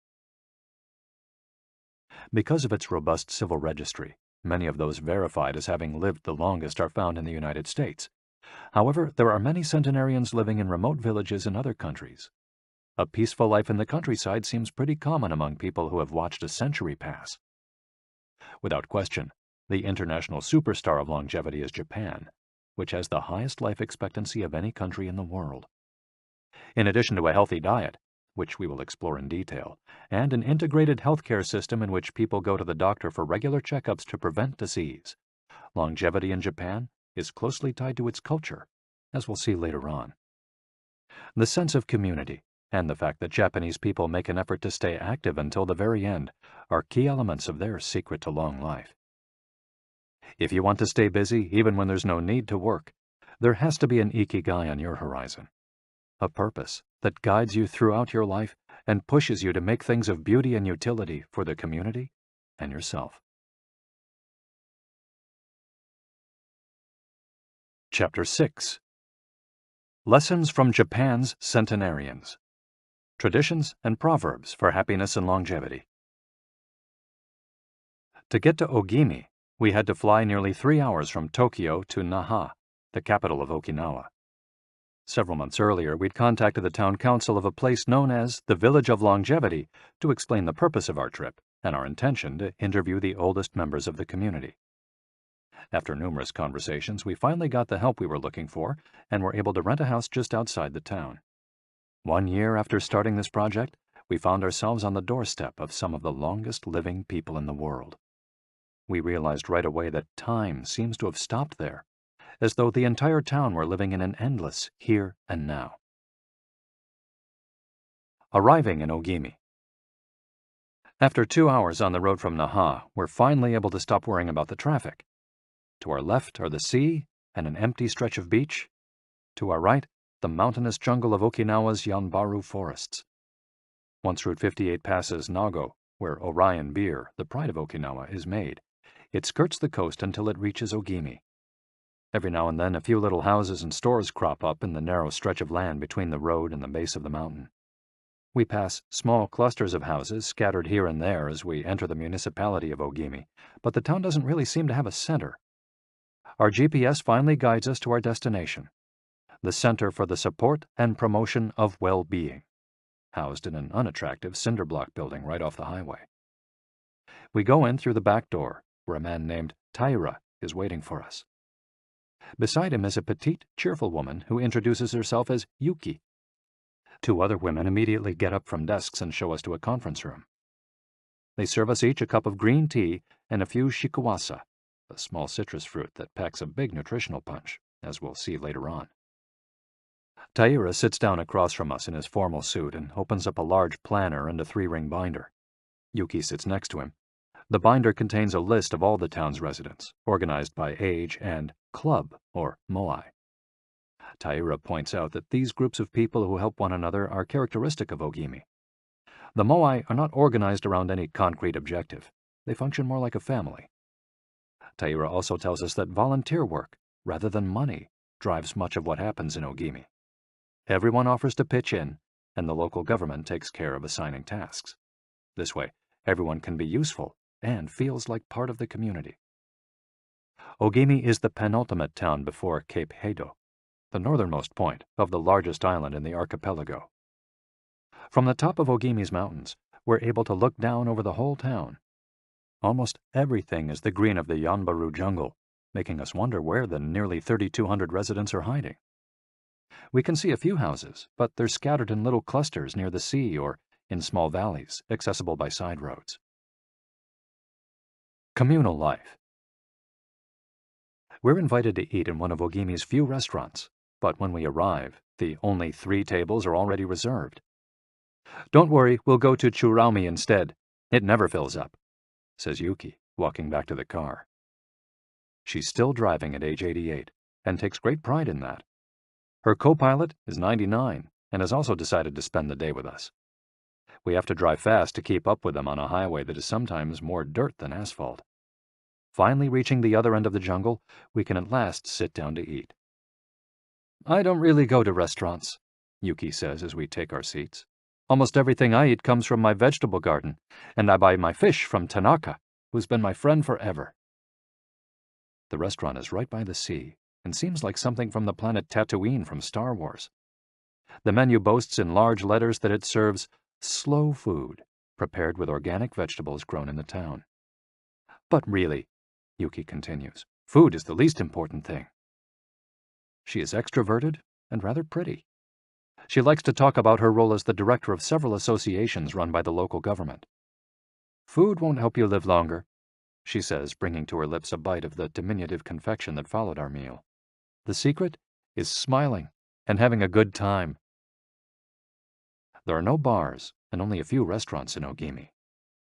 Because of its robust civil registry, many of those verified as having lived the longest are found in the United States. However, there are many centenarians living in remote villages in other countries. A peaceful life in the countryside seems pretty common among people who have watched a century pass. Without question, the international superstar of longevity is Japan, which has the highest life expectancy of any country in the world. In addition to a healthy diet, which we will explore in detail, and an integrated healthcare system in which people go to the doctor for regular checkups to prevent disease, longevity in Japan is closely tied to its culture, as we'll see later on. The sense of community and the fact that Japanese people make an effort to stay active until the very end are key elements of their secret to long life. If you want to stay busy even when there's no need to work, there has to be an IKIGAI on your horizon, a purpose that guides you throughout your life and pushes you to make things of beauty and utility for the community and yourself. Chapter 6. Lessons from Japan's Centenarians. Traditions and Proverbs for Happiness and Longevity. To get to Ogimi, we had to fly nearly 3 hours from Tokyo to Naha, the capital of Okinawa. Several months earlier, we'd contacted the town council of a place known as the Village of Longevity to explain the purpose of our trip and our intention to interview the oldest members of the community. After numerous conversations, we finally got the help we were looking for and were able to rent a house just outside the town. 1 year after starting this project, we found ourselves on the doorstep of some of the longest living people in the world. We realized right away that time seems to have stopped there, as though the entire town were living in an endless here and now. Arriving in Ogimi. After 2 hours on the road from Naha, we're finally able to stop worrying about the traffic. To our left are the sea and an empty stretch of beach. To our right, the mountainous jungle of Okinawa's Yanbaru forests. Once Route 58 passes Nago, where Orion beer, the pride of Okinawa, is made, it skirts the coast until it reaches Ogimi. Every now and then a few little houses and stores crop up in the narrow stretch of land between the road and the base of the mountain. We pass small clusters of houses scattered here and there as we enter the municipality of Ogimi, but the town doesn't really seem to have a center. Our GPS finally guides us to our destination, the Center for the Support and Promotion of Well-Being, housed in an unattractive cinder block building right off the highway. We go in through the back door, where a man named Taira is waiting for us. Beside him is a petite, cheerful woman who introduces herself as Yuki. Two other women immediately get up from desks and show us to a conference room. They serve us each a cup of green tea and a few shikuwasa, a small citrus fruit that packs a big nutritional punch, as we'll see later on. Taira sits down across from us in his formal suit and opens up a large planner and a 3-ring binder. Yuki sits next to him. The binder contains a list of all the town's residents, organized by age and club, or moai. Taira points out that these groups of people who help one another are characteristic of Ogimi. The moai are not organized around any concrete objective. They function more like a family. Taira also tells us that volunteer work, rather than money, drives much of what happens in Ogimi. Everyone offers to pitch in, and the local government takes care of assigning tasks. This way, everyone can be useful and feels like part of the community. Ogimi is the penultimate town before Cape Hedo, the northernmost point of the largest island in the archipelago. From the top of Ogimi's mountains, we're able to look down over the whole town. Almost everything is the green of the Yanbaru jungle, making us wonder where the nearly 3,200 residents are hiding. We can see a few houses, but they're scattered in little clusters near the sea or in small valleys, accessible by side roads. Communal life. We're invited to eat in one of Ogimi's few restaurants, but when we arrive, the only 3 tables are already reserved. "Don't worry, we'll go to Churaumi instead. It never fills up," says Yuki, walking back to the car. She's still driving at age 88, and takes great pride in that. Her co-pilot is 99, and has also decided to spend the day with us. We have to drive fast to keep up with them on a highway that is sometimes more dirt than asphalt. Finally reaching the other end of the jungle, we can at last sit down to eat. "I don't really go to restaurants," Yuki says as we take our seats. "Almost everything I eat comes from my vegetable garden, and I buy my fish from Tanaka, who's been my friend forever." The restaurant is right by the sea, and seems like something from the planet Tatooine from Star Wars. The menu boasts in large letters that it serves slow food, prepared with organic vegetables grown in the town. "But really," Yuki continues, "food is the least important thing." She is extroverted and rather pretty. She likes to talk about her role as the director of several associations run by the local government. "Food won't help you live longer," she says, bringing to her lips a bite of the diminutive confection that followed our meal. "The secret is smiling and having a good time." There are no bars and only a few restaurants in Ogimi,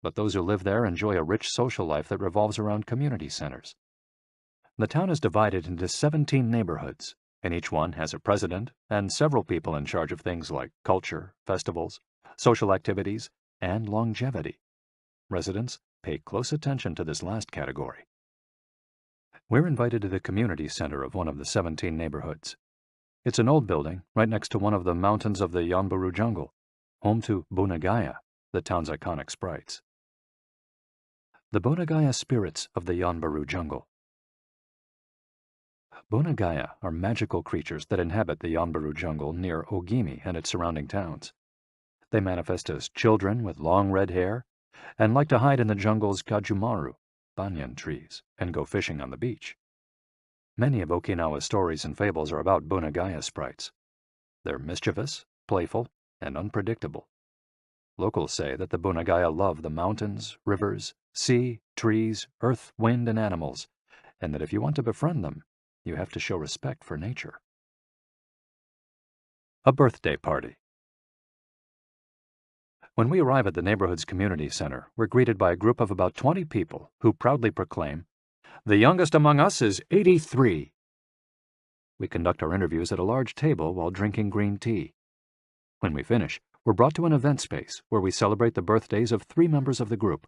but those who live there enjoy a rich social life that revolves around community centers. The town is divided into 17 neighborhoods, and each one has a president and several people in charge of things like culture, festivals, social activities, and longevity. Residents pay close attention to this last category. We're invited to the community center of one of the 17 neighborhoods. It's an old building right next to one of the mountains of the Yanbaru jungle, home to Bunagaya, the town's iconic sprites. The Bunagaya spirits of the Yanbaru jungle. Bunagaya are magical creatures that inhabit the Yanbaru jungle near Ogimi and its surrounding towns. They manifest as children with long red hair and like to hide in the jungle's kajumaru, banyan trees, and go fishing on the beach. Many of Okinawa's stories and fables are about Bunagaya sprites. They're mischievous, playful, and unpredictable. Locals say that the Bunagaya love the mountains, rivers, sea, trees, earth, wind, and animals, and that if you want to befriend them, you have to show respect for nature. A birthday party. When we arrive at the neighborhood's community center, we're greeted by a group of about 20 people who proudly proclaim, "The youngest among us is 83. We conduct our interviews at a large table while drinking green tea. When we finish, we're brought to an event space where we celebrate the birthdays of 3 members of the group.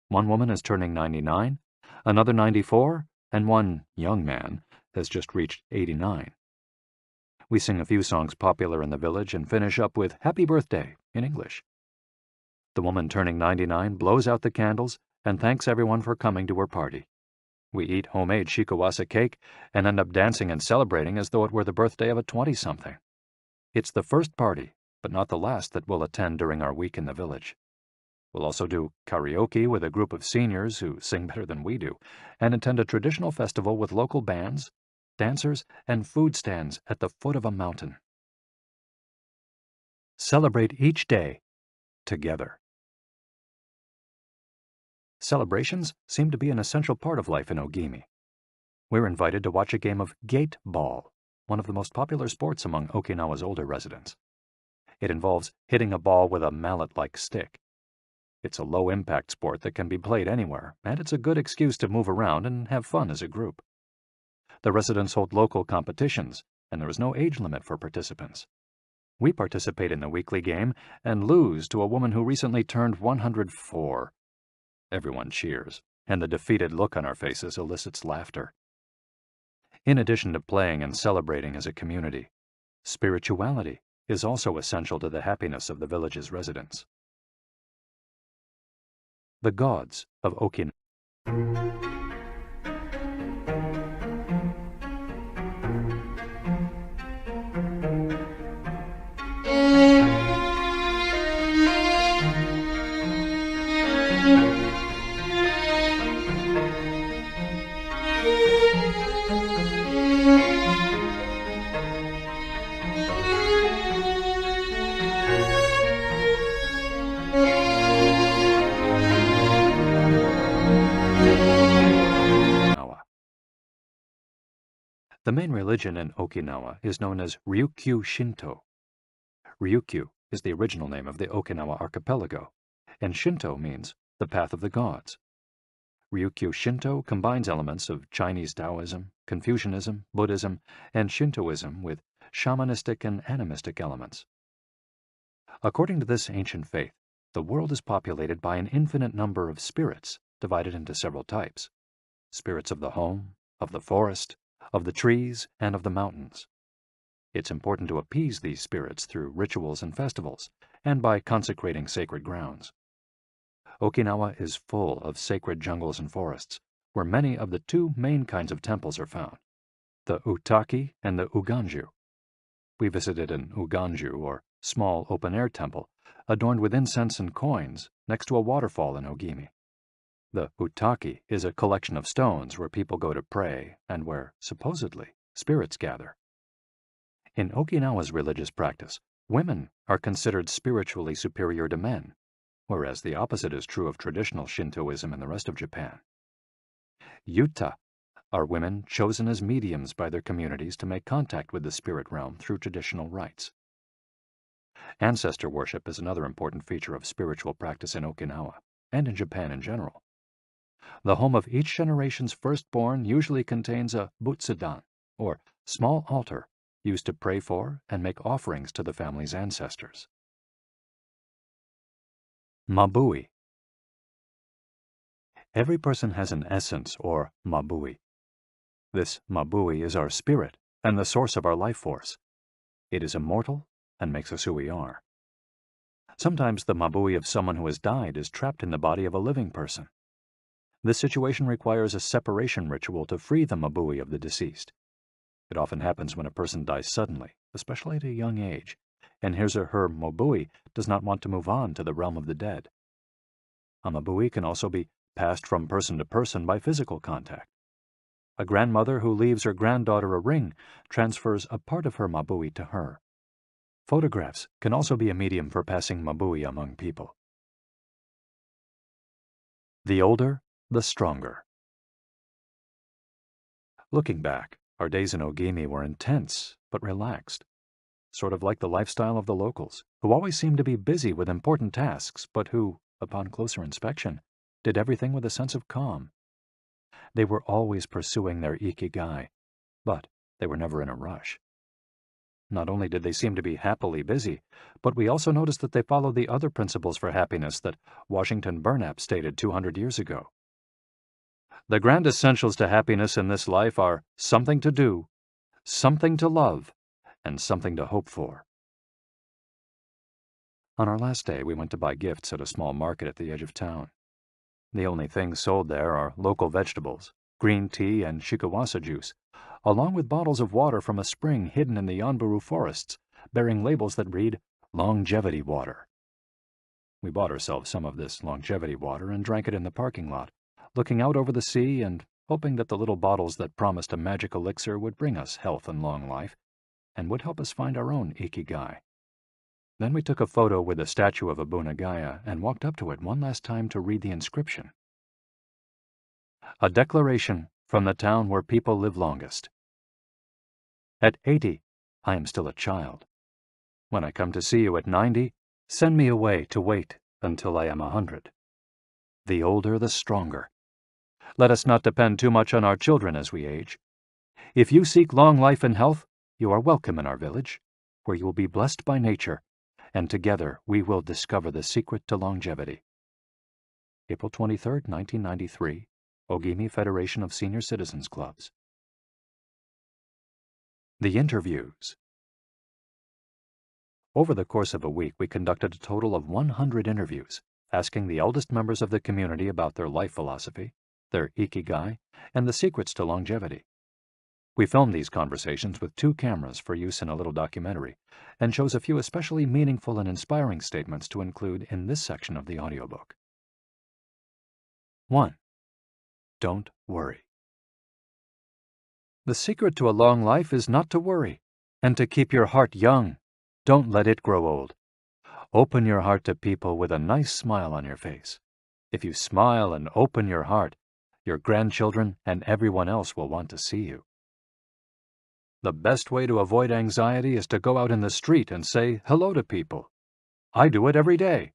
One woman is turning 99, another 94, and one young man has just reached 89. We sing a few songs popular in the village and finish up with "Happy Birthday" in English. The woman turning 99 blows out the candles and thanks everyone for coming to her party. We eat homemade shikuwasa cake and end up dancing and celebrating as though it were the birthday of a 20-something. It's the first party, but not the last that we'll attend during our week in the village. We'll also do karaoke with a group of seniors who sing better than we do, and attend a traditional festival with local bands, dancers, and food stands at the foot of a mountain. Celebrate each day together. Celebrations seem to be an essential part of life in Ogimi. We're invited to watch a game of gate ball, one of the most popular sports among Okinawa's older residents. It involves hitting a ball with a mallet-like stick. It's a low-impact sport that can be played anywhere, and it's a good excuse to move around and have fun as a group. The residents hold local competitions, and there is no age limit for participants. We participate in the weekly game and lose to a woman who recently turned 104. Everyone cheers, and the defeated look on our faces elicits laughter. In addition to playing and celebrating as a community, spirituality is also essential to the happiness of the village's residents. The gods of Okinawa. The main religion in Okinawa is known as Ryukyu Shinto. Ryukyu is the original name of the Okinawa archipelago, and Shinto means the path of the gods. Ryukyu Shinto combines elements of Chinese Taoism, Confucianism, Buddhism, and Shintoism with shamanistic and animistic elements. According to this ancient faith, the world is populated by an infinite number of spirits divided into several types: spirits of the home, of the forest, of the trees, and of the mountains. It's important to appease these spirits through rituals and festivals, and by consecrating sacred grounds. Okinawa is full of sacred jungles and forests, where many of the two main kinds of temples are found, the Utaki and the Uganju. We visited an Uganju, or small open-air temple, adorned with incense and coins, next to a waterfall in Ogimi. The Utaki is a collection of stones where people go to pray and where, supposedly, spirits gather. In Okinawa's religious practice, women are considered spiritually superior to men, whereas the opposite is true of traditional Shintoism in the rest of Japan. Yuta are women chosen as mediums by their communities to make contact with the spirit realm through traditional rites. Ancestor worship is another important feature of spiritual practice in Okinawa, and in Japan in general. The home of each generation's firstborn usually contains a butsudan, or small altar, used to pray for and make offerings to the family's ancestors. Mabui. Every person has an essence, or mabui. This mabui is our spirit and the source of our life force. It is immortal and makes us who we are. Sometimes the mabui of someone who has died is trapped in the body of a living person. This situation requires a separation ritual to free the mabui of the deceased. It often happens when a person dies suddenly, especially at a young age, and his or her mabui does not want to move on to the realm of the dead. A mabui can also be passed from person to person by physical contact. A grandmother who leaves her granddaughter a ring transfers a part of her mabui to her. Photographs can also be a medium for passing mabui among people. The older, the stronger. Looking back, our days in Ogimi were intense but relaxed, sort of like the lifestyle of the locals, who always seemed to be busy with important tasks, but who, upon closer inspection, did everything with a sense of calm. They were always pursuing their IKIGAI, but they were never in a rush. Not only did they seem to be happily busy, but we also noticed that they followed the other principles for happiness that Washington Burnap stated 200 years ago. The grand essentials to happiness in this life are something to do, something to love, and something to hope for. On our last day, we went to buy gifts at a small market at the edge of town. The only things sold there are local vegetables, green tea, and shikawasa juice, along with bottles of water from a spring hidden in the Yanburu forests, bearing labels that read, "Longevity Water." We bought ourselves some of this longevity water and drank it in the parking lot, looking out over the sea and hoping that the little bottles that promised a magic elixir would bring us health and long life, and would help us find our own Ikigai. Then we took a photo with the statue of IKIGAI and walked up to it one last time to read the inscription. A declaration from the town where people live longest. At 80, I am still a child. When I come to see you at 90, send me away to wait until I am 100. The older, the stronger. Let us not depend too much on our children as we age. If you seek long life and health, you are welcome in our village, where you will be blessed by nature, and together we will discover the secret to longevity. April 23, 1993, Ogimi Federation of Senior Citizens Clubs. The interviews. Over the course of a week, we conducted a total of 100 interviews, asking the eldest members of the community about their life philosophy, their ikigai, and the secrets to longevity. We filmed these conversations with 2 cameras for use in a little documentary, and chose a few especially meaningful and inspiring statements to include in this section of the audiobook. 1. Don't worry. The secret to a long life is not to worry, and to keep your heart young. Don't let it grow old. Open your heart to people with a nice smile on your face. If you smile and open your heart, your grandchildren and everyone else will want to see you. The best way to avoid anxiety is to go out in the street and say hello to people. I do it every day.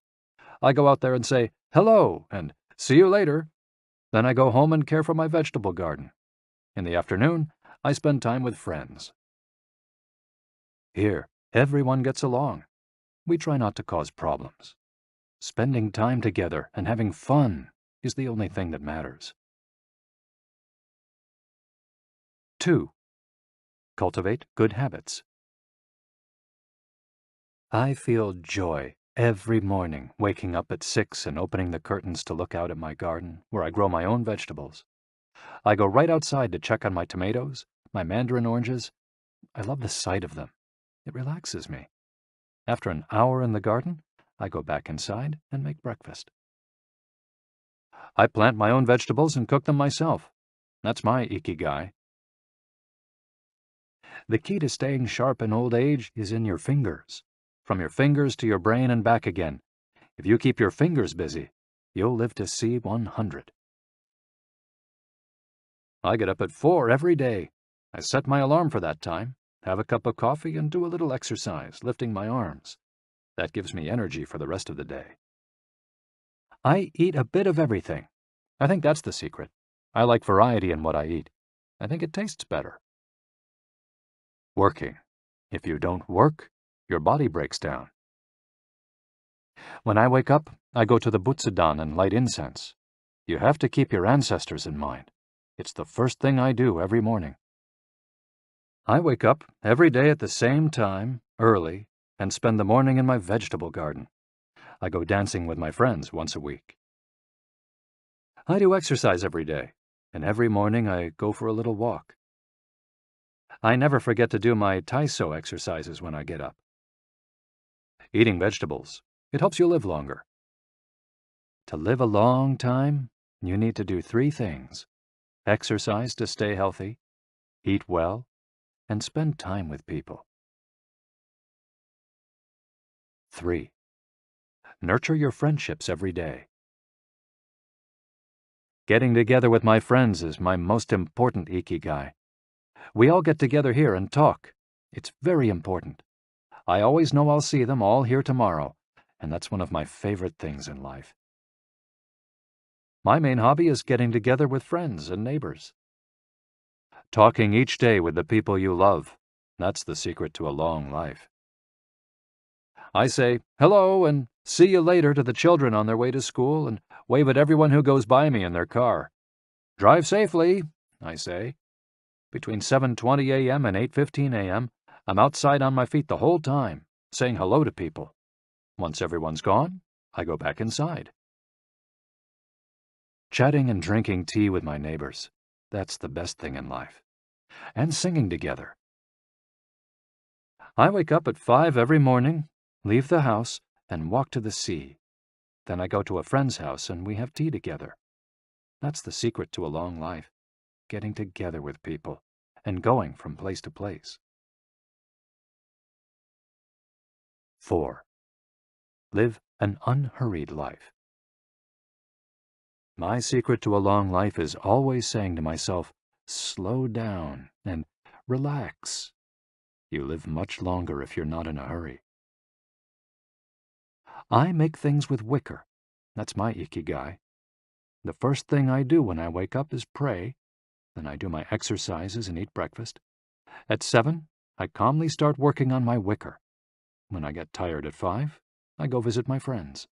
I go out there and say hello and see you later. Then I go home and care for my vegetable garden. In the afternoon, I spend time with friends. Here, everyone gets along. We try not to cause problems. Spending time together and having fun is the only thing that matters. 2. Cultivate good habits. I feel joy every morning waking up at 6 and opening the curtains to look out at my garden where I grow my own vegetables. I go right outside to check on my tomatoes, my mandarin oranges. I love the sight of them. It relaxes me. After an hour in the garden, I go back inside and make breakfast. I plant my own vegetables and cook them myself. That's my ikigai. The key to staying sharp in old age is in your fingers. From your fingers to your brain and back again. If you keep your fingers busy, you'll live to see 100. I get up at 4 every day. I set my alarm for that time, have a cup of coffee, and do a little exercise, lifting my arms. That gives me energy for the rest of the day. I eat a bit of everything. I think that's the secret. I like variety in what I eat. I think it tastes better. Working. If you don't work, your body breaks down. When I wake up, I go to the Butsudan and light incense. You have to keep your ancestors in mind. It's the first thing I do every morning. I wake up every day at the same time, early, and spend the morning in my vegetable garden. I go dancing with my friends once a week. I do exercise every day, and every morning I go for a little walk. I never forget to do my Taiso exercises when I get up. Eating vegetables, it helps you live longer. To live a long time, you need to do 3 things. Exercise to stay healthy, eat well, and spend time with people. 3. Nurture your friendships every day. Getting together with my friends is my most important ikigai. We all get together here and talk. It's very important. I always know I'll see them all here tomorrow, and that's one of my favorite things in life. My main hobby is getting together with friends and neighbors. Talking each day with the people you love, that's the secret to a long life. I say hello and see you later to the children on their way to school and wave at everyone who goes by me in their car. Drive safely, I say. Between 7:20 a.m. and 8:15 a.m., I'm outside on my feet the whole time, saying hello to people. Once everyone's gone, I go back inside. Chatting and drinking tea with my neighbors, that's the best thing in life. And singing together. I wake up at 5 every morning, leave the house, and walk to the sea. Then I go to a friend's house and we have tea together. That's the secret to a long life, getting together with people and going from place to place. 4. Live an unhurried life. My secret to a long life is always saying to myself, slow down and relax. You live much longer if you're not in a hurry. I make things with wicker. That's my ikigai. The first thing I do when I wake up is pray. Then I do my exercises and eat breakfast. At 7, I calmly start working on my wicker. When I get tired at 5, I go visit my friends.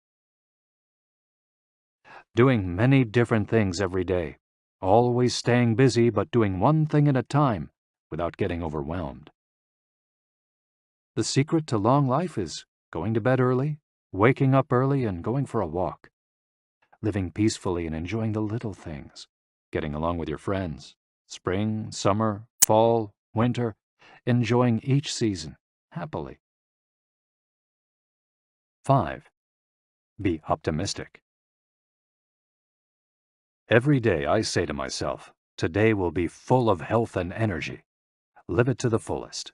Doing many different things every day. Always staying busy but doing one thing at a time without getting overwhelmed. The secret to long life is going to bed early, waking up early, and going for a walk. Living peacefully and enjoying the little things. Getting along with your friends. Spring, summer, fall, winter. Enjoying each season happily. 5. Be optimistic. Every day I say to myself, today will be full of health and energy. Live it to the fullest.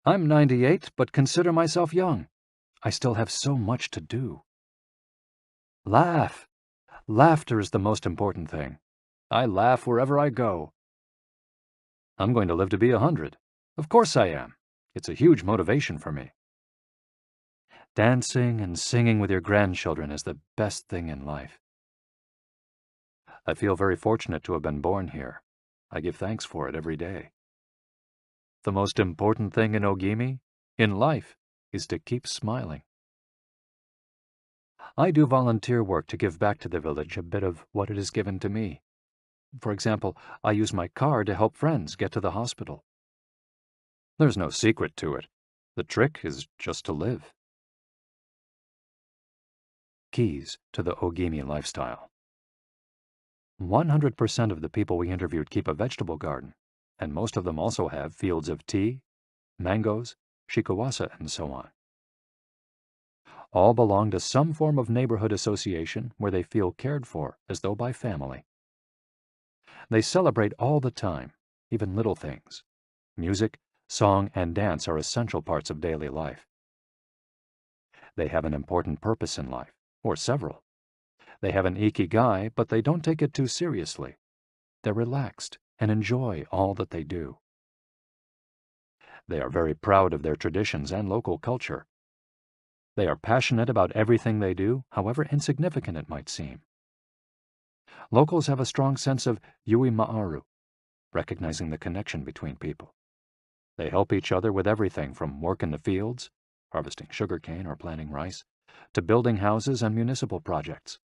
I'm 98, but consider myself young. I still have so much to do. Laugh. Laughter is the most important thing. I laugh wherever I go. I'm going to live to be 100. Of course I am. It's a huge motivation for me. Dancing and singing with your grandchildren is the best thing in life. I feel very fortunate to have been born here. I give thanks for it every day. The most important thing in Ogimi, in life, is to keep smiling. I do volunteer work to give back to the village a bit of what it has given to me. For example, I use my car to help friends get to the hospital. There's no secret to it. The trick is just to live. Keys to the Ogimi lifestyle. 100% of the people we interviewed keep a vegetable garden, and most of them also have fields of tea, mangoes, shikawasa, and so on. All belong to some form of neighborhood association where they feel cared for as though by family. They celebrate all the time, even little things. Music, song, and dance are essential parts of daily life. They have an important purpose in life, or several. They have an ikigai, but they don't take it too seriously. They're relaxed and enjoy all that they do. They are very proud of their traditions and local culture. They are passionate about everything they do, however insignificant it might seem. Locals have a strong sense of yui ma'aru, recognizing the connection between people. They help each other with everything from work in the fields, harvesting sugarcane or planting rice, to building houses and municipal projects.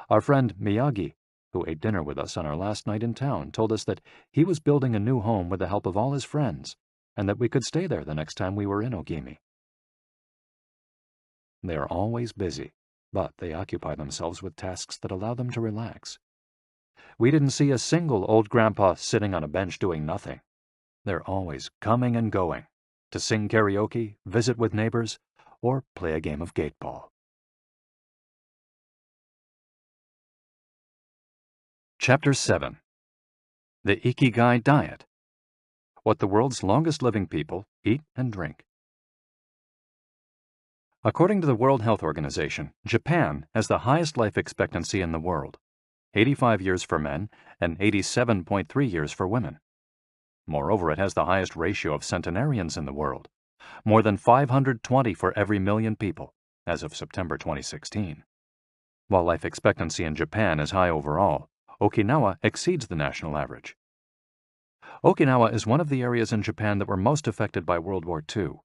Our friend Miyagi, who ate dinner with us on our last night in town, told us that he was building a new home with the help of all his friends, and that we could stay there the next time we were in Ogimi. They are always busy, but they occupy themselves with tasks that allow them to relax. We didn't see a single old grandpa sitting on a bench doing nothing. They're always coming and going, to sing karaoke, visit with neighbors, or play a game of gateball. Chapter 7. The Ikigai Diet. What the world's longest living people eat and drink. According to the World Health Organization, Japan has the highest life expectancy in the world, 85 years for men and 87.3 years for women. Moreover, it has the highest ratio of centenarians in the world, more than 520 for every million people, as of September 2016. While life expectancy in Japan is high overall, Okinawa exceeds the national average. Okinawa is one of the areas in Japan that were most affected by World War II.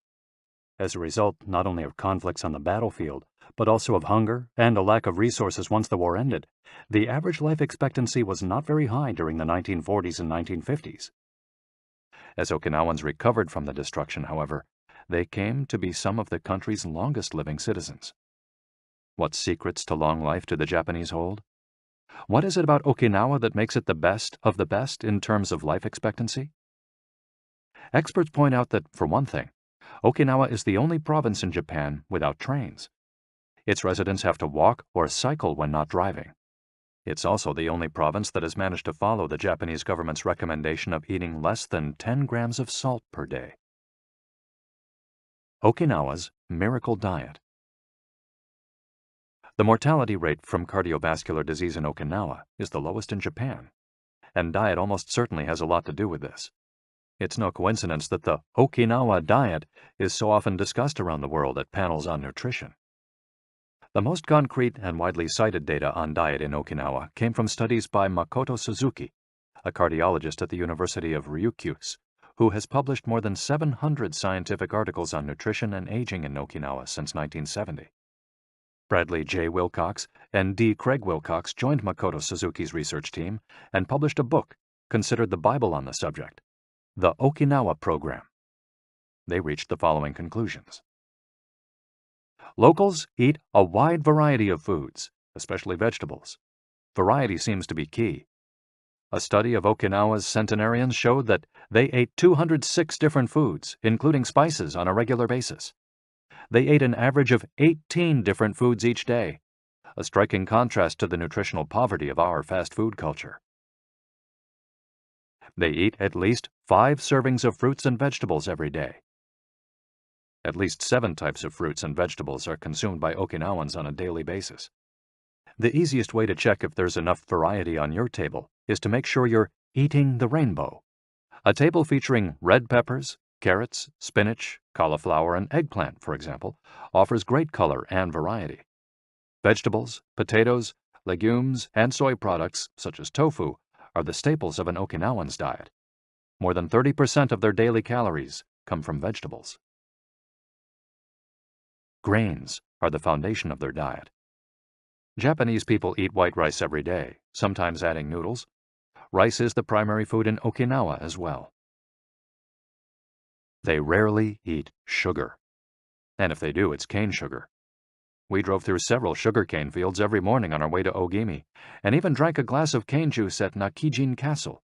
As a result not only of conflicts on the battlefield, but also of hunger and a lack of resources once the war ended, the average life expectancy was not very high during the 1940s and 1950s. As Okinawans recovered from the destruction, however, they came to be some of the country's longest living citizens. What secrets to long life do the Japanese hold? What is it about Okinawa that makes it the best of the best in terms of life expectancy? Experts point out that, for one thing, Okinawa is the only province in Japan without trains. Its residents have to walk or cycle when not driving. It's also the only province that has managed to follow the Japanese government's recommendation of eating less than 10 grams of salt per day. Okinawa's Miracle Diet. The mortality rate from cardiovascular disease in Okinawa is the lowest in Japan, and diet almost certainly has a lot to do with this. It's no coincidence that the Okinawa diet is so often discussed around the world at panels on nutrition. The most concrete and widely cited data on diet in Okinawa came from studies by Makoto Suzuki, a cardiologist at the University of Ryukyus, who has published more than 700 scientific articles on nutrition and aging in Okinawa since 1970. Bradley J. Wilcox and D. Craig Wilcox joined Makoto Suzuki's research team and published a book considered the Bible on the subject, The Okinawa Program. They reached the following conclusions. Locals eat a wide variety of foods, especially vegetables. Variety seems to be key. A study of Okinawa's centenarians showed that they ate 206 different foods, including spices, on a regular basis. They ate an average of 18 different foods each day, a striking contrast to the nutritional poverty of our fast food culture. They eat at least 5 servings of fruits and vegetables every day. At least 7 types of fruits and vegetables are consumed by Okinawans on a daily basis. The easiest way to check if there's enough variety on your table is to make sure you're eating the rainbow. A table featuring red peppers, carrots, spinach, cauliflower, and eggplant, for example, offers great color and variety. Vegetables, potatoes, legumes, and soy products, such as tofu, are the staples of an Okinawan's diet. More than 30% of their daily calories come from vegetables. Grains are the foundation of their diet. Japanese people eat white rice every day, sometimes adding noodles. Rice is the primary food in Okinawa as well. They rarely eat sugar. And if they do, it's cane sugar. We drove through several sugarcane fields every morning on our way to Ogimi, and even drank a glass of cane juice at Nakijin Castle.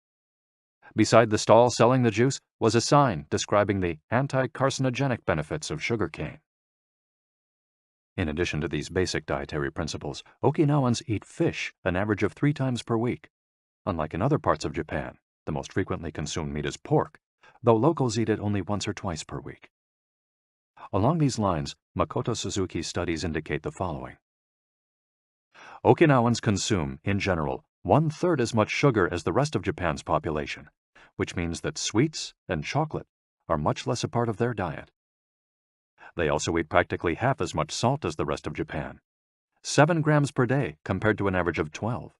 Beside the stall selling the juice was a sign describing the anti-carcinogenic benefits of sugarcane. In addition to these basic dietary principles, Okinawans eat fish an average of 3 times per week. Unlike in other parts of Japan, the most frequently consumed meat is pork, though locals eat it only once or twice per week. Along these lines, Makoto Suzuki's studies indicate the following. Okinawans consume, in general, 1/3 as much sugar as the rest of Japan's population, which means that sweets and chocolate are much less a part of their diet. They also eat practically half as much salt as the rest of Japan, 7 grams per day compared to an average of 12.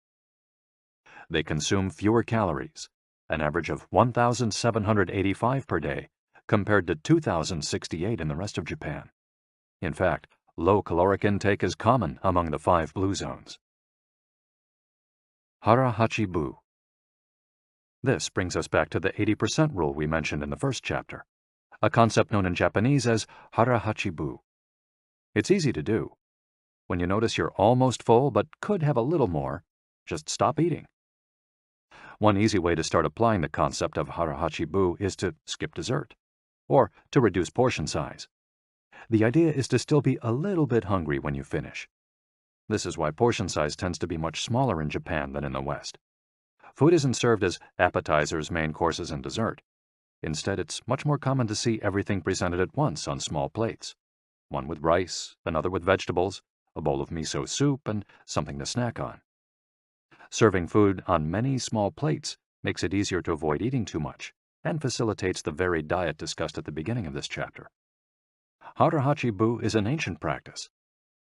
They consume fewer calories, an average of 1,785 per day compared to 2,068 in the rest of Japan. In fact, low caloric intake is common among the 5 blue zones. Hara Hachibu. This brings us back to the 80% rule we mentioned in the first chapter, a concept known in Japanese as Hara Hachibu. It's easy to do. When you notice you're almost full but could have a little more, just stop eating. One easy way to start applying the concept of Hara Hachibu is to skip dessert, or to reduce portion size. The idea is to still be a little bit hungry when you finish. This is why portion size tends to be much smaller in Japan than in the West. Food isn't served as appetizers, main courses, and dessert. Instead, it's much more common to see everything presented at once on small plates. One with rice, another with vegetables, a bowl of miso soup, and something to snack on. Serving food on many small plates makes it easier to avoid eating too much and facilitates the varied diet discussed at the beginning of this chapter. Hara Hachibu is an ancient practice.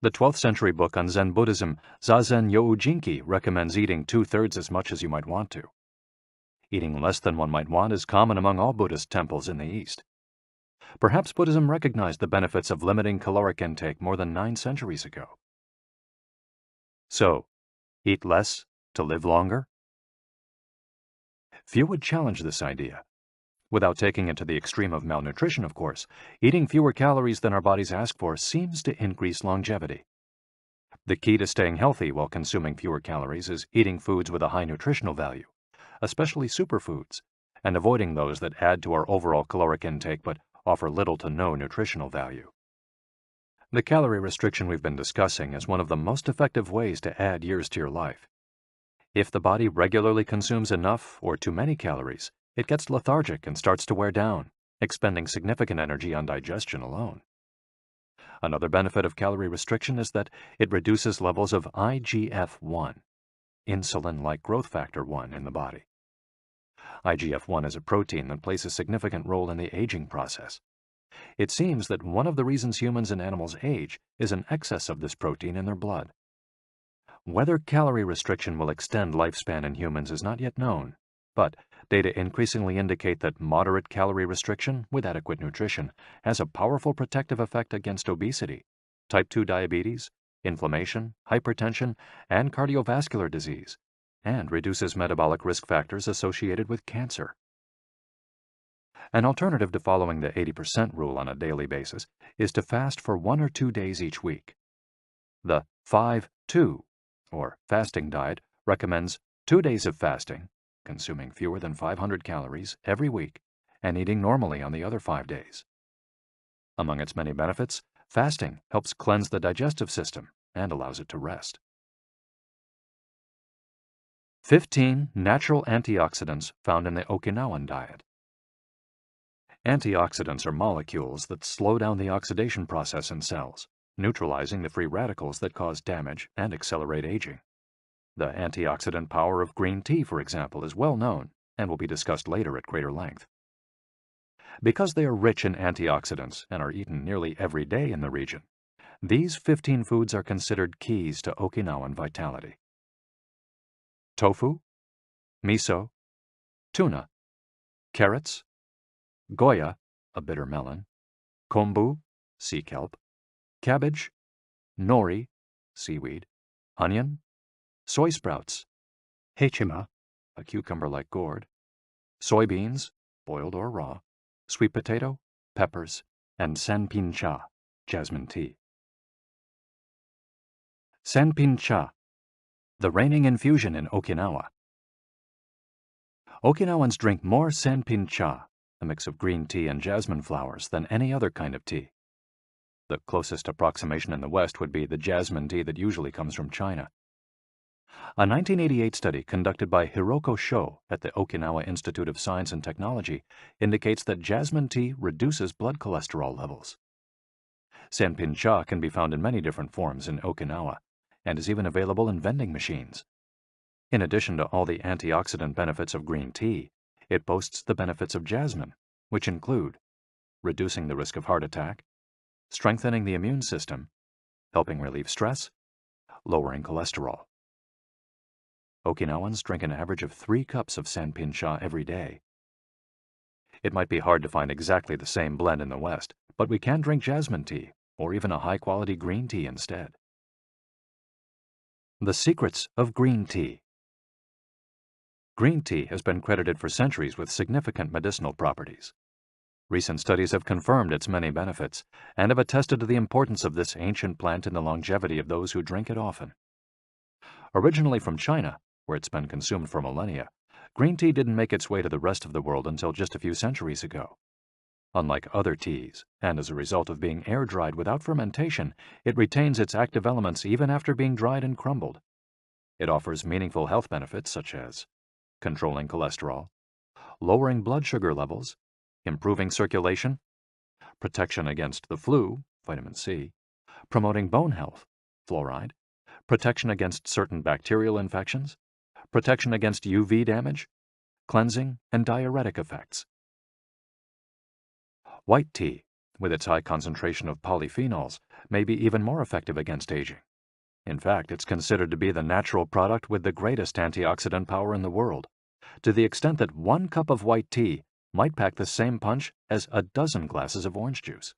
The 12th century book on Zen Buddhism, Zazen Youjinki, recommends eating 2/3 as much as you might want to. Eating less than one might want is common among all Buddhist temples in the East. Perhaps Buddhism recognized the benefits of limiting caloric intake more than 9 centuries ago. So, eat less to live longer? Few would challenge this idea. Without taking it to the extreme of malnutrition, of course, eating fewer calories than our bodies ask for seems to increase longevity. The key to staying healthy while consuming fewer calories is eating foods with a high nutritional value, especially superfoods, and avoiding those that add to our overall caloric intake but offer little to no nutritional value. The calorie restriction we've been discussing is one of the most effective ways to add years to your life. If the body regularly consumes enough or too many calories, it gets lethargic and starts to wear down, expending significant energy on digestion alone. Another benefit of calorie restriction is that it reduces levels of IGF-1, insulin-like growth factor 1, in the body. IGF-1 is a protein that plays a significant role in the aging process. It seems that one of the reasons humans and animals age is an excess of this protein in their blood. Whether calorie restriction will extend lifespan in humans is not yet known, but data increasingly indicate that moderate calorie restriction with adequate nutrition has a powerful protective effect against obesity, type 2 diabetes, inflammation, hypertension, and cardiovascular disease, and reduces metabolic risk factors associated with cancer. An alternative to following the 80% rule on a daily basis is to fast for 1 or 2 days each week. The 5-2, or fasting diet, recommends 2 days of fasting, consuming fewer than 500 calories every week, and eating normally on the other 5 days. Among its many benefits, fasting helps cleanse the digestive system and allows it to rest. 15 natural antioxidants found in the Okinawan diet. Antioxidants are molecules that slow down the oxidation process in cells, neutralizing the free radicals that cause damage and accelerate aging. The antioxidant power of green tea, for example, is well known and will be discussed later at greater length. Because they are rich in antioxidants and are eaten nearly every day in the region, these 15 foods are considered keys to Okinawan vitality. Tofu, miso, tuna, carrots, goya, a bitter melon, kombu, sea kelp, cabbage, nori, seaweed, onion, soy sprouts, hechima, a cucumber-like gourd, soybeans, boiled or raw, sweet potato, peppers, and sanpin cha, jasmine tea. Sanpin cha, the reigning infusion in Okinawa. Okinawans drink more sanpin cha, a mix of green tea and jasmine flowers, than any other kind of tea. The closest approximation in the West would be the jasmine tea that usually comes from China. A 1988 study conducted by Hiroko Sho at the Okinawa Institute of Science and Technology indicates that jasmine tea reduces blood cholesterol levels. Sanpin cha can be found in many different forms in Okinawa and is even available in vending machines. In addition to all the antioxidant benefits of green tea, it boasts the benefits of jasmine, which include reducing the risk of heart attack, strengthening the immune system, helping relieve stress, lowering cholesterol. Okinawans drink an average of 3 cups of sanpin cha every day. It might be hard to find exactly the same blend in the West, but we can drink jasmine tea or even a high-quality green tea instead. The secrets of green tea. Green tea has been credited for centuries with significant medicinal properties. Recent studies have confirmed its many benefits and have attested to the importance of this ancient plant in the longevity of those who drink it often. Originally from China, where it's been consumed for millennia, green tea didn't make its way to the rest of the world until just a few centuries ago. Unlike other teas, and as a result of being air-dried without fermentation, it retains its active elements even after being dried and crumbled. It offers meaningful health benefits such as controlling cholesterol, lowering blood sugar levels, improving circulation, protection against the flu, vitamin C, promoting bone health, fluoride, protection against certain bacterial infections, protection against UV damage, cleansing, and diuretic effects. White tea, with its high concentration of polyphenols, may be even more effective against aging. In fact, it's considered to be the natural product with the greatest antioxidant power in the world, to the extent that 1 cup of white tea might pack the same punch as a dozen glasses of orange juice.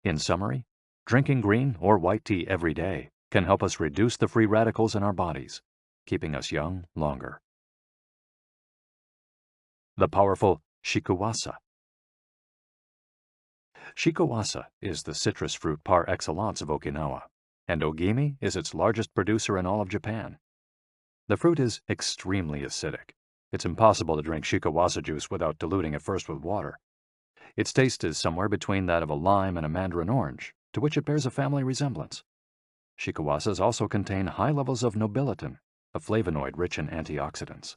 In summary, drinking green or white tea every day can help us reduce the free radicals in our bodies, keeping us young longer. The powerful shikuwasa. Shikuwasa is the citrus fruit par excellence of Okinawa, and Ogimi is its largest producer in all of Japan. The fruit is extremely acidic. It's impossible to drink shikuwasa juice without diluting it first with water. Its taste is somewhere between that of a lime and a mandarin orange, to which it bears a family resemblance. Shikuwasas also contain high levels of nobiletin, a flavonoid rich in antioxidants.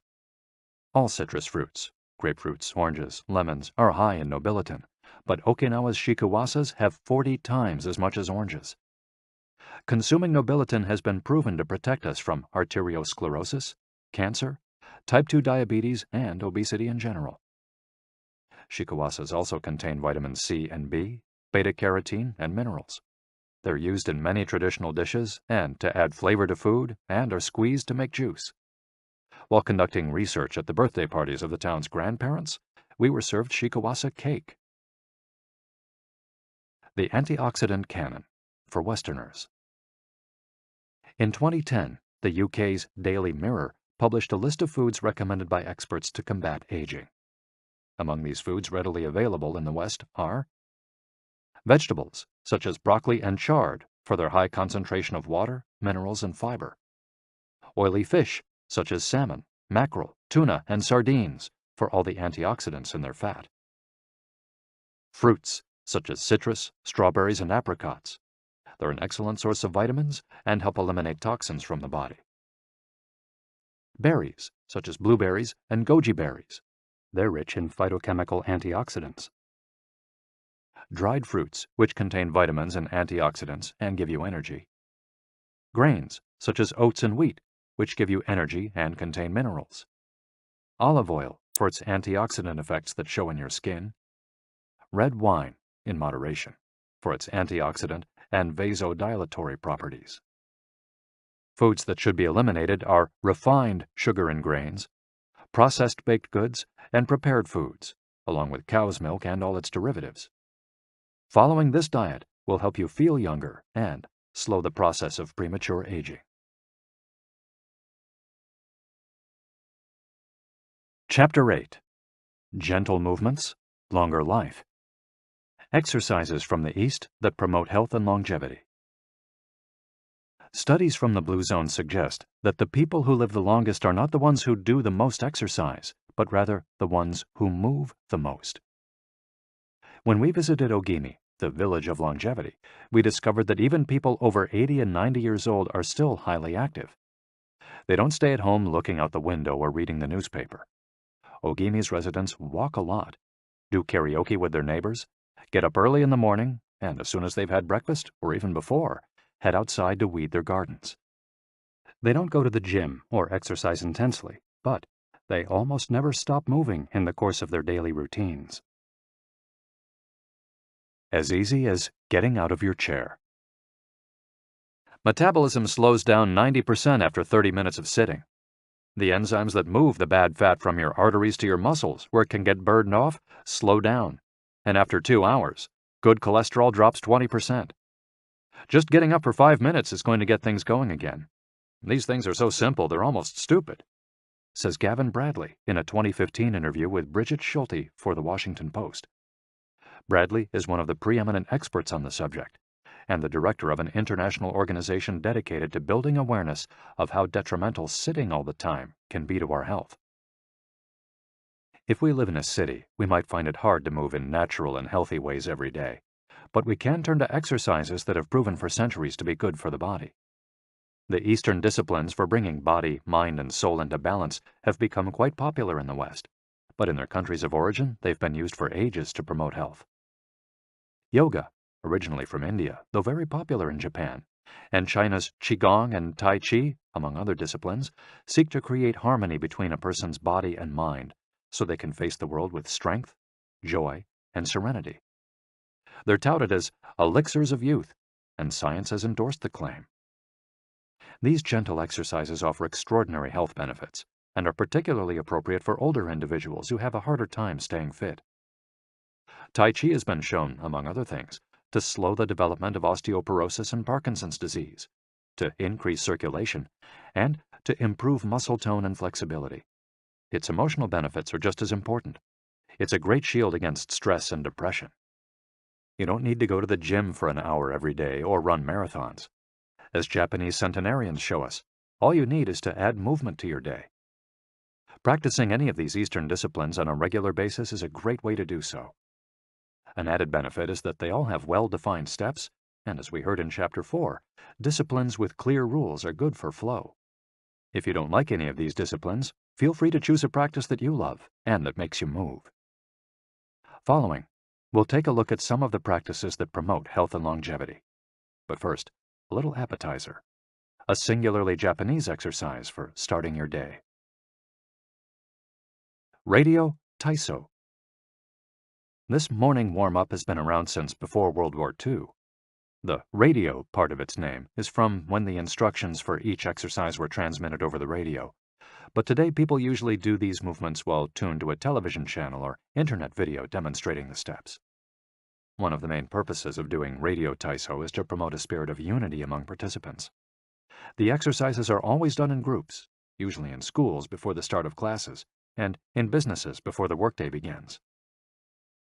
All citrus fruits, grapefruits, oranges, lemons, are high in nobiletin, but Okinawa's shikuwasas have 40 times as much as oranges. Consuming nobiletin has been proven to protect us from arteriosclerosis, cancer, type 2 diabetes, and obesity in general. Shikuwasas also contain vitamins C and B, beta-carotene, and minerals. They're used in many traditional dishes and to add flavor to food, and are squeezed to make juice. While conducting research at the birthday parties of the town's grandparents, we were served shikuwasa cake. The antioxidant canon for Westerners. In 2010, the UK's Daily Mirror published a list of foods recommended by experts to combat aging. Among these foods readily available in the West are vegetables, such as broccoli and chard, for their high concentration of water, minerals, and fiber. Oily fish, such as salmon, mackerel, tuna, and sardines, for all the antioxidants in their fat. Fruits, such as citrus, strawberries, and apricots. They're an excellent source of vitamins and help eliminate toxins from the body. Berries, such as blueberries and goji berries. They're rich in phytochemical antioxidants. Dried fruits, which contain vitamins and antioxidants and give you energy. Grains, such as oats and wheat, which give you energy and contain minerals. Olive oil, for its antioxidant effects that show in your skin. Red wine, in moderation, for its antioxidant and vasodilatory properties. Foods that should be eliminated are refined sugar and grains, processed baked goods, and prepared foods, along with cow's milk and all its derivatives. Following this diet will help you feel younger and slow the process of premature aging. Chapter 8. Gentle Movements, Longer Life. Exercises from the East that promote health and longevity. Studies from the Blue Zone suggest that the people who live the longest are not the ones who do the most exercise, but rather the ones who move the most. When we visited Ogimi, the village of longevity, we discovered that even people over 80 and 90 years old are still highly active. They don't stay at home looking out the window or reading the newspaper. Ogimi's residents walk a lot, do karaoke with their neighbors, get up early in the morning, and as soon as they've had breakfast, or even before, head outside to weed their gardens. They don't go to the gym or exercise intensely, but they almost never stop moving in the course of their daily routines. As easy as getting out of your chair. Metabolism slows down 90% after 30 minutes of sitting. The enzymes that move the bad fat from your arteries to your muscles, where it can get burned off, slow down. And after 2 hours, good cholesterol drops 20%. Just getting up for 5 minutes is going to get things going again. These things are so simple they're almost stupid, says Gavin Bradley in a 2015 interview with Bridget Schulte for The Washington Post. Bradley is one of the preeminent experts on the subject, and the director of an international organization dedicated to building awareness of how detrimental sitting all the time can be to our health. If we live in a city, we might find it hard to move in natural and healthy ways every day, but we can turn to exercises that have proven for centuries to be good for the body. The Eastern disciplines for bringing body, mind, and soul into balance have become quite popular in the West, but in their countries of origin, they've been used for ages to promote health. Yoga, originally from India, though very popular in Japan, and China's Qigong and Tai Chi, among other disciplines, seek to create harmony between a person's body and mind so they can face the world with strength, joy, and serenity. They're touted as elixirs of youth, and science has endorsed the claim. These gentle exercises offer extraordinary health benefits and are particularly appropriate for older individuals who have a harder time staying fit. Tai Chi has been shown, among other things, to slow the development of osteoporosis and Parkinson's disease, to increase circulation, and to improve muscle tone and flexibility. Its emotional benefits are just as important. It's a great shield against stress and depression. You don't need to go to the gym for an hour every day or run marathons. As Japanese centenarians show us, all you need is to add movement to your day. Practicing any of these Eastern disciplines on a regular basis is a great way to do so. An added benefit is that they all have well-defined steps, and as we heard in Chapter 4, disciplines with clear rules are good for flow. If you don't like any of these disciplines, feel free to choose a practice that you love and that makes you move. Following We'll take a look at some of the practices that promote health and longevity. But first, a little appetizer. A singularly Japanese exercise for starting your day. Radio Taiso. This morning warm-up has been around since before World War II. The radio part of its name is from when the instructions for each exercise were transmitted over the radio. But today people usually do these movements while tuned to a television channel or internet video demonstrating the steps. One of the main purposes of doing radio Taiso is to promote a spirit of unity among participants. The exercises are always done in groups, usually in schools before the start of classes, and in businesses before the workday begins.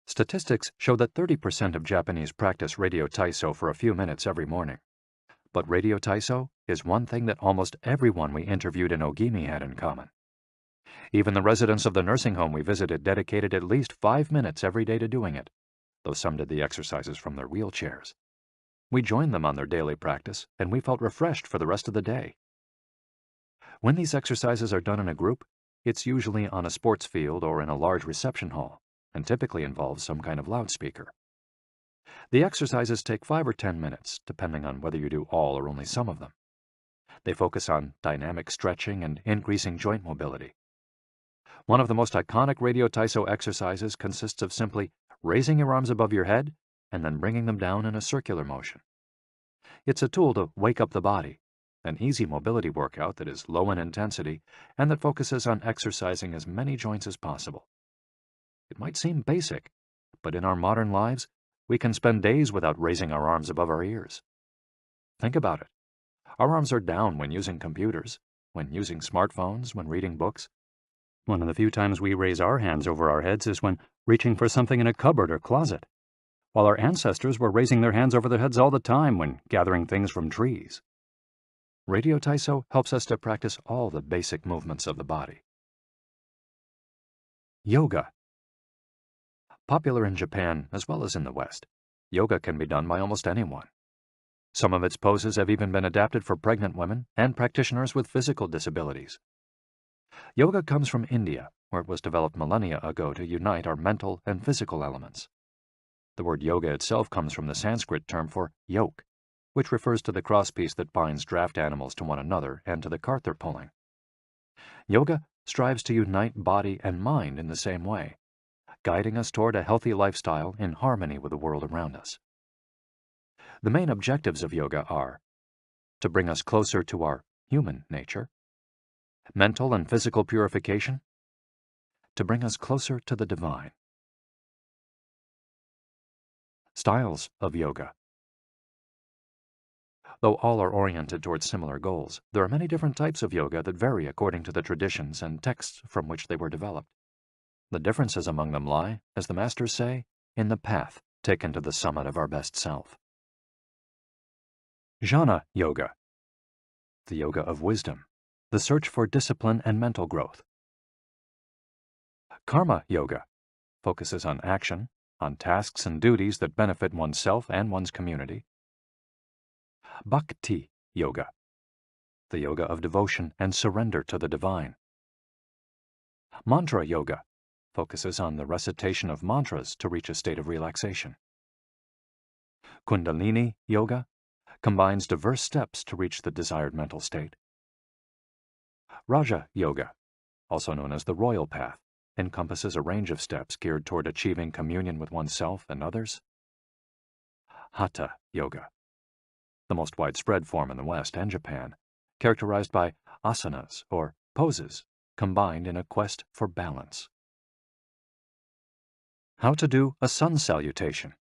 Statistics show that 30% of Japanese practice radio Taiso for a few minutes every morning. But radio Taiso is one thing that almost everyone we interviewed in Ogimi had in common. Even the residents of the nursing home we visited dedicated at least 5 minutes every day to doing it, though some did the exercises from their wheelchairs. We joined them on their daily practice, and we felt refreshed for the rest of the day. When these exercises are done in a group, it's usually on a sports field or in a large reception hall, and typically involves some kind of loudspeaker. The exercises take 5 or 10 minutes, depending on whether you do all or only some of them. They focus on dynamic stretching and increasing joint mobility. One of the most iconic radio Taiso exercises consists of simply raising your arms above your head and then bringing them down in a circular motion. It's a tool to wake up the body, an easy mobility workout that is low in intensity and that focuses on exercising as many joints as possible. It might seem basic, but in our modern lives, we can spend days without raising our arms above our ears. Think about it. Our arms are down when using computers, when using smartphones, when reading books. One of the few times we raise our hands over our heads is when reaching for something in a cupboard or closet, while our ancestors were raising their hands over their heads all the time when gathering things from trees. Radio Taiso helps us to practice all the basic movements of the body. Yoga. Popular in Japan as well as in the West, yoga can be done by almost anyone. Some of its poses have even been adapted for pregnant women and practitioners with physical disabilities. Yoga comes from India, where it was developed millennia ago to unite our mental and physical elements. The word yoga itself comes from the Sanskrit term for yoke, which refers to the crosspiece that binds draft animals to one another and to the cart they're pulling. Yoga strives to unite body and mind in the same way, guiding us toward a healthy lifestyle in harmony with the world around us. The main objectives of yoga are to bring us closer to our human nature, mental and physical purification, to bring us closer to the divine. Styles of yoga. Though all are oriented towards similar goals, there are many different types of yoga that vary according to the traditions and texts from which they were developed. The differences among them lie, as the masters say, in the path taken to the summit of our best self. Jnana Yoga. The yoga of wisdom, the search for discipline and mental growth. Karma Yoga focuses on action, on tasks and duties that benefit oneself and one's community. Bhakti Yoga, the yoga of devotion and surrender to the divine. Mantra Yoga focuses on the recitation of mantras to reach a state of relaxation. Kundalini Yoga combines diverse steps to reach the desired mental state. Raja Yoga, also known as the royal path, encompasses a range of steps geared toward achieving communion with oneself and others. Hatha Yoga, the most widespread form in the West and Japan, characterized by asanas or poses combined in a quest for balance. How to do a sun salutation.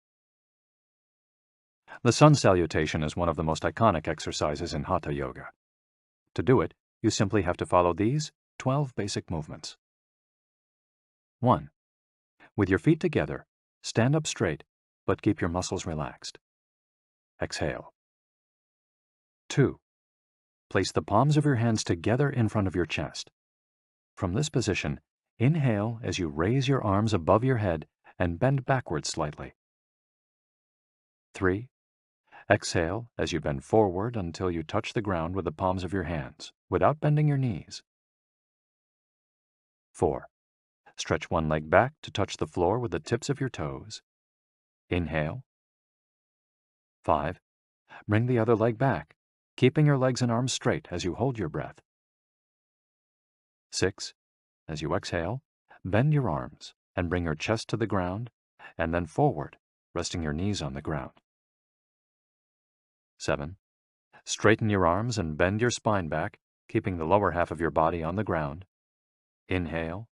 The sun salutation is one of the most iconic exercises in Hatha Yoga. To do it, you simply have to follow these 12 basic movements. 1. With your feet together, stand up straight, but keep your muscles relaxed. Exhale. 2. Place the palms of your hands together in front of your chest. From this position, inhale as you raise your arms above your head and bend backwards slightly. 3. Exhale as you bend forward until you touch the ground with the palms of your hands, without bending your knees. 4. Stretch one leg back to touch the floor with the tips of your toes. Inhale. 5. Bring the other leg back, keeping your legs and arms straight as you hold your breath. 6. As you exhale, bend your arms and bring your chest to the ground, and then forward, resting your knees on the ground. 7. Straighten your arms and bend your spine back, keeping the lower half of your body on the ground. Inhale.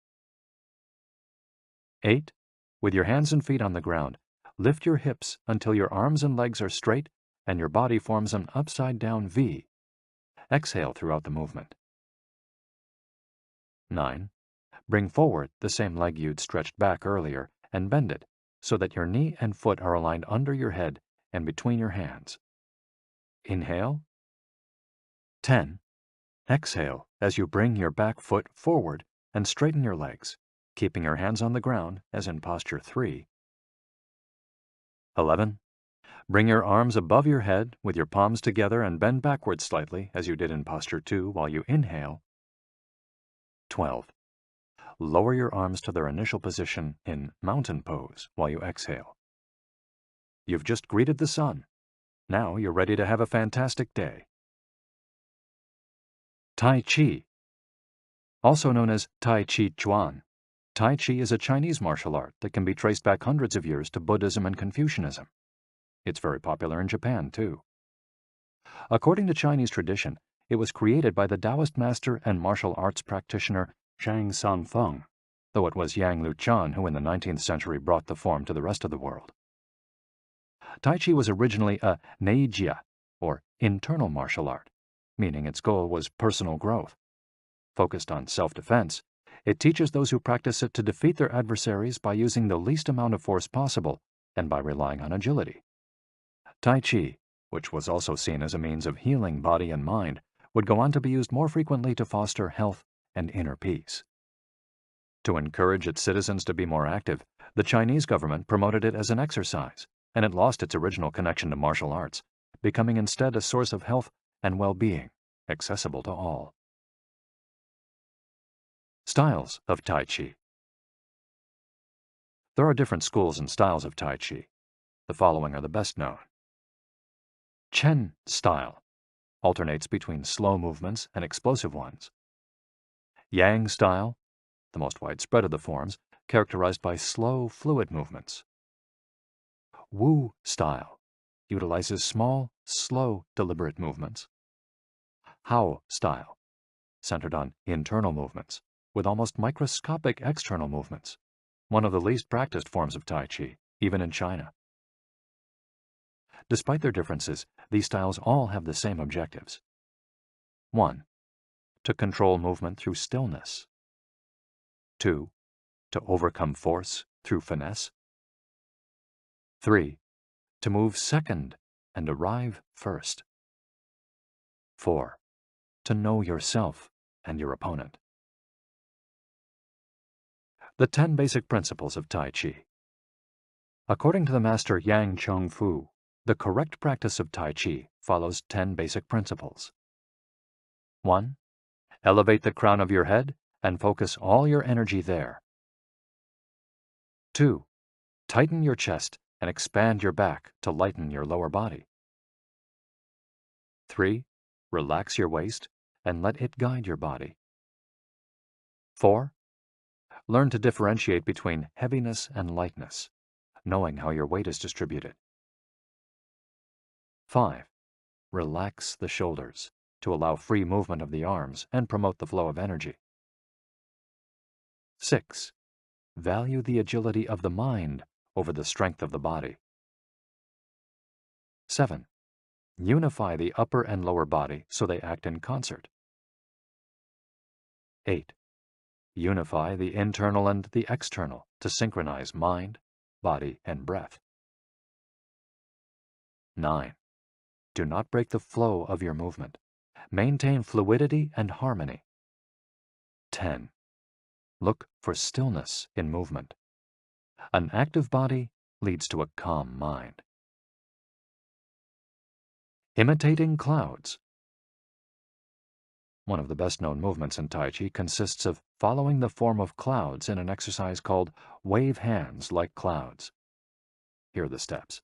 8. With your hands and feet on the ground, lift your hips until your arms and legs are straight and your body forms an upside-down V. Exhale throughout the movement. 9. Bring forward the same leg you'd stretched back earlier and bend it so that your knee and foot are aligned under your head and between your hands. Inhale. 10. Exhale as you bring your back foot forward and straighten your legs, keeping your hands on the ground as in posture 3. 11. Bring your arms above your head with your palms together and bend backwards slightly as you did in posture 2 while you inhale. 12. Lower your arms to their initial position in mountain pose while you exhale. You've just greeted the sun. Now you're ready to have a fantastic day. Tai Chi. Also known as Tai Chi Chuan, Tai Chi is a Chinese martial art that can be traced back hundreds of years to Buddhism and Confucianism. It's very popular in Japan, too. According to Chinese tradition, it was created by the Taoist master and martial arts practitioner Zhang Sanfeng, though it was Yang Luchan who in the 19th century brought the form to the rest of the world. Tai Chi was originally a neijia, or internal martial art, meaning its goal was personal growth. Focused on self-defense, it teaches those who practice it to defeat their adversaries by using the least amount of force possible and by relying on agility. Tai Chi, which was also seen as a means of healing body and mind, would go on to be used more frequently to foster health and inner peace. To encourage its citizens to be more active, the Chinese government promoted it as an exercise, and it lost its original connection to martial arts, becoming instead a source of health and well-being, accessible to all. Styles of Tai Chi. There are different schools and styles of Tai Chi. The following are the best known. Chen style alternates between slow movements and explosive ones. Yang style, the most widespread of the forms, characterized by slow, fluid movements. Wu style utilizes small, slow, deliberate movements. Hao style, centered on internal movements, with almost microscopic external movements, one of the least practiced forms of Tai Chi, even in China. Despite their differences, these styles all have the same objectives. 1. To control movement through stillness. 2. To overcome force through finesse. 3. To move second and arrive first. 4. To know yourself and your opponent. The 10 basic principles of Tai Chi. According to the master Yang Cheng Fu, the correct practice of Tai Chi follows 10 basic principles. 1. Elevate the crown of your head and focus all your energy there. 2. Tighten your chest and expand your back to lighten your lower body. 3. Relax your waist and let it guide your body. 4. Learn to differentiate between heaviness and lightness, knowing how your weight is distributed. 5. Relax the shoulders to allow free movement of the arms and promote the flow of energy. 6. Value the agility of the mind over the strength of the body. 7. Unify the upper and lower body so they act in concert. 8. Unify the internal and the external to synchronize mind, body, and breath. 9. Do not break the flow of your movement. Maintain fluidity and harmony. 10. Look for stillness in movement. An active body leads to a calm mind. Imitating clouds. One of the best-known movements in Tai Chi consists of following the form of clouds in an exercise called wave hands like clouds. Here are the steps.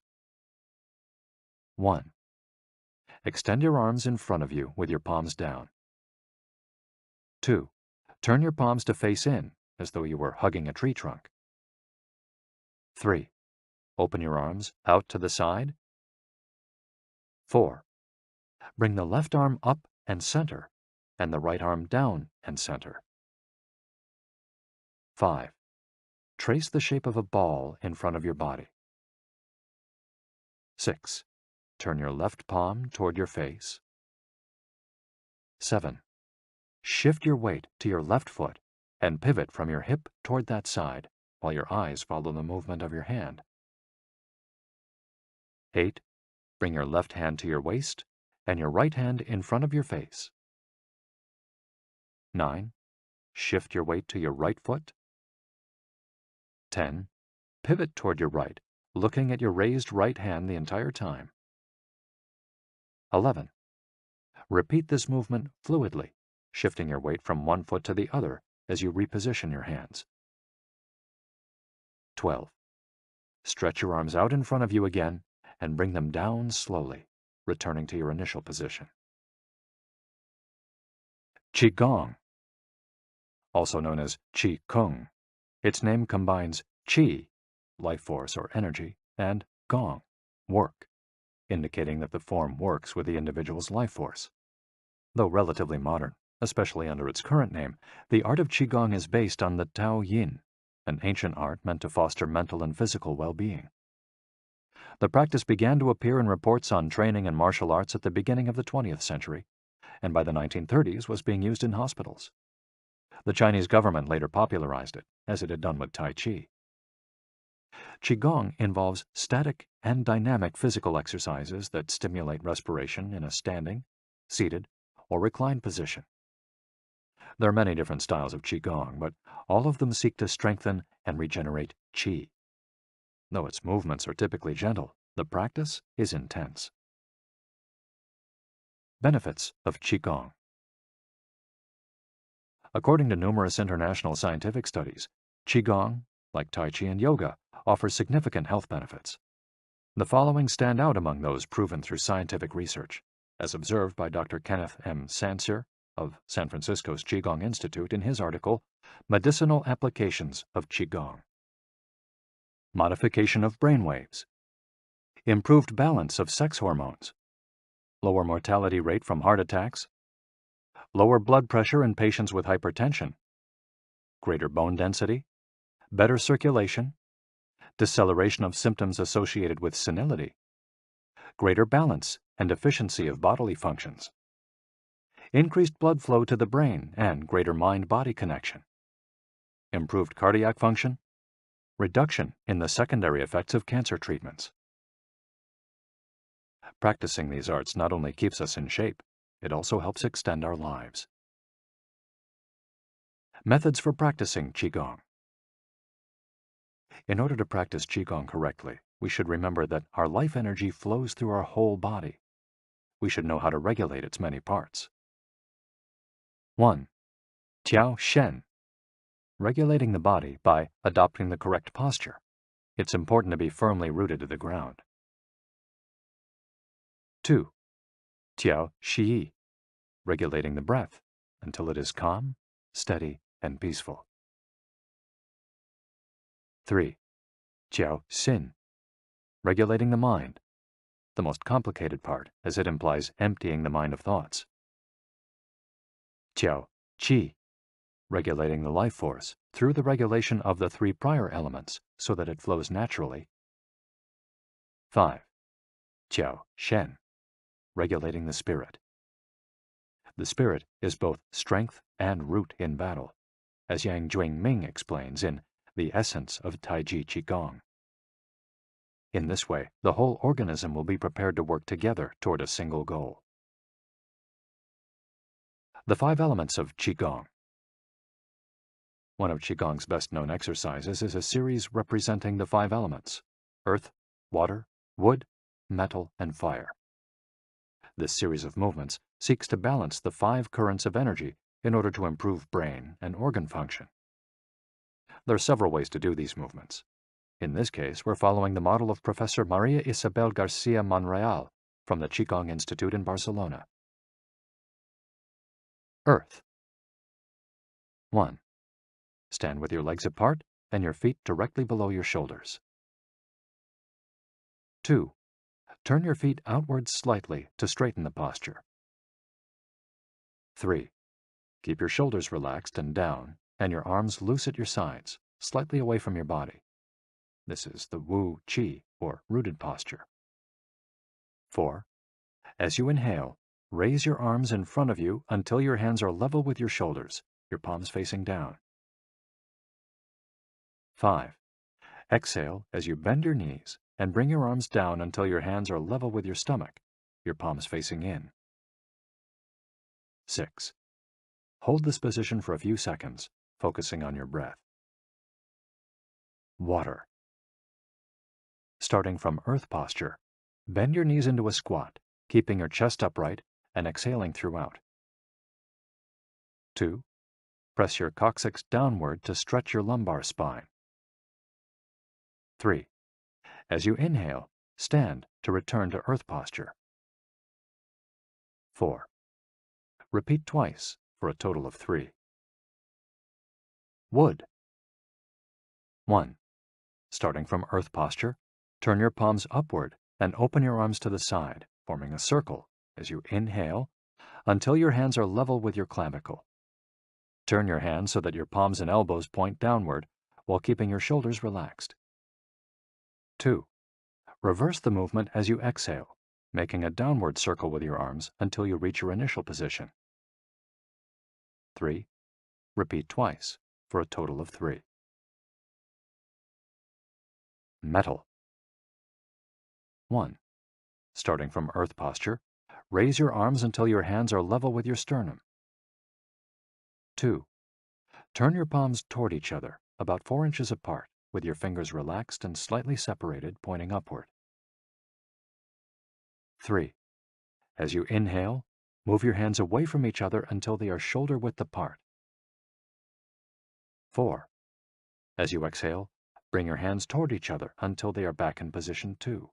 1. Extend your arms in front of you with your palms down. 2. Turn your palms to face in, as though you were hugging a tree trunk. 3. Open your arms out to the side. 4. Bring the left arm up and center, and the right arm down and center. 5. Trace the shape of a ball in front of your body. 6. Turn your left palm toward your face. 7. Shift your weight to your left foot and pivot from your hip toward that side while your eyes follow the movement of your hand. 8. Bring your left hand to your waist and your right hand in front of your face. 9. Shift your weight to your right foot. 10. Pivot toward your right, looking at your raised right hand the entire time. 11. Repeat this movement fluidly, shifting your weight from one foot to the other as you reposition your hands. 12. Stretch your arms out in front of you again and bring them down slowly, returning to your initial position. Qigong, also known as Qi Kung. Its name combines Qi, life force or energy, and Gong, work, indicating that the form works with the individual's life force. Though relatively modern, especially under its current name, the art of Qigong is based on the Tao Yin, an ancient art meant to foster mental and physical well-being. The practice began to appear in reports on training in martial arts at the beginning of the 20th century, and by the 1930s was being used in hospitals. The Chinese government later popularized it, as it had done with Tai Chi. Qigong involves static and dynamic physical exercises that stimulate respiration in a standing, seated, or reclined position. There are many different styles of Qigong, but all of them seek to strengthen and regenerate Qi. Though its movements are typically gentle, the practice is intense. Benefits of Qigong. According to numerous international scientific studies, Qigong, like Tai Chi and yoga, offers significant health benefits. The following stand out among those proven through scientific research, as observed by Dr. Kenneth M. Sancer of San Francisco's Qigong Institute in his article, Medicinal Applications of Qigong. Modification of brain waves. Improved balance of sex hormones. Lower mortality rate from heart attacks. Lower blood pressure in patients with hypertension. Greater bone density. Better circulation. Deceleration of symptoms associated with senility. Greater balance and efficiency of bodily functions. Increased blood flow to the brain and greater mind-body connection. Improved cardiac function. Reduction in the secondary effects of cancer treatments. Practicing these arts not only keeps us in shape, it also helps extend our lives. Methods for practicing Qigong. In order to practice Qigong correctly, we should remember that our life energy flows through our whole body. We should know how to regulate its many parts. 1. Tiao Shen. Regulating the body by adopting the correct posture. It's important to be firmly rooted to the ground. 2. Tiao Shi. Regulating the breath until it is calm, steady, and peaceful. 3. Tiao Xin. Regulating the mind, the most complicated part as it implies emptying the mind of thoughts. Tiao Qi. Regulating the life force through the regulation of the 3 prior elements so that it flows naturally. 5. Tiao Shen. Regulating the spirit. The spirit is both strength and root in battle, as Yang Ming explains in The Essence of Taiji Qigong. In this way, the whole organism will be prepared to work together toward a single goal. The 5 elements of Qigong. One of Qigong's best-known exercises is a series representing the 5 elements: earth, water, wood, metal, and fire. This series of movements seeks to balance the 5 currents of energy in order to improve brain and organ function. There are several ways to do these movements. In this case, we're following the model of Professor Maria Isabel Garcia Monreal from the Qigong Institute in Barcelona. Earth. 1. Stand with your legs apart and your feet directly below your shoulders. 2. Turn your feet outwards slightly to straighten the posture. 3. Keep your shoulders relaxed and down, and your arms loose at your sides, slightly away from your body. This is the Wu Qi, or rooted posture. 4. As you inhale, raise your arms in front of you until your hands are level with your shoulders, your palms facing down. 5. Exhale as you bend your knees and bring your arms down until your hands are level with your stomach, your palms facing in. 6. Hold this position for a few seconds, focusing on your breath. Water. Starting from earth posture, bend your knees into a squat, keeping your chest upright and exhaling throughout. 2. Press your coccyx downward to stretch your lumbar spine. 3. As you inhale, stand to return to earth posture. 4. Repeat twice for a total of 3. Wood. 1. Starting from earth posture, turn your palms upward and open your arms to the side, forming a circle as you inhale until your hands are level with your clavicle. Turn your hands so that your palms and elbows point downward while keeping your shoulders relaxed. 2. Reverse the movement as you exhale, making a downward circle with your arms until you reach your initial position. 3. Repeat twice for a total of 3. Metal. 1. Starting from earth posture, raise your arms until your hands are level with your sternum. 2. Turn your palms toward each other, about 4 inches apart, with your fingers relaxed and slightly separated, pointing upward. 3. As you inhale, move your hands away from each other until they are shoulder width apart. 4. As you exhale, bring your hands toward each other until they are back in position 2.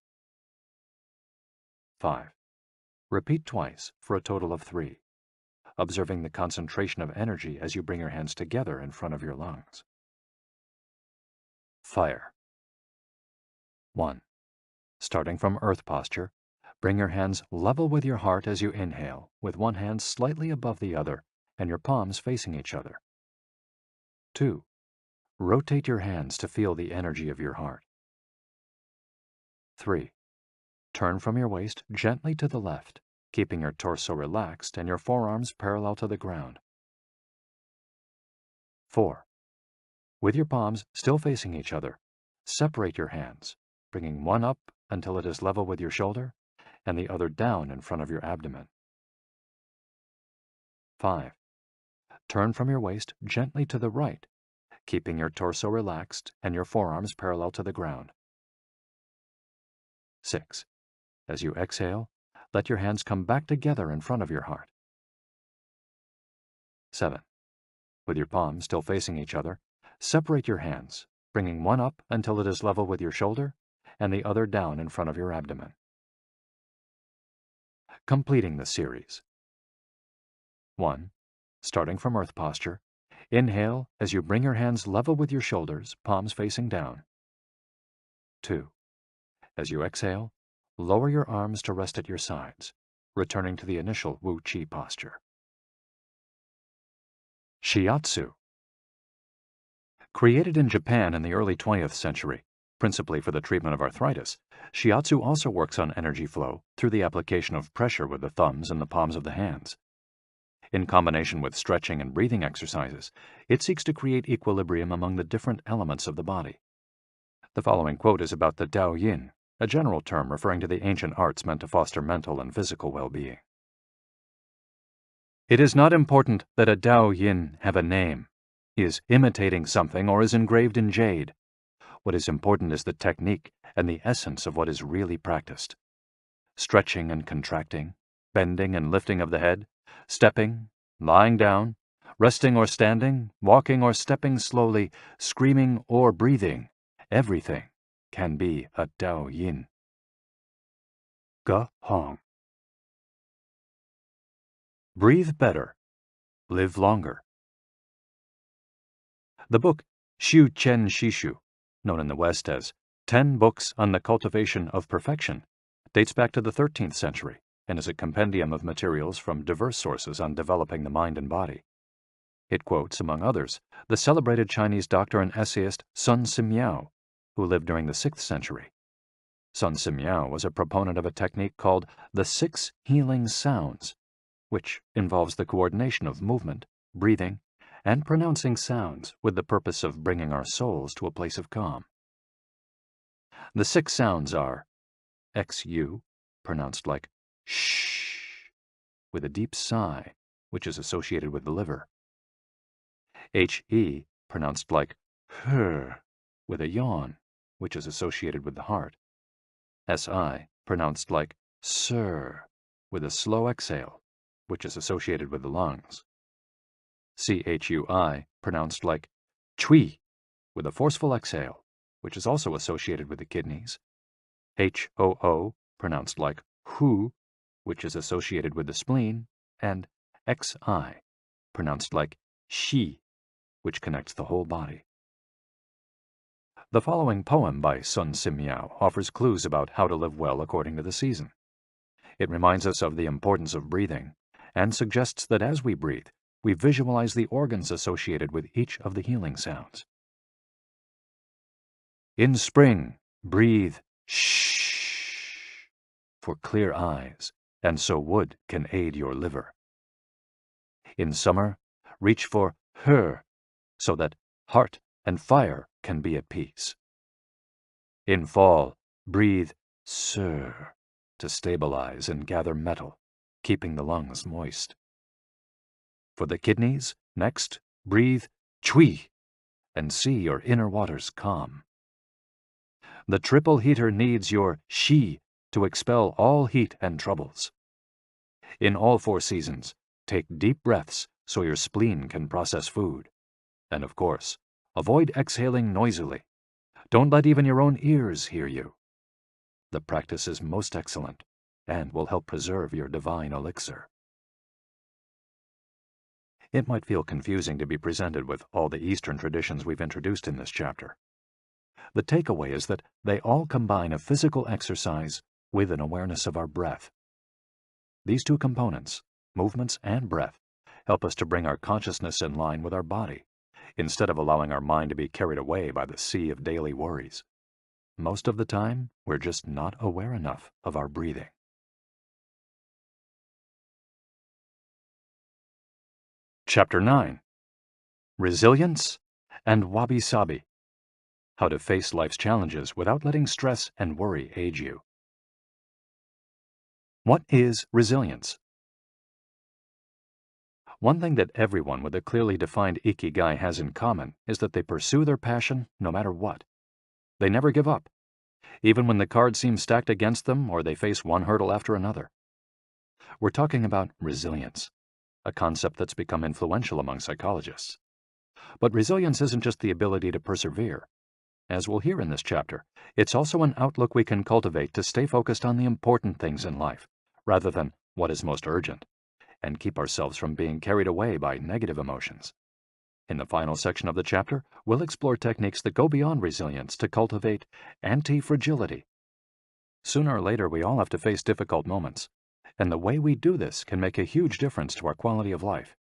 5. Repeat twice for a total of 3, observing the concentration of energy as you bring your hands together in front of your lungs. Fire. 1. Starting from earth posture, bring your hands level with your heart as you inhale, with one hand slightly above the other and your palms facing each other. 2. Rotate your hands to feel the energy of your heart. 3. Turn from your waist gently to the left, keeping your torso relaxed and your forearms parallel to the ground. 4. With your palms still facing each other, separate your hands, bringing one up until it is level with your shoulder and the other down in front of your abdomen. 5. Turn from your waist gently to the right, keeping your torso relaxed and your forearms parallel to the ground. 6. As you exhale, let your hands come back together in front of your heart. 7. With your palms still facing each other, separate your hands, bringing one up until it is level with your shoulder and the other down in front of your abdomen. Completing the series. 1. Starting from earth posture, inhale as you bring your hands level with your shoulders, palms facing down. 2. As you exhale, lower your arms to rest at your sides, returning to the initial Wu Qi posture. Shiatsu. Created in Japan in the early 20th century, principally for the treatment of arthritis, shiatsu also works on energy flow through the application of pressure with the thumbs and the palms of the hands. In combination with stretching and breathing exercises, it seeks to create equilibrium among the different elements of the body. The following quote is about the Dao Yin, a general term referring to the ancient arts meant to foster mental and physical well-being. It is not important that a Dao Yin have a name, is imitating something, or is engraved in jade. What is important is the technique and the essence of what is really practiced. Stretching and contracting, bending and lifting of the head, stepping, lying down, resting or standing, walking or stepping slowly, screaming or breathing, everything can be a Tao Yin. Ge Hong. Breathe better. Live longer. The book Shu Chen Shishu, known in the West as 10 Books on the Cultivation of Perfection, dates back to the 13th century and is a compendium of materials from diverse sources on developing the mind and body. It quotes, among others, the celebrated Chinese doctor and essayist Sun Simiao, who lived during the 6th century. Sun Simiao was a proponent of a technique called the 6 healing sounds, which involves the coordination of movement, breathing, and pronouncing sounds with the purpose of bringing our souls to a place of calm. The 6 sounds are XU, pronounced like shh, with a deep sigh, which is associated with the liver. HE, pronounced like her, with a yawn, which is associated with the heart. SI, pronounced like sir, with a slow exhale, which is associated with the lungs. CHUI, pronounced like chui, with a forceful exhale, which is also associated with the kidneys. HOO, pronounced like hu, which is associated with the spleen, and XI, pronounced like shi, which connects the whole body. The following poem by Sun Simiao offers clues about how to live well according to the season. It reminds us of the importance of breathing and suggests that as we breathe, we visualize the organs associated with each of the healing sounds. In spring, breathe shh for clear eyes, and so wood can aid your liver. In summer, reach for her, so that heart and fire can be at peace. In fall, breathe sir to stabilize and gather metal, keeping the lungs moist. For the kidneys, next, breathe chui and see your inner waters calm. The triple heater needs your shi to expel all heat and troubles. In all 4 seasons, take deep breaths so your spleen can process food. And of course, avoid exhaling noisily. Don't let even your own ears hear you. The practice is most excellent and will help preserve your divine elixir. It might feel confusing to be presented with all the Eastern traditions we've introduced in this chapter. The takeaway is that they all combine a physical exercise with an awareness of our breath. These 2 components, movements and breath, help us to bring our consciousness in line with our body, instead of allowing our mind to be carried away by the sea of daily worries. Most of the time, we're just not aware enough of our breathing. Chapter 9. Resilience and Wabi-sabi. How to face life's challenges without letting stress and worry age you. What is resilience? One thing that everyone with a clearly defined IKIGAI has in common is that they pursue their passion no matter what. They never give up, even when the cards seem stacked against them or they face one hurdle after another. We're talking about resilience, a concept that's become influential among psychologists. But resilience isn't just the ability to persevere. As we'll hear in this chapter, it's also an outlook we can cultivate to stay focused on the important things in life, rather than what is most urgent, and keep ourselves from being carried away by negative emotions. In the final section of the chapter, we'll explore techniques that go beyond resilience to cultivate anti-fragility. Sooner or later, we all have to face difficult moments, and the way we do this can make a huge difference to our quality of life.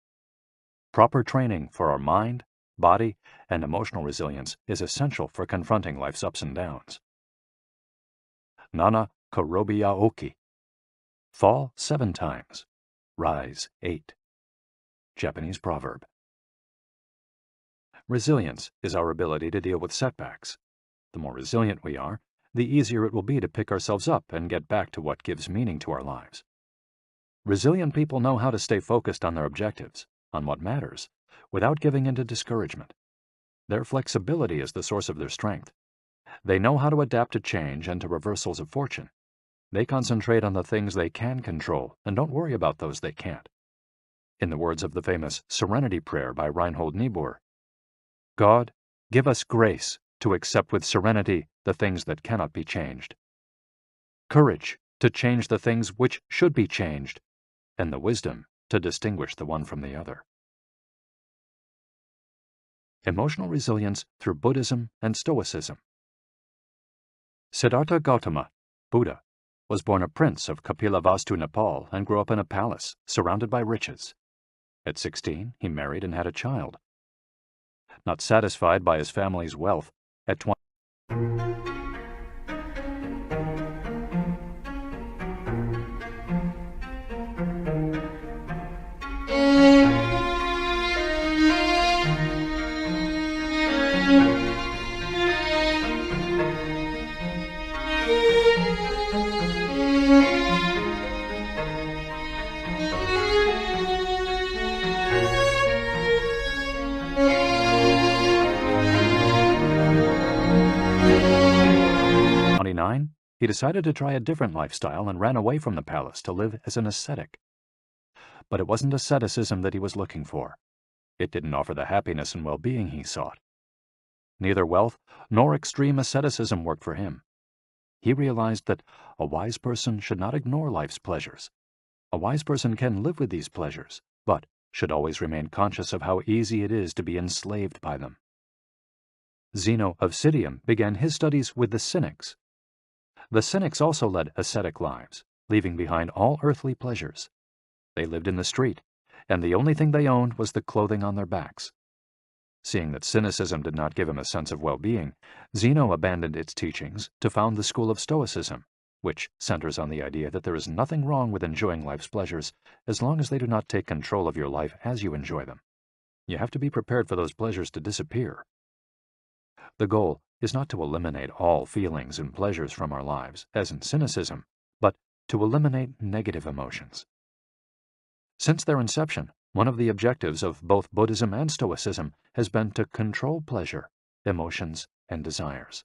Proper training for our mind, body, and emotional resilience is essential for confronting life's ups and downs. Nana Korobiya Oki. Fall 7 times. Rise 8. Japanese proverb. Resilience is our ability to deal with setbacks. The more resilient we are, the easier it will be to pick ourselves up and get back to what gives meaning to our lives. Resilient people know how to stay focused on their objectives, on what matters, without giving in to discouragement. Their flexibility is the source of their strength. They know how to adapt to change and to reversals of fortune. They concentrate on the things they can control and don't worry about those they can't. In the words of the famous Serenity Prayer by Reinhold Niebuhr, God, give us grace to accept with serenity the things that cannot be changed. Courage to change the things which should be changed, and the wisdom to distinguish the one from the other. Emotional resilience through Buddhism and Stoicism. Siddhartha Gautama, Buddha, was born a prince of Kapilavastu, Nepal, and grew up in a palace surrounded by riches. At 16, he married and had a child. Not satisfied by his family's wealth, at 20, he decided to try a different lifestyle and ran away from the palace to live as an ascetic. But it wasn't asceticism that he was looking for. It didn't offer the happiness and well-being he sought. Neither wealth nor extreme asceticism worked for him. He realized that a wise person should not ignore life's pleasures. A wise person can live with these pleasures, but should always remain conscious of how easy it is to be enslaved by them. Zeno of Citium began his studies with the Cynics. The Cynics also led ascetic lives, leaving behind all earthly pleasures. They lived in the street, and the only thing they owned was the clothing on their backs. Seeing that cynicism did not give him a sense of well-being, Zeno abandoned its teachings to found the school of Stoicism, which centers on the idea that there is nothing wrong with enjoying life's pleasures as long as they do not take control of your life as you enjoy them. You have to be prepared for those pleasures to disappear. The goal is not to eliminate all feelings and pleasures from our lives, as in cynicism, but to eliminate negative emotions. Since their inception, one of the objectives of both Buddhism and Stoicism has been to control pleasure, emotions, and desires.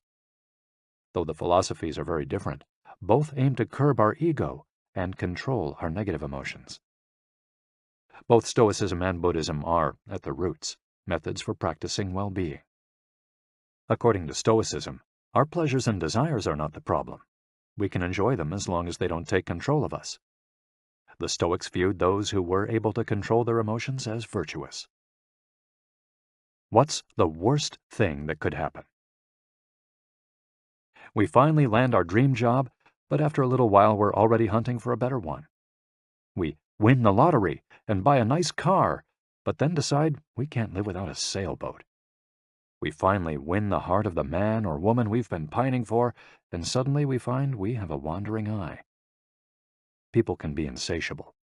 Though the philosophies are very different, both aim to curb our ego and control our negative emotions. Both Stoicism and Buddhism are, at their roots, methods for practicing well-being. According to Stoicism, our pleasures and desires are not the problem. We can enjoy them as long as they don't take control of us. The Stoics viewed those who were able to control their emotions as virtuous. What's the worst thing that could happen? We finally land our dream job, but after a little while we're already hunting for a better one. We win the lottery and buy a nice car, but then decide we can't live without a sailboat. We finally win the heart of the man or woman we've been pining for, and suddenly we find we have a wandering eye. People can be insatiable.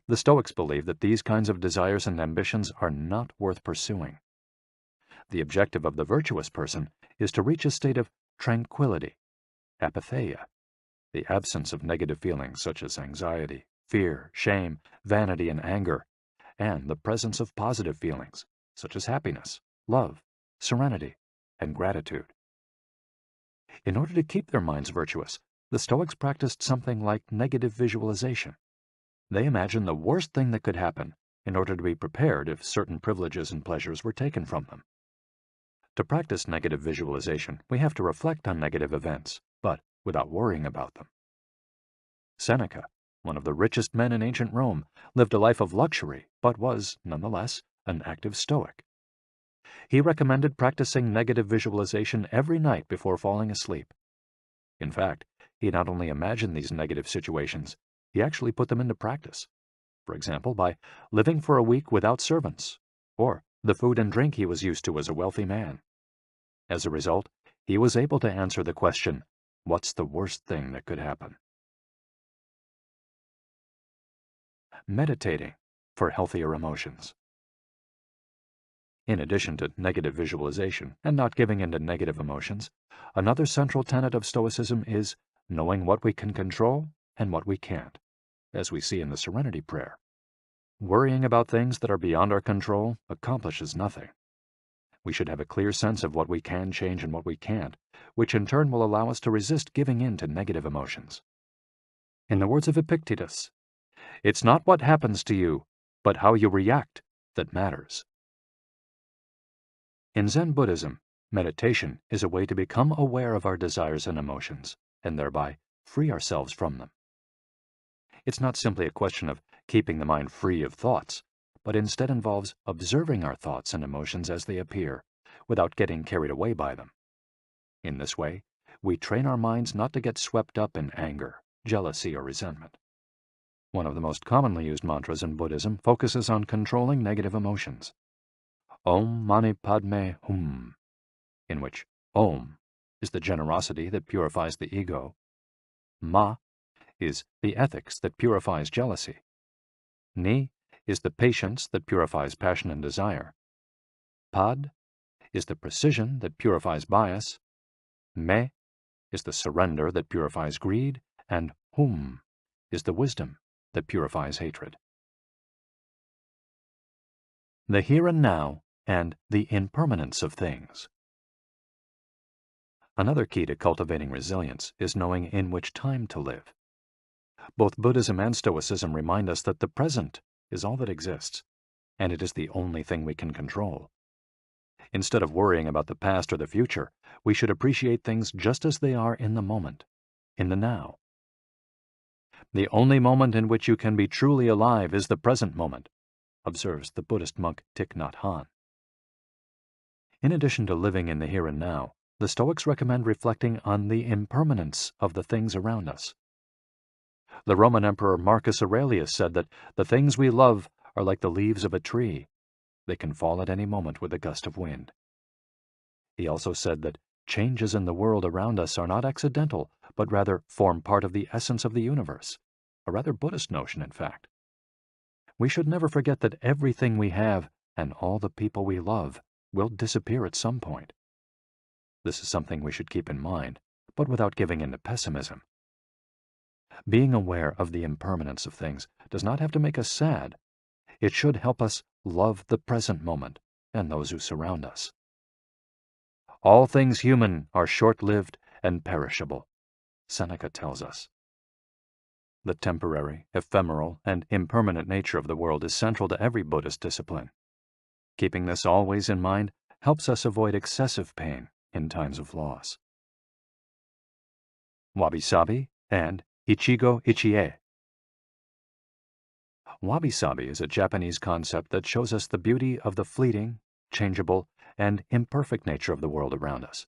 The Stoics believe that these kinds of desires and ambitions are not worth pursuing. The objective of the virtuous person is to reach a state of tranquility, apatheia, the absence of negative feelings such as anxiety, fear, shame, vanity, and anger, and the presence of positive feelings such as happiness, love, serenity, and gratitude. In order to keep their minds virtuous, the Stoics practiced something like negative visualization. They imagined the worst thing that could happen in order to be prepared if certain privileges and pleasures were taken from them. To practice negative visualization, we have to reflect on negative events, but without worrying about them. Seneca, one of the richest men in ancient Rome, lived a life of luxury, but was, nonetheless, an active Stoic. He recommended practicing negative visualization every night before falling asleep. In fact, he not only imagined these negative situations, he actually put them into practice. For example, by living for a week without servants, or the food and drink he was used to as a wealthy man. As a result, he was able to answer the question, what's the worst thing that could happen? Meditating for healthier emotions. In addition to negative visualization and not giving in to negative emotions, another central tenet of Stoicism is knowing what we can control and what we can't, as we see in the Serenity Prayer. Worrying about things that are beyond our control accomplishes nothing. We should have a clear sense of what we can change and what we can't, which in turn will allow us to resist giving in to negative emotions. In the words of Epictetus, "It's not what happens to you, but how you react that matters." In Zen Buddhism, Meditation is a way to become aware of our desires and emotions, and thereby free ourselves from them. It's not simply a question of keeping the mind free of thoughts, but instead involves observing our thoughts and emotions as they appear, without getting carried away by them. In this way, we train our minds not to get swept up in anger, jealousy, or resentment. One of the most commonly used mantras in Buddhism focuses on controlling negative emotions. Om Mani Padme Hum, in which Om is the generosity that purifies the ego, Ma is the ethics that purifies jealousy, Ni is the patience that purifies passion and desire, Pad is the precision that purifies bias, Me is the surrender that purifies greed, and Hum is the wisdom that purifies hatred. The here and now and the impermanence of things. Another key to cultivating resilience is knowing in which time to live. Both Buddhism and Stoicism remind us that the present is all that exists, and it is the only thing we can control. Instead of worrying about the past or the future, we should appreciate things just as they are in the moment, in the now. The only moment in which you can be truly alive is the present moment, observes the Buddhist monk Thich Nhat Hanh. In addition to living in the here and now, the Stoics recommend reflecting on the impermanence of the things around us. The Roman Emperor Marcus Aurelius said that the things we love are like the leaves of a tree. They can fall at any moment with a gust of wind. He also said that changes in the world around us are not accidental, but rather form part of the essence of the universe, a rather Buddhist notion, in fact. We should never forget that everything we have and all the people we love will disappear at some point. This is something we should keep in mind, but without giving in to pessimism. Being aware of the impermanence of things does not have to make us sad. It should help us love the present moment and those who surround us. All things human are short-lived and perishable, Seneca tells us. The temporary, ephemeral, and impermanent nature of the world is central to every Buddhist discipline. Keeping this always in mind helps us avoid excessive pain in times of loss. Wabi-sabi and Ichigo-ichie. Wabi-sabi is a Japanese concept that shows us the beauty of the fleeting, changeable, and imperfect nature of the world around us.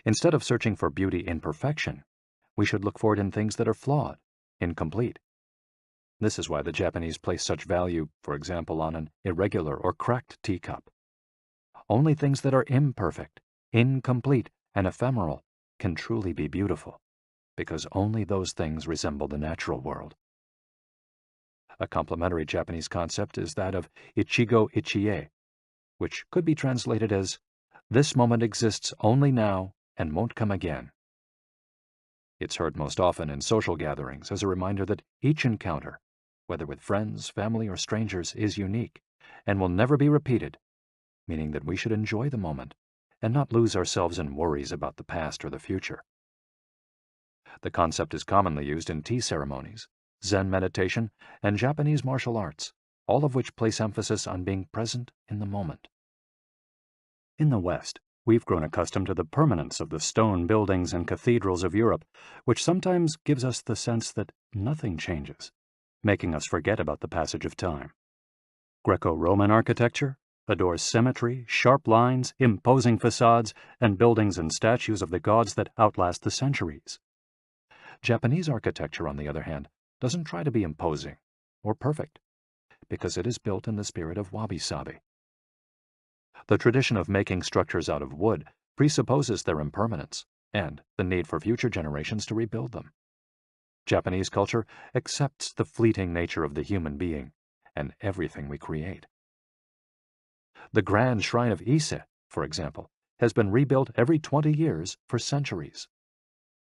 Instead of searching for beauty in perfection, we should look for it in things that are flawed, incomplete. This is why the Japanese place such value, for example, on an irregular or cracked teacup. Only things that are imperfect, incomplete, and ephemeral can truly be beautiful, because only those things resemble the natural world. A complementary Japanese concept is that of Ichigo-ichie, which could be translated as, "This moment exists only now and won't come again." It's heard most often in social gatherings as a reminder that each encounter, whether with friends, family, or strangers, is unique and will never be repeated, meaning that we should enjoy the moment and not lose ourselves in worries about the past or the future. The concept is commonly used in tea ceremonies, Zen meditation, and Japanese martial arts, all of which place emphasis on being present in the moment. In the West, we've grown accustomed to the permanence of the stone buildings and cathedrals of Europe, which sometimes gives us the sense that nothing changes, making us forget about the passage of time. Greco-Roman architecture adores symmetry, sharp lines, imposing facades, and buildings and statues of the gods that outlast the centuries. Japanese architecture, on the other hand, doesn't try to be imposing or perfect, because it is built in the spirit of wabi-sabi. The tradition of making structures out of wood presupposes their impermanence and the need for future generations to rebuild them. Japanese culture accepts the fleeting nature of the human being and everything we create. The grand shrine of Ise, for example, has been rebuilt every 20 years for centuries.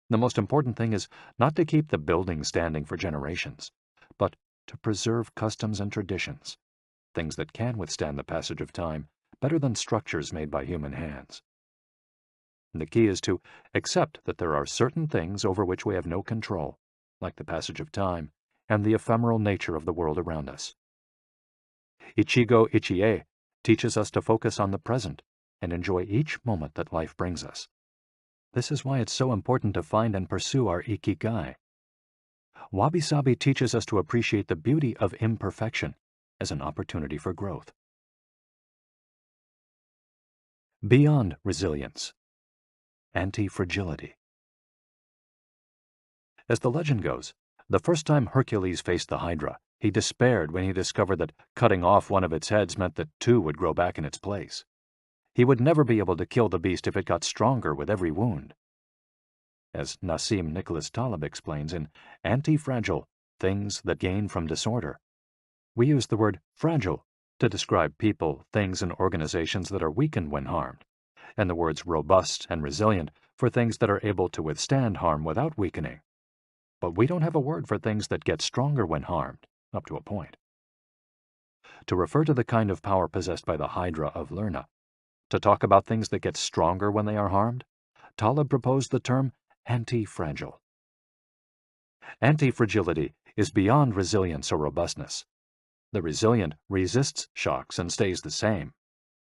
The most important thing is not to keep the building standing for generations, but to preserve customs and traditions, things that can withstand the passage of time better than structures made by human hands. The key is to accept that there are certain things over which we have no control, like the passage of time and the ephemeral nature of the world around us. Ichigo-ichie teaches us to focus on the present and enjoy each moment that life brings us. This is why it's so important to find and pursue our IKIGAI. Wabi-sabi teaches us to appreciate the beauty of imperfection as an opportunity for growth. Beyond resilience, anti-fragility. As the legend goes, the first time Hercules faced the Hydra, he despaired when he discovered that cutting off one of its heads meant that two would grow back in its place. He would never be able to kill the beast if it got stronger with every wound. As Nassim Nicholas Taleb explains in Anti-Fragile, Things That Gain from Disorder, we use the word fragile to describe people, things, and organizations that are weakened when harmed, and the words robust and resilient for things that are able to withstand harm without weakening. But we don't have a word for things that get stronger when harmed, up to a point. To refer to the kind of power possessed by the Hydra of Lerna, to talk about things that get stronger when they are harmed, Taleb proposed the term anti-fragile. Anti-fragility is beyond resilience or robustness. The resilient resists shocks and stays the same.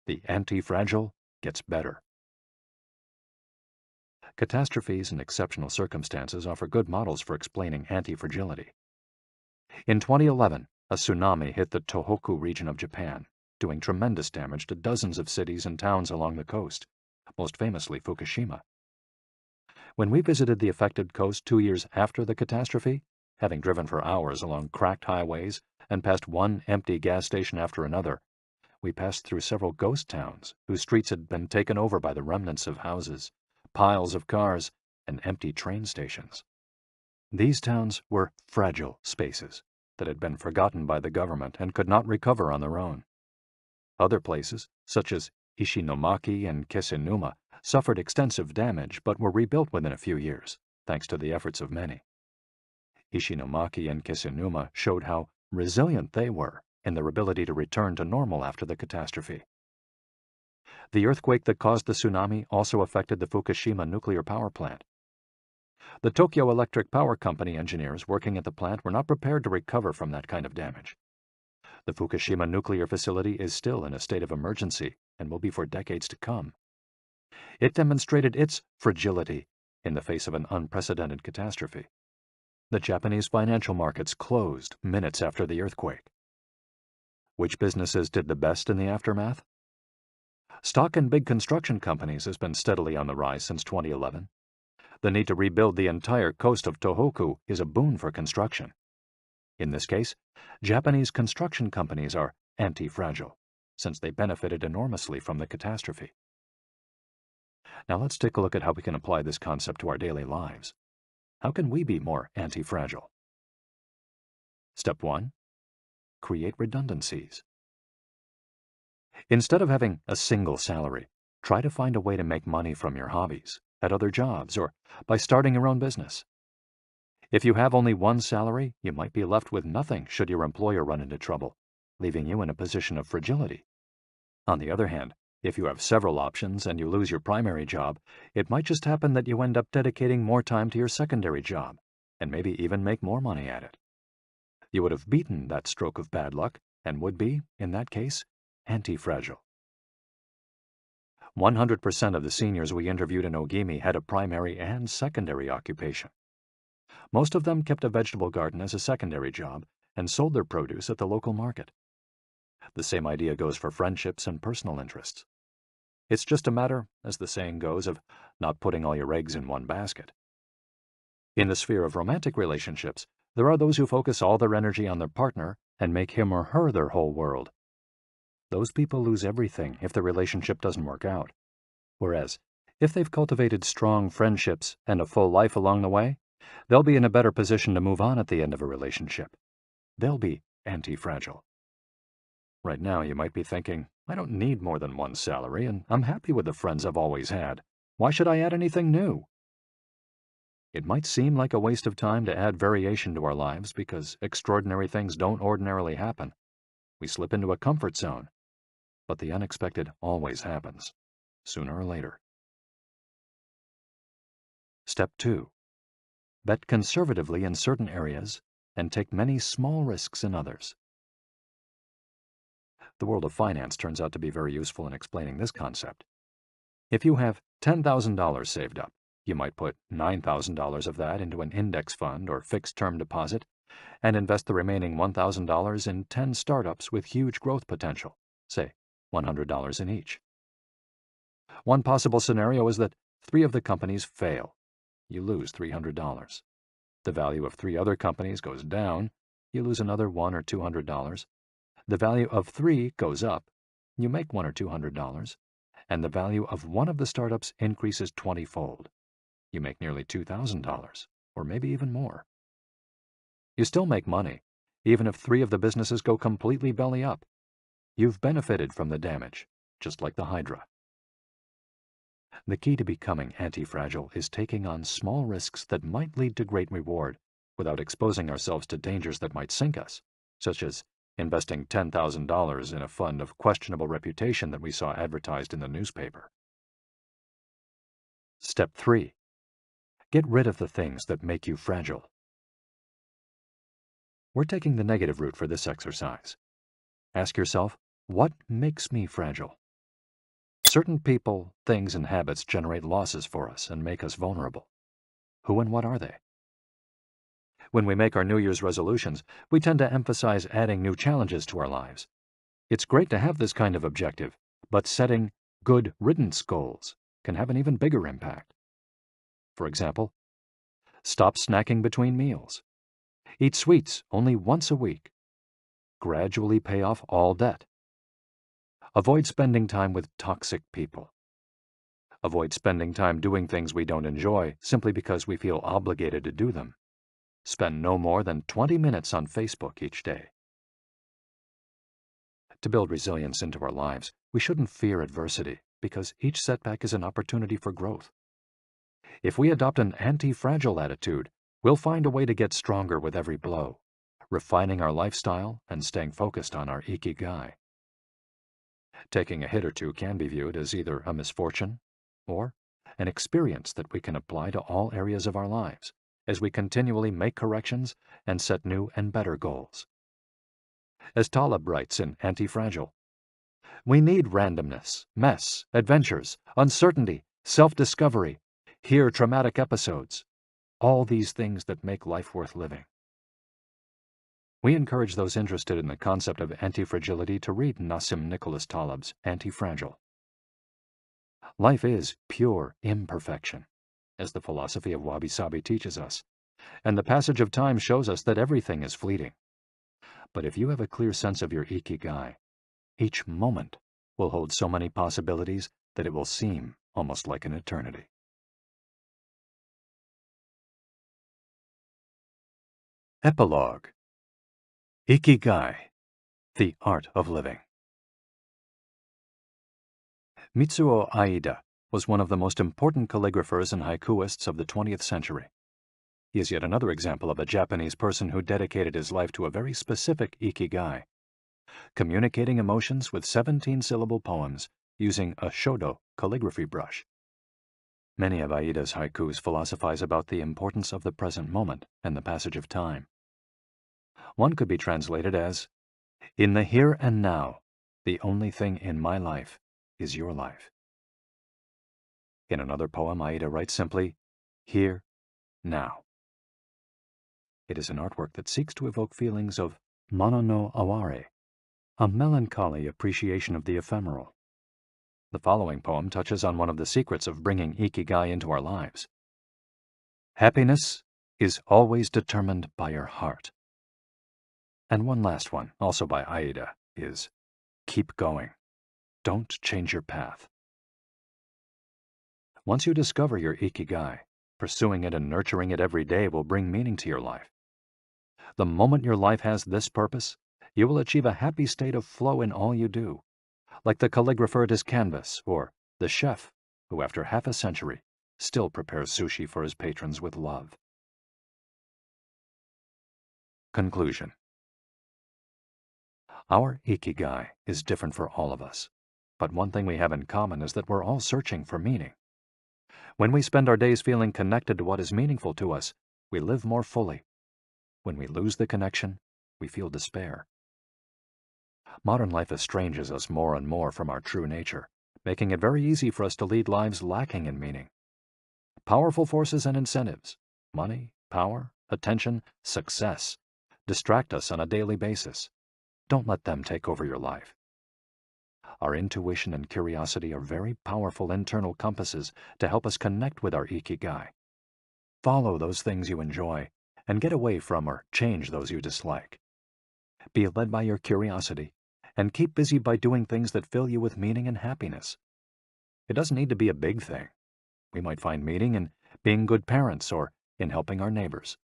The anti-fragile gets better. Catastrophes and exceptional circumstances offer good models for explaining anti-fragility. In 2011, a tsunami hit the Tohoku region of Japan, doing tremendous damage to dozens of cities and towns along the coast, most famously Fukushima. When we visited the affected coast 2 years after the catastrophe, having driven for hours along cracked highways and past one empty gas station after another, we passed through several ghost towns whose streets had been taken over by the remnants of houses, piles of cars, and empty train stations. These towns were fragile spaces that had been forgotten by the government and could not recover on their own. Other places, such as Ishinomaki and Kisenuma, suffered extensive damage but were rebuilt within a few years, thanks to the efforts of many. Ishinomaki and Kisenuma showed how resilient they were in their ability to return to normal after the catastrophe. The earthquake that caused the tsunami also affected the Fukushima nuclear power plant. The Tokyo Electric Power Company engineers working at the plant were not prepared to recover from that kind of damage. The Fukushima nuclear facility is still in a state of emergency and will be for decades to come. It demonstrated its fragility in the face of an unprecedented catastrophe. The Japanese financial markets closed minutes after the earthquake. Which businesses did the best in the aftermath? Stock in big construction companies has been steadily on the rise since 2011. The need to rebuild the entire coast of Tohoku is a boon for construction. In this case, Japanese construction companies are anti-fragile, since they benefited enormously from the catastrophe. Now let's take a look at how we can apply this concept to our daily lives. How can we be more anti-fragile? Step 1. Create redundancies. Instead of having a single salary, try to find a way to make money from your hobbies, at other jobs, or by starting your own business. If you have only one salary, you might be left with nothing should your employer run into trouble, leaving you in a position of fragility. On the other hand, if you have several options and you lose your primary job, it might just happen that you end up dedicating more time to your secondary job, and maybe even make more money at it. You would have beaten that stroke of bad luck, and would be, in that case, anti-fragile. 100% of the seniors we interviewed in Ogimi had a primary and secondary occupation. Most of them kept a vegetable garden as a secondary job and sold their produce at the local market. The same idea goes for friendships and personal interests. It's just a matter, as the saying goes, of not putting all your eggs in one basket. In the sphere of romantic relationships, there are those who focus all their energy on their partner and make him or her their whole world. Those people lose everything if the relationship doesn't work out. Whereas, if they've cultivated strong friendships and a full life along the way, they'll be in a better position to move on at the end of a relationship. They'll be anti-fragile. Right now, you might be thinking, I don't need more than one salary, and I'm happy with the friends I've always had. Why should I add anything new? It might seem like a waste of time to add variation to our lives because extraordinary things don't ordinarily happen. We slip into a comfort zone. But the unexpected always happens, sooner or later. Step 2. Bet conservatively in certain areas and take many small risks in others. The world of finance turns out to be very useful in explaining this concept. If you have $10,000 saved up, you might put $9,000 of that into an index fund or fixed-term deposit and invest the remaining $1,000 in 10 startups with huge growth potential, say $100 in each. One possible scenario is that 3 of the companies fail. You lose $300. The value of 3 other companies goes down. You lose another $100 or $200. The value of 3 goes up. You make $100 or $200. And the value of one of the startups increases 20-fold. You make nearly $2,000, or maybe even more. You still make money, even if 3 of the businesses go completely belly up. You've benefited from the damage, just like the Hydra. The key to becoming anti-fragile is taking on small risks that might lead to great reward without exposing ourselves to dangers that might sink us, such as investing $10,000 in a fund of questionable reputation that we saw advertised in the newspaper. Step 3. Get rid of the things that make you fragile. We're taking the negative route for this exercise. Ask yourself, what makes me fragile? Certain people, things, and habits generate losses for us and make us vulnerable. Who and what are they? When we make our New Year's resolutions, we tend to emphasize adding new challenges to our lives. It's great to have this kind of objective, but setting good riddance goals can have an even bigger impact. For example, stop snacking between meals. Eat sweets only once a week. Gradually pay off all debt. Avoid spending time with toxic people. Avoid spending time doing things we don't enjoy simply because we feel obligated to do them. Spend no more than 20 minutes on Facebook each day. To build resilience into our lives, we shouldn't fear adversity because each setback is an opportunity for growth. If we adopt an anti-fragile attitude, we'll find a way to get stronger with every blow, refining our lifestyle and staying focused on our IKIGAI. Taking a hit or two can be viewed as either a misfortune or an experience that we can apply to all areas of our lives as we continually make corrections and set new and better goals. As Taleb writes in Anti-Fragile, we need randomness, mess, adventures, uncertainty, self-discovery, hear traumatic episodes, all these things that make life worth living. We encourage those interested in the concept of anti-fragility to read Nassim Nicholas Taleb's Anti-Fragile. Life is pure imperfection, as the philosophy of wabi-sabi teaches us, and the passage of time shows us that everything is fleeting. But if you have a clear sense of your ikigai, each moment will hold so many possibilities that it will seem almost like an eternity. Epilogue. Ikigai, the art of living. Mitsuo Aida was one of the most important calligraphers and haikuists of the 20th century. He is yet another example of a Japanese person who dedicated his life to a very specific ikigai, communicating emotions with 17-syllable poems using a shodo calligraphy brush. Many of Aida's haikus philosophize about the importance of the present moment and the passage of time. One could be translated as, "In the here and now, the only thing in my life is your life." In another poem, Aida writes simply, "Here, now." It is an artwork that seeks to evoke feelings of mono no aware, a melancholy appreciation of the ephemeral. The following poem touches on one of the secrets of bringing ikigai into our lives. Happiness is always determined by your heart. And one last one, also by Aida, is keep going. Don't change your path. Once you discover your ikigai, pursuing it and nurturing it every day will bring meaning to your life. The moment your life has this purpose, you will achieve a happy state of flow in all you do, like the calligrapher at his canvas or the chef who, after half a century, still prepares sushi for his patrons with love. Conclusion. Our ikigai is different for all of us, but one thing we have in common is that we're all searching for meaning. When we spend our days feeling connected to what is meaningful to us, we live more fully. When we lose the connection, we feel despair. Modern life estranges us more and more from our true nature, making it very easy for us to lead lives lacking in meaning. Powerful forces and incentives, money, power, attention, success, distract us on a daily basis. Don't let them take over your life. Our intuition and curiosity are very powerful internal compasses to help us connect with our Ikigai. Follow those things you enjoy and get away from or change those you dislike. Be led by your curiosity and keep busy by doing things that fill you with meaning and happiness. It doesn't need to be a big thing. We might find meaning in being good parents or in helping our neighbors.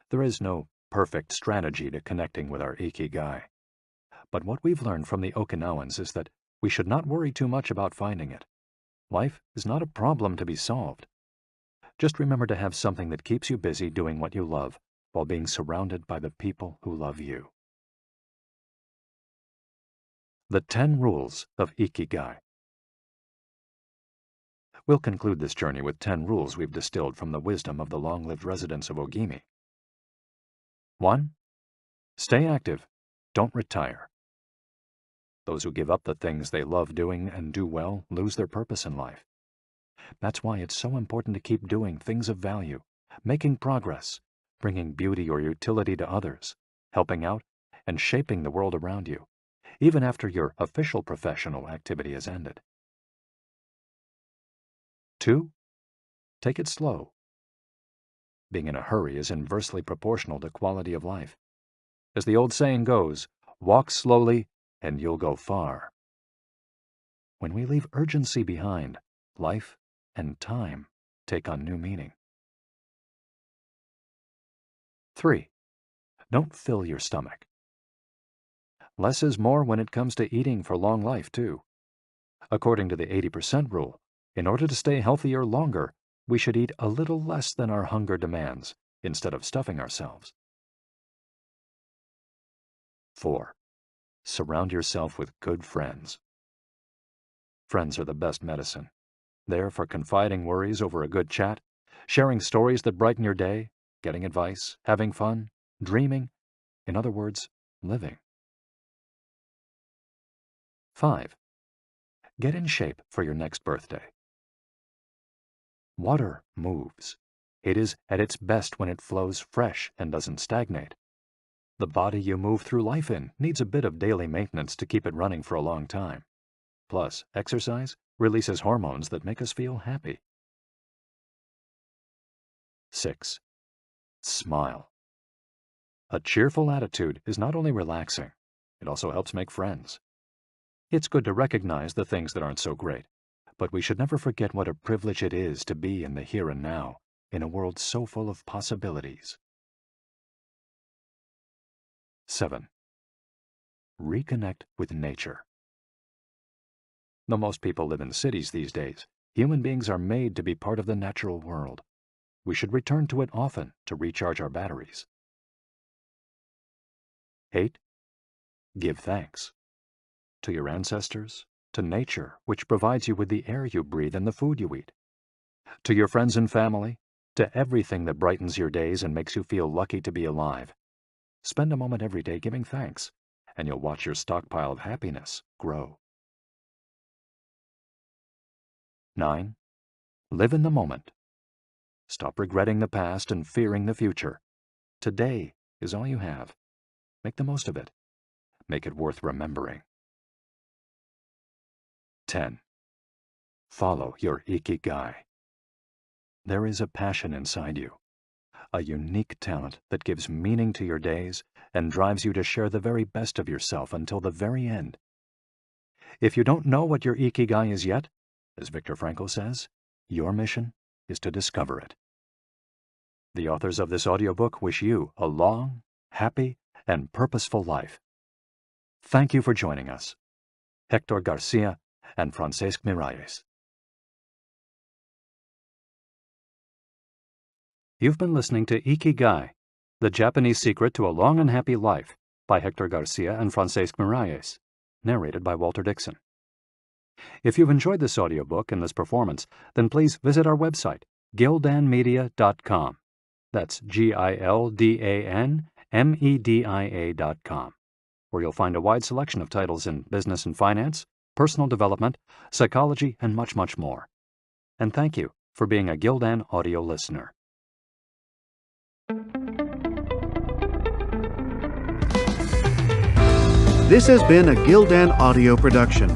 There is no perfect strategy to connecting with our Ikigai. But what we've learned from the Okinawans is that we should not worry too much about finding it. Life is not a problem to be solved. Just remember to have something that keeps you busy doing what you love while being surrounded by the people who love you. The 10 Rules of Ikigai. We'll conclude this journey with 10 rules we've distilled from the wisdom of the long-lived residents of Ogimi. 1. Stay active. Don't retire. Those who give up the things they love doing and do well lose their purpose in life. That's why it's so important to keep doing things of value, making progress, bringing beauty or utility to others, helping out, and shaping the world around you, even after your official professional activity has ended. 2. Take it slow. Being in a hurry is inversely proportional to quality of life. As the old saying goes, walk slowly and you'll go far. When we leave urgency behind, life and time take on new meaning. 3. Don't fill your stomach. Less is more when it comes to eating for long life, too. According to the 80% rule, in order to stay healthier longer, we should eat a little less than our hunger demands, instead of stuffing ourselves. 4. Surround yourself with good friends. Friends are the best medicine. There for confiding worries over a good chat, sharing stories that brighten your day, getting advice, having fun, dreaming, in other words, living. 5. Get in shape for your next birthday. Water moves. It is at its best when it flows fresh and doesn't stagnate. The body you move through life in needs a bit of daily maintenance to keep it running for a long time. Plus, exercise releases hormones that make us feel happy. 6. Smile. A cheerful attitude is not only relaxing, it also helps make friends. It's good to recognize the things that aren't so great, but we should never forget what a privilege it is to be in the here and now, in a world so full of possibilities. 7. Reconnect with nature. Though most people live in cities these days, human beings are made to be part of the natural world. We should return to it often to recharge our batteries. 8. Give thanks. To your ancestors, to nature, which provides you with the air you breathe and the food you eat. To your friends and family, to everything that brightens your days and makes you feel lucky to be alive. Spend a moment every day giving thanks, and you'll watch your stockpile of happiness grow. 9. Live in the moment. Stop regretting the past and fearing the future. Today is all you have. Make the most of it. Make it worth remembering. 10. Follow your Ikigai. There is a passion inside you, a unique talent that gives meaning to your days and drives you to share the very best of yourself until the very end. If you don't know what your Ikigai is yet, as Viktor Frankl says, your mission is to discover it. The authors of this audiobook wish you a long, happy, and purposeful life. Thank you for joining us. Hector Garcia and Francesc Miralles. You've been listening to Ikigai, The Japanese Secret to a Long and Happy Life by Hector Garcia and Francesc Miralles, narrated by Walter Dixon. If you've enjoyed this audiobook and this performance, then please visit our website, gildanmedia.com. That's GILDANMEDIA.com, where you'll find a wide selection of titles in business and finance, personal development, psychology, and much, much more. And thank you for being a Gildan audio listener. This has been a Gildan audio production.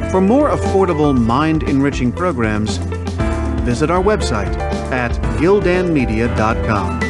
For more affordable, mind-enriching programs, visit our website at gildanmedia.com.